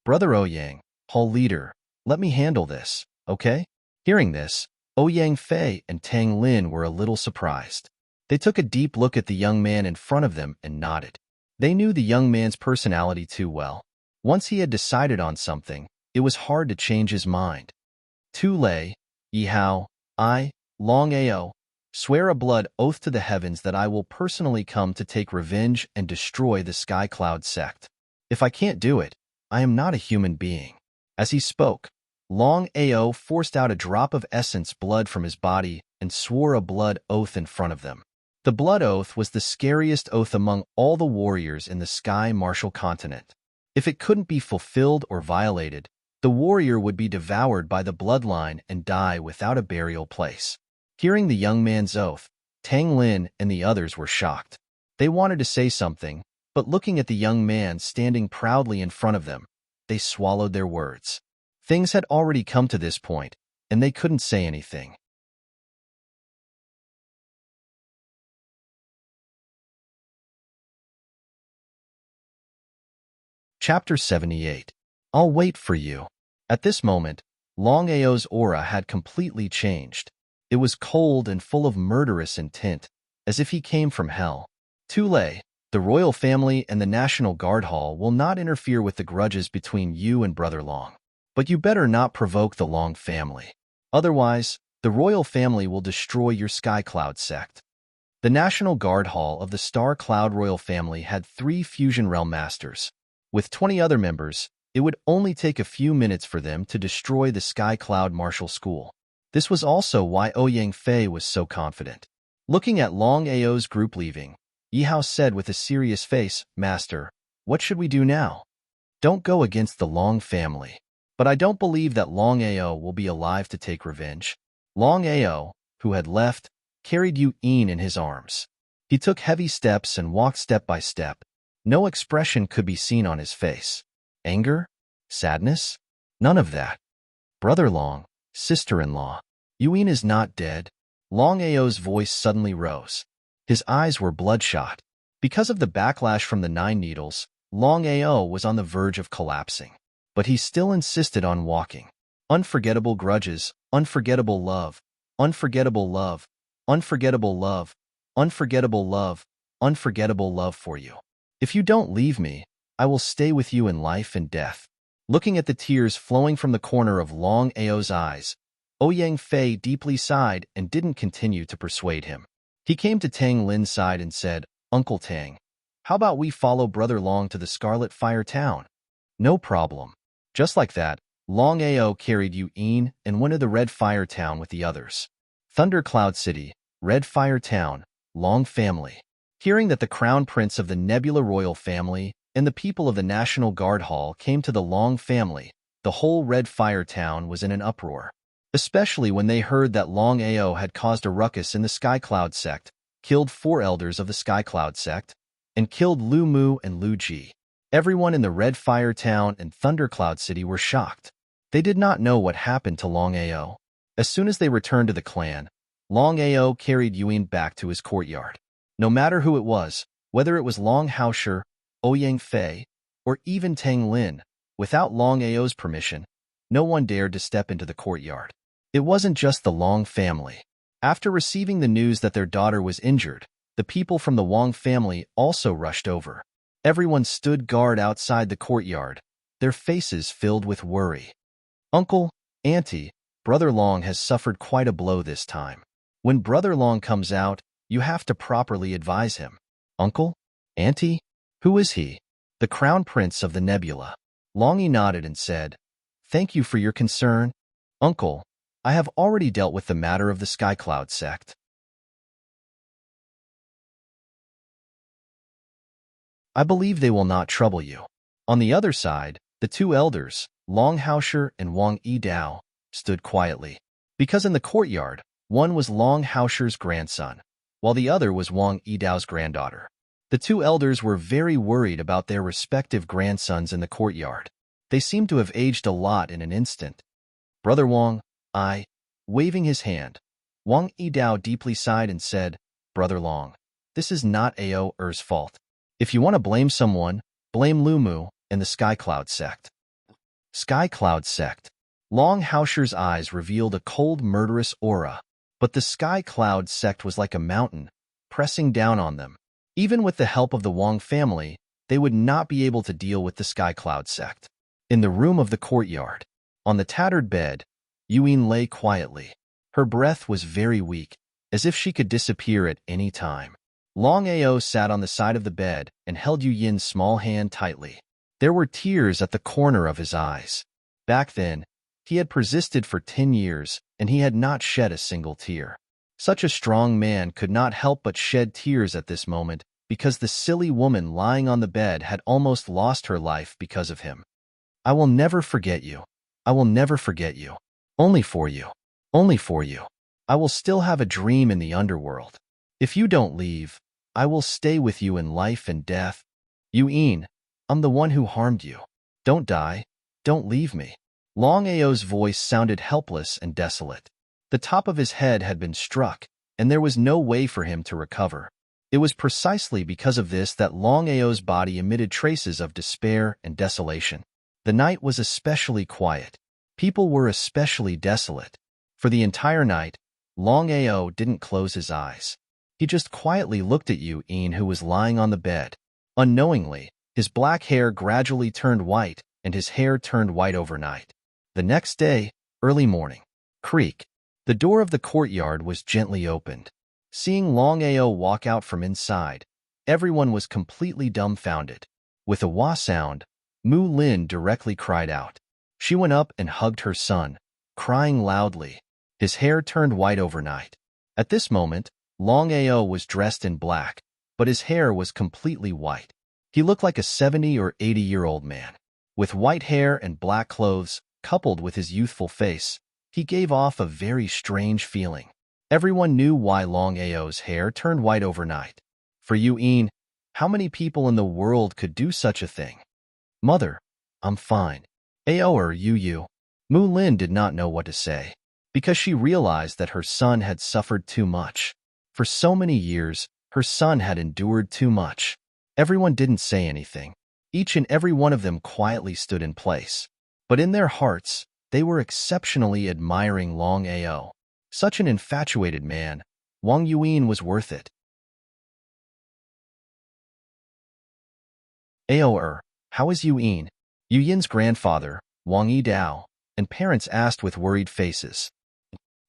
"Brother Ouyang, Hall leader, let me handle this, okay?" Hearing this, Ouyang Fei and Tang Lin were a little surprised. They took a deep look at the young man in front of them and nodded. They knew the young man's personality too well. Once he had decided on something, it was hard to change his mind. "Tu Lei, Yi Hao, I, Longao, swear a blood oath to the heavens that I will personally come to take revenge and destroy the Sky Cloud sect. If I can't do it, I am not a human being." As he spoke, Longao forced out a drop of essence blood from his body and swore a blood oath in front of them. The blood oath was the scariest oath among all the warriors in the Sky Martial Continent. If it couldn't be fulfilled or violated, the warrior would be devoured by the bloodline and die without a burial place. Hearing the young man's oath, Tang Lin and the others were shocked. They wanted to say something, but looking at the young man standing proudly in front of them, they swallowed their words. Things had already come to this point, and they couldn't say anything. Chapter 78. I'll wait for you. At this moment, Longao's aura had completely changed. It was cold and full of murderous intent, as if he came from hell. Tu Lei, the royal family and the National Guard Hall will not interfere with the grudges between you and Brother Long. But you better not provoke the Long family. Otherwise, the royal family will destroy your Sky Cloud sect. The National Guard Hall of the Star Cloud royal family had 3 Fusion Realm Masters. With 20 other members, it would only take a few minutes for them to destroy the Sky Cloud Martial School. This was also why Ouyang Fei was so confident. Looking at Longao's group leaving, Yi Hao said with a serious face, "Master, what should we do now?" "Don't go against the Long family. But I don't believe that Longao will be alive to take revenge." Longao, who had left, carried Yu Yin in his arms. He took heavy steps and walked step by step. No expression could be seen on his face. Anger? Sadness? None of that. "Brother Long, sister-in-law, Yu Yin is not dead." Longao's voice suddenly rose. His eyes were bloodshot. Because of the backlash from the 9 needles, Longao was on the verge of collapsing. But he still insisted on walking. "Unforgettable grudges, unforgettable love, unforgettable love, unforgettable love, unforgettable love, unforgettable love for you. If you don't leave me, I will stay with you in life and death." Looking at the tears flowing from the corner of Longao's eyes, Ouyang Fei deeply sighed and didn't continue to persuade him. He came to Tang Lin's side and said, "Uncle Tang, how about we follow Brother Long to the Scarlet Fire Town?" "No problem." Just like that, Longao carried Yu Yin and went to the Red Fire Town with the others. Thunder Cloud City, Red Fire Town, Long family. Hearing that the Crown Prince of the Nebula Royal family and the people of the National Guard Hall came to the Long family, the whole Red Fire Town was in an uproar. Especially when they heard that Longao had caused a ruckus in the Sky Cloud sect, killed 4 elders of the Sky Cloud sect, and killed Lu Mu and Lu Ji. Everyone in the Red Fire Town and Thundercloud City were shocked. They did not know what happened to Longao. As soon as they returned to the clan, Longao carried Yuan back to his courtyard. No matter who it was, whether it was Long Haoshi, Ouyang Fei, or even Tang Lin, without Longao's permission, no one dared to step into the courtyard. It wasn't just the Long family. After receiving the news that their daughter was injured, the people from the Wang family also rushed over. Everyone stood guard outside the courtyard, their faces filled with worry. Uncle, Auntie, Brother Long has suffered quite a blow this time. When Brother Long comes out, you have to properly advise him. Uncle? Auntie? Who is he? The Crown Prince of the Nebula. Longy nodded and said, "Thank you for your concern. Uncle, I have already dealt with the matter of the Skycloud sect. I believe they will not trouble you." On the other side, the two elders, Long Haoshi and Wang Yidao, stood quietly. Because in the courtyard, one was Long Haoshi's grandson, while the other was Wang Yidao's granddaughter. The two elders were very worried about their respective grandsons in the courtyard. They seemed to have aged a lot in an instant. Brother Wang, waving his hand. Wang Yidao deeply sighed and said, "Brother Long, this is not Ao's fault. If you want to blame someone, blame Lu Mu and the Skycloud sect." Skycloud sect. Long Haoshi's eyes revealed a cold, murderous aura, but the Skycloud sect was like a mountain, pressing down on them. Even with the help of the Wang family, they would not be able to deal with the Skycloud sect. In the room of the courtyard, on the tattered bed, Yuan lay quietly. Her breath was very weak, as if she could disappear at any time. Long Ao sat on the side of the bed and held Yuan's small hand tightly. There were tears at the corner of his eyes. Back then, he had persisted for 10 years, and he had not shed a single tear. Such a strong man could not help but shed tears at this moment, because the silly woman lying on the bed had almost lost her life because of him. "I will never forget you. I will never forget you. Only for you. Only for you. I will still have a dream in the underworld. If you don't leave, I will stay with you in life and death. Yuan, I'm the one who harmed you. Don't die. Don't leave me." Long Ao's voice sounded helpless and desolate. The top of his head had been struck, and there was no way for him to recover. It was precisely because of this that Long Ao's body emitted traces of despair and desolation. The night was especially quiet. People were especially desolate. For the entire night, Long Ao didn't close his eyes. He just quietly looked at Yuan, who was lying on the bed. Unknowingly, his black hair gradually turned white, and his hair turned white overnight. The next day, early morning. Creak. The door of the courtyard was gently opened. Seeing Long Ao walk out from inside, everyone was completely dumbfounded. With a wah sound, Mu Lin directly cried out. She went up and hugged her son, crying loudly. His hair turned white overnight. At this moment, Long Ao was dressed in black, but his hair was completely white. He looked like a 70 or 80-year-old man. With white hair and black clothes, coupled with his youthful face, he gave off a very strange feeling. Everyone knew why Long Ao's hair turned white overnight. For Yuan, how many people in the world could do such a thing? "Mother, I'm fine." Ao or Yu. Mu Lin did not know what to say, because she realized that her son had suffered too much. For so many years, her son had endured too much. Everyone didn't say anything. Each and every one of them quietly stood in place. But in their hearts, they were exceptionally admiring Long Ao. Such an infatuated man, Wang Yuan was worth it. Ao, how is Yuan? Yuan's grandfather, Wang Yidao, and parents asked with worried faces.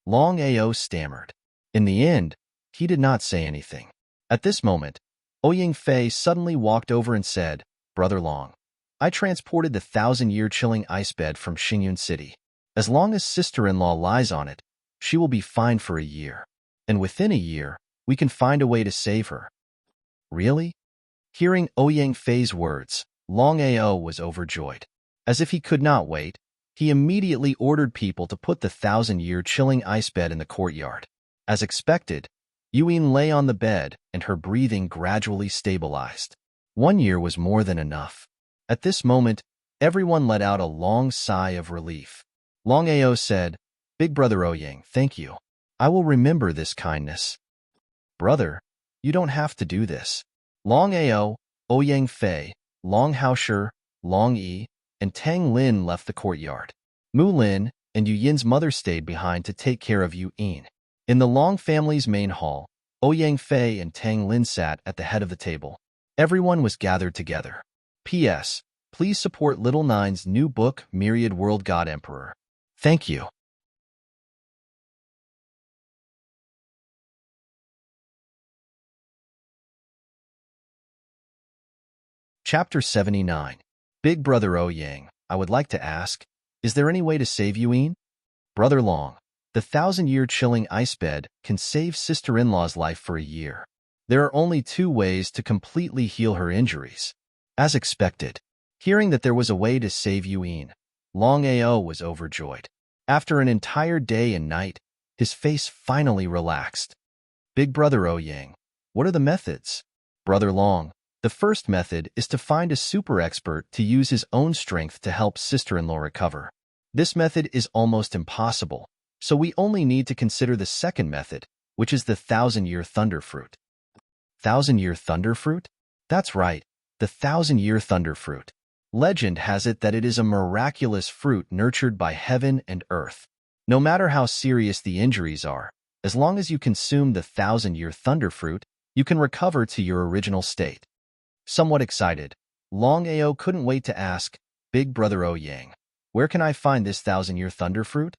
Long Ao stammered. In the end, he did not say anything. At this moment, Ouyang Fei suddenly walked over and said, "Brother Long, I transported the 1,000-year chilling ice bed from Xingyun City. As long as sister-in-law lies on it, she will be fine for a year. And within a year, we can find a way to save her." Really? Hearing Ouyang Fei's words, Long Ao was overjoyed. As if he could not wait, he immediately ordered people to put the 1,000-year chilling ice bed in the courtyard. As expected, Yuan lay on the bed, and her breathing gradually stabilized. 1 year was more than enough. At this moment, everyone let out a long sigh of relief. Longao said, "Big brother Ouyang, thank you. I will remember this kindness." "Brother, you don't have to do this." Longao, Ouyang Fei, Long Haoshi, Long Yi, and Tang Lin left the courtyard. Mu Lin and Yu Yin's mother stayed behind to take care of Yu Yin. In the Long family's main hall, Ouyang Fei and Tang Lin sat at the head of the table. Everyone was gathered together. P.S. Please support Little Nine's new book, Myriad World God Emperor. Thank you. Chapter 79. Big Brother Ouyang, I would like to ask, is there any way to save Yuan? Brother Long, the 1,000-year chilling ice bed can save sister-in-law's life for a year. There are only 2 ways to completely heal her injuries. As expected, hearing that there was a way to save Yuan, Long Ao was overjoyed. After an entire day and night, his face finally relaxed. Big Brother Ouyang, what are the methods? Brother Long, the first method is to find a super expert to use his own strength to help sister-in-law recover. This method is almost impossible, so we only need to consider the second method, which is the 1,000-year thunder fruit. 1,000-year thunder fruit? That's right, the 1,000-year thunder fruit. Legend has it that it is a miraculous fruit nurtured by heaven and earth. No matter how serious the injuries are, as long as you consume the 1,000-year thunder fruit, you can recover to your original state. Somewhat excited, Long Ao couldn't wait to ask, Big Brother Ouyang, where can I find this 1,000-year thunder fruit?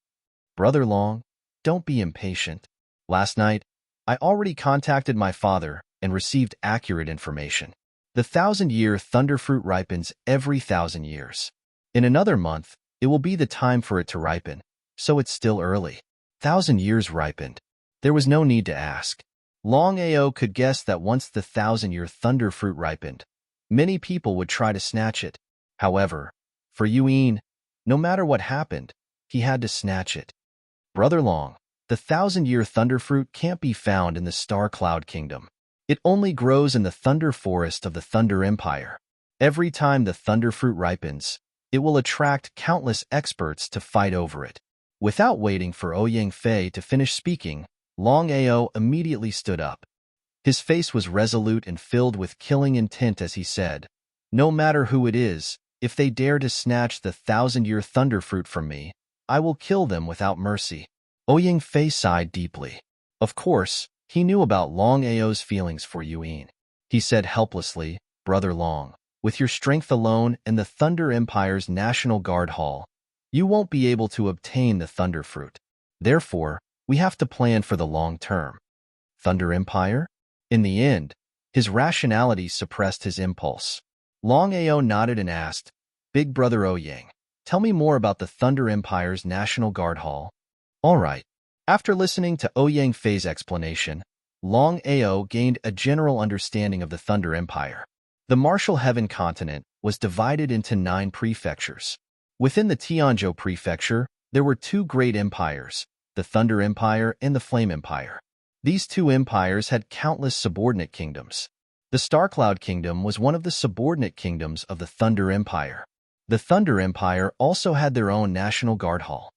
Brother Long, don't be impatient. Last night, I already contacted my father and received accurate information. The 1,000-year thunder fruit ripens every 1,000 years. In another month, it will be the time for it to ripen, so it's still early. 1,000 years ripened. There was no need to ask. Long Ao could guess that once the 1,000-year thunder fruit ripened, many people would try to snatch it. However, for Yuan, no matter what happened, he had to snatch it. Brother Long, the 1,000-year thunder fruit can't be found in the Star Cloud Kingdom. It only grows in the Thunder Forest of the Thunder Empire. Every time the thunder fruit ripens, it will attract countless experts to fight over it. Without waiting for Ouyang Fei to finish speaking, Long Ao immediately stood up. His face was resolute and filled with killing intent as he said, "No matter who it is, if they dare to snatch the 1,000-year thunder fruit from me, I will kill them without mercy." Ouyang Fei sighed deeply. Of course, he knew about Long Ao's feelings for Yuan. He said helplessly, "Brother Long, with your strength alone and the Thunder Empire's National Guard Hall, you won't be able to obtain the thunder fruit. Therefore, we have to plan for the long term." Thunder Empire? In the end, his rationality suppressed his impulse. Long Ao nodded and asked, "Big Brother Ouyang, tell me more about the Thunder Empire's National Guard Hall." All right. After listening to Ouyang Fei's explanation, Long Ao gained a general understanding of the Thunder Empire. The Martial Heaven continent was divided into 9 prefectures. Within the Tianzhou prefecture, there were 2 great empires, the Thunder Empire and the Flame Empire. These 2 empires had countless subordinate kingdoms. The Star Cloud Kingdom was one of the subordinate kingdoms of the Thunder Empire. The Thunder Empire also had their own National Guard Hall.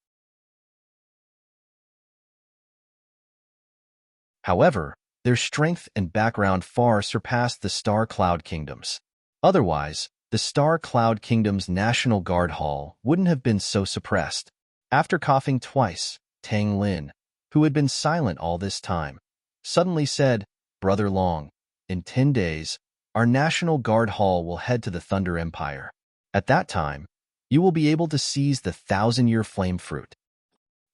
However, their strength and background far surpassed the Star Cloud Kingdoms. Otherwise, the Star Cloud Kingdom's National Guard Hall wouldn't have been so suppressed. After coughing twice, Tang Lin, who had been silent all this time, suddenly said, "Brother Long, in 10 days, our National Guard Hall will head to the Thunder Empire. At that time, you will be able to seize the 1,000-year flame fruit."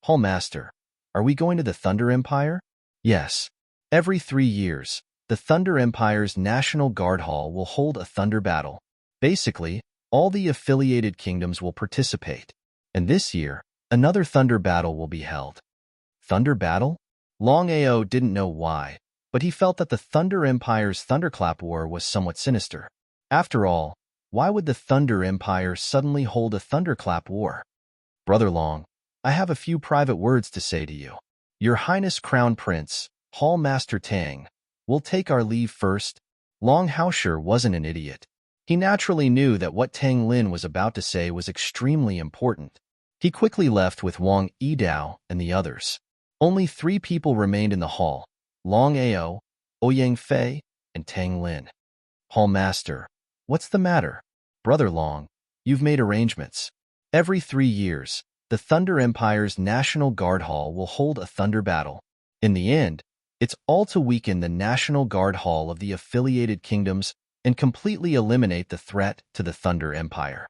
"Hall Master, are we going to the Thunder Empire?" "Yes. Every 3 years, the Thunder Empire's National Guard Hall will hold a thunder battle. Basically, all the affiliated kingdoms will participate. And this year, another thunder battle will be held." Thunder battle? Long Ao didn't know why, but he felt that the Thunder Empire's Thunderclap War was somewhat sinister. After all, why would the Thunder Empire suddenly hold a Thunderclap War? "Brother Long, I have a few private words to say to you. Your Highness Crown Prince, Hall Master Tang, we'll take our leave first. Longao wasn't an idiot. He naturally knew that what Tang Lin was about to say was extremely important. He quickly left with Wang Yidao and the others. Only 3 people remained in the hall: Longao, Ouyang Fei, and Tang Lin. Hall Master, what's the matter? Brother Long, you've made arrangements. Every 3 years, the Thunder Empire's National Guard Hall will hold a thunder battle. In the end, it's all to weaken the National Guard Hall of the affiliated kingdoms and completely eliminate the threat to the Thunder Empire.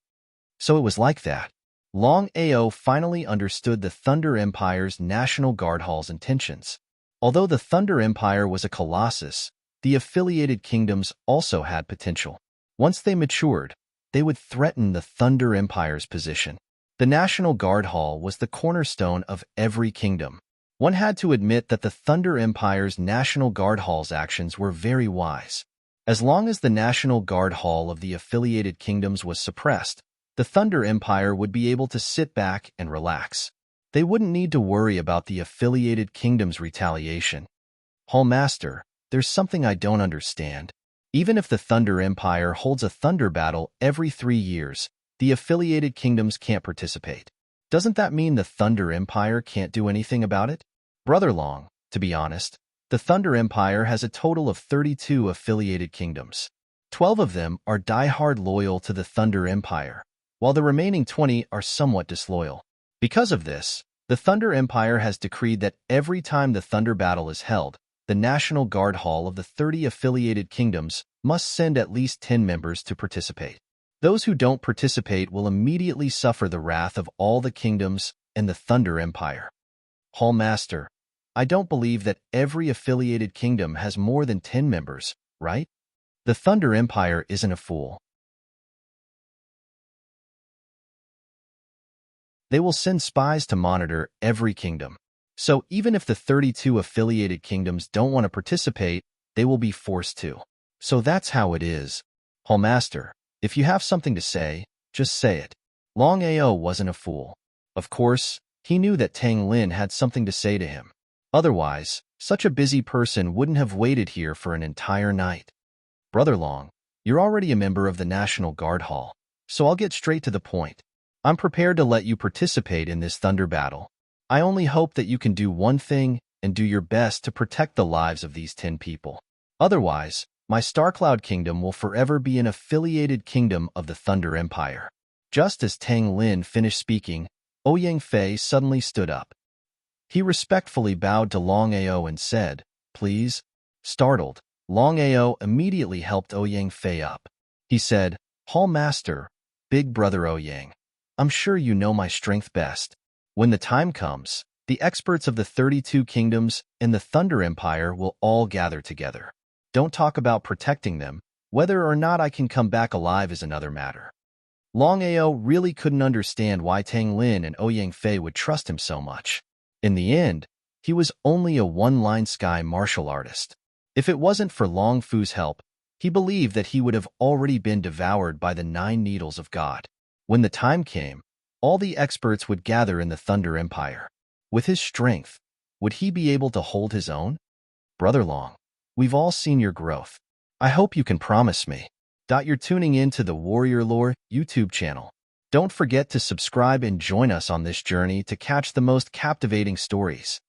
So it was like that. Longao finally understood the Thunder Empire's National Guard Hall's intentions. Although the Thunder Empire was a colossus, the affiliated kingdoms also had potential. Once they matured, they would threaten the Thunder Empire's position. The National Guard Hall was the cornerstone of every kingdom. One had to admit that the Thunder Empire's National Guard Hall's actions were very wise. As long as the National Guard Hall of the affiliated kingdoms was suppressed, the Thunder Empire would be able to sit back and relax. They wouldn't need to worry about the affiliated kingdom's retaliation. Hall Master, there's something I don't understand. Even if the Thunder Empire holds a thunder battle every 3 years, the affiliated kingdoms can't participate. Doesn't that mean the Thunder Empire can't do anything about it? Brother Long, to be honest, the Thunder Empire has a total of 32 affiliated kingdoms. 12 of them are die-hard loyal to the Thunder Empire, while the remaining 20 are somewhat disloyal. Because of this, the Thunder Empire has decreed that every time the Thunder Battle is held, the National Guard Hall of the 30 affiliated kingdoms must send at least 10 members to participate. Those who don't participate will immediately suffer the wrath of all the kingdoms and the Thunder Empire. Hall Master, I don't believe that every affiliated kingdom has more than 10 members, right? The Thunder Empire isn't a fool. They will send spies to monitor every kingdom. So even if the 32 affiliated kingdoms don't want to participate, they will be forced to. So that's how it is. Hall Master, if you have something to say, just say it. Longao wasn't a fool. Of course, he knew that Tang Lin had something to say to him. Otherwise, such a busy person wouldn't have waited here for an entire night. Brother Long, you're already a member of the National Guard Hall, so I'll get straight to the point. I'm prepared to let you participate in this thunder battle. I only hope that you can do one thing and do your best to protect the lives of these 10 people. Otherwise, my Starcloud Kingdom will forever be an affiliated kingdom of the Thunder Empire. Just as Tang Lin finished speaking, Ouyang Fei suddenly stood up. He respectfully bowed to Longao and said, "Please." Startled, Longao immediately helped Ouyang Fei up. He said, "Hall Master, Big Brother Ouyang, I'm sure you know my strength best. When the time comes, the experts of the 32 kingdoms and the Thunder Empire will all gather together. Don't talk about protecting them. Whether or not I can come back alive is another matter." Longao really couldn't understand why Tang Lin and Ouyang Fei would trust him so much. In the end, he was only a one-line sky martial artist. If it wasn't for Long Fu's help, he believed that he would have already been devoured by the 9 needles of God. When the time came, all the experts would gather in the Thunder Empire. With his strength, would he be able to hold his own? Brother Long, we've all seen your growth. I hope you can promise me. You're tuning in to the Warrior Lore YouTube channel. Don't forget to subscribe and join us on this journey to catch the most captivating stories.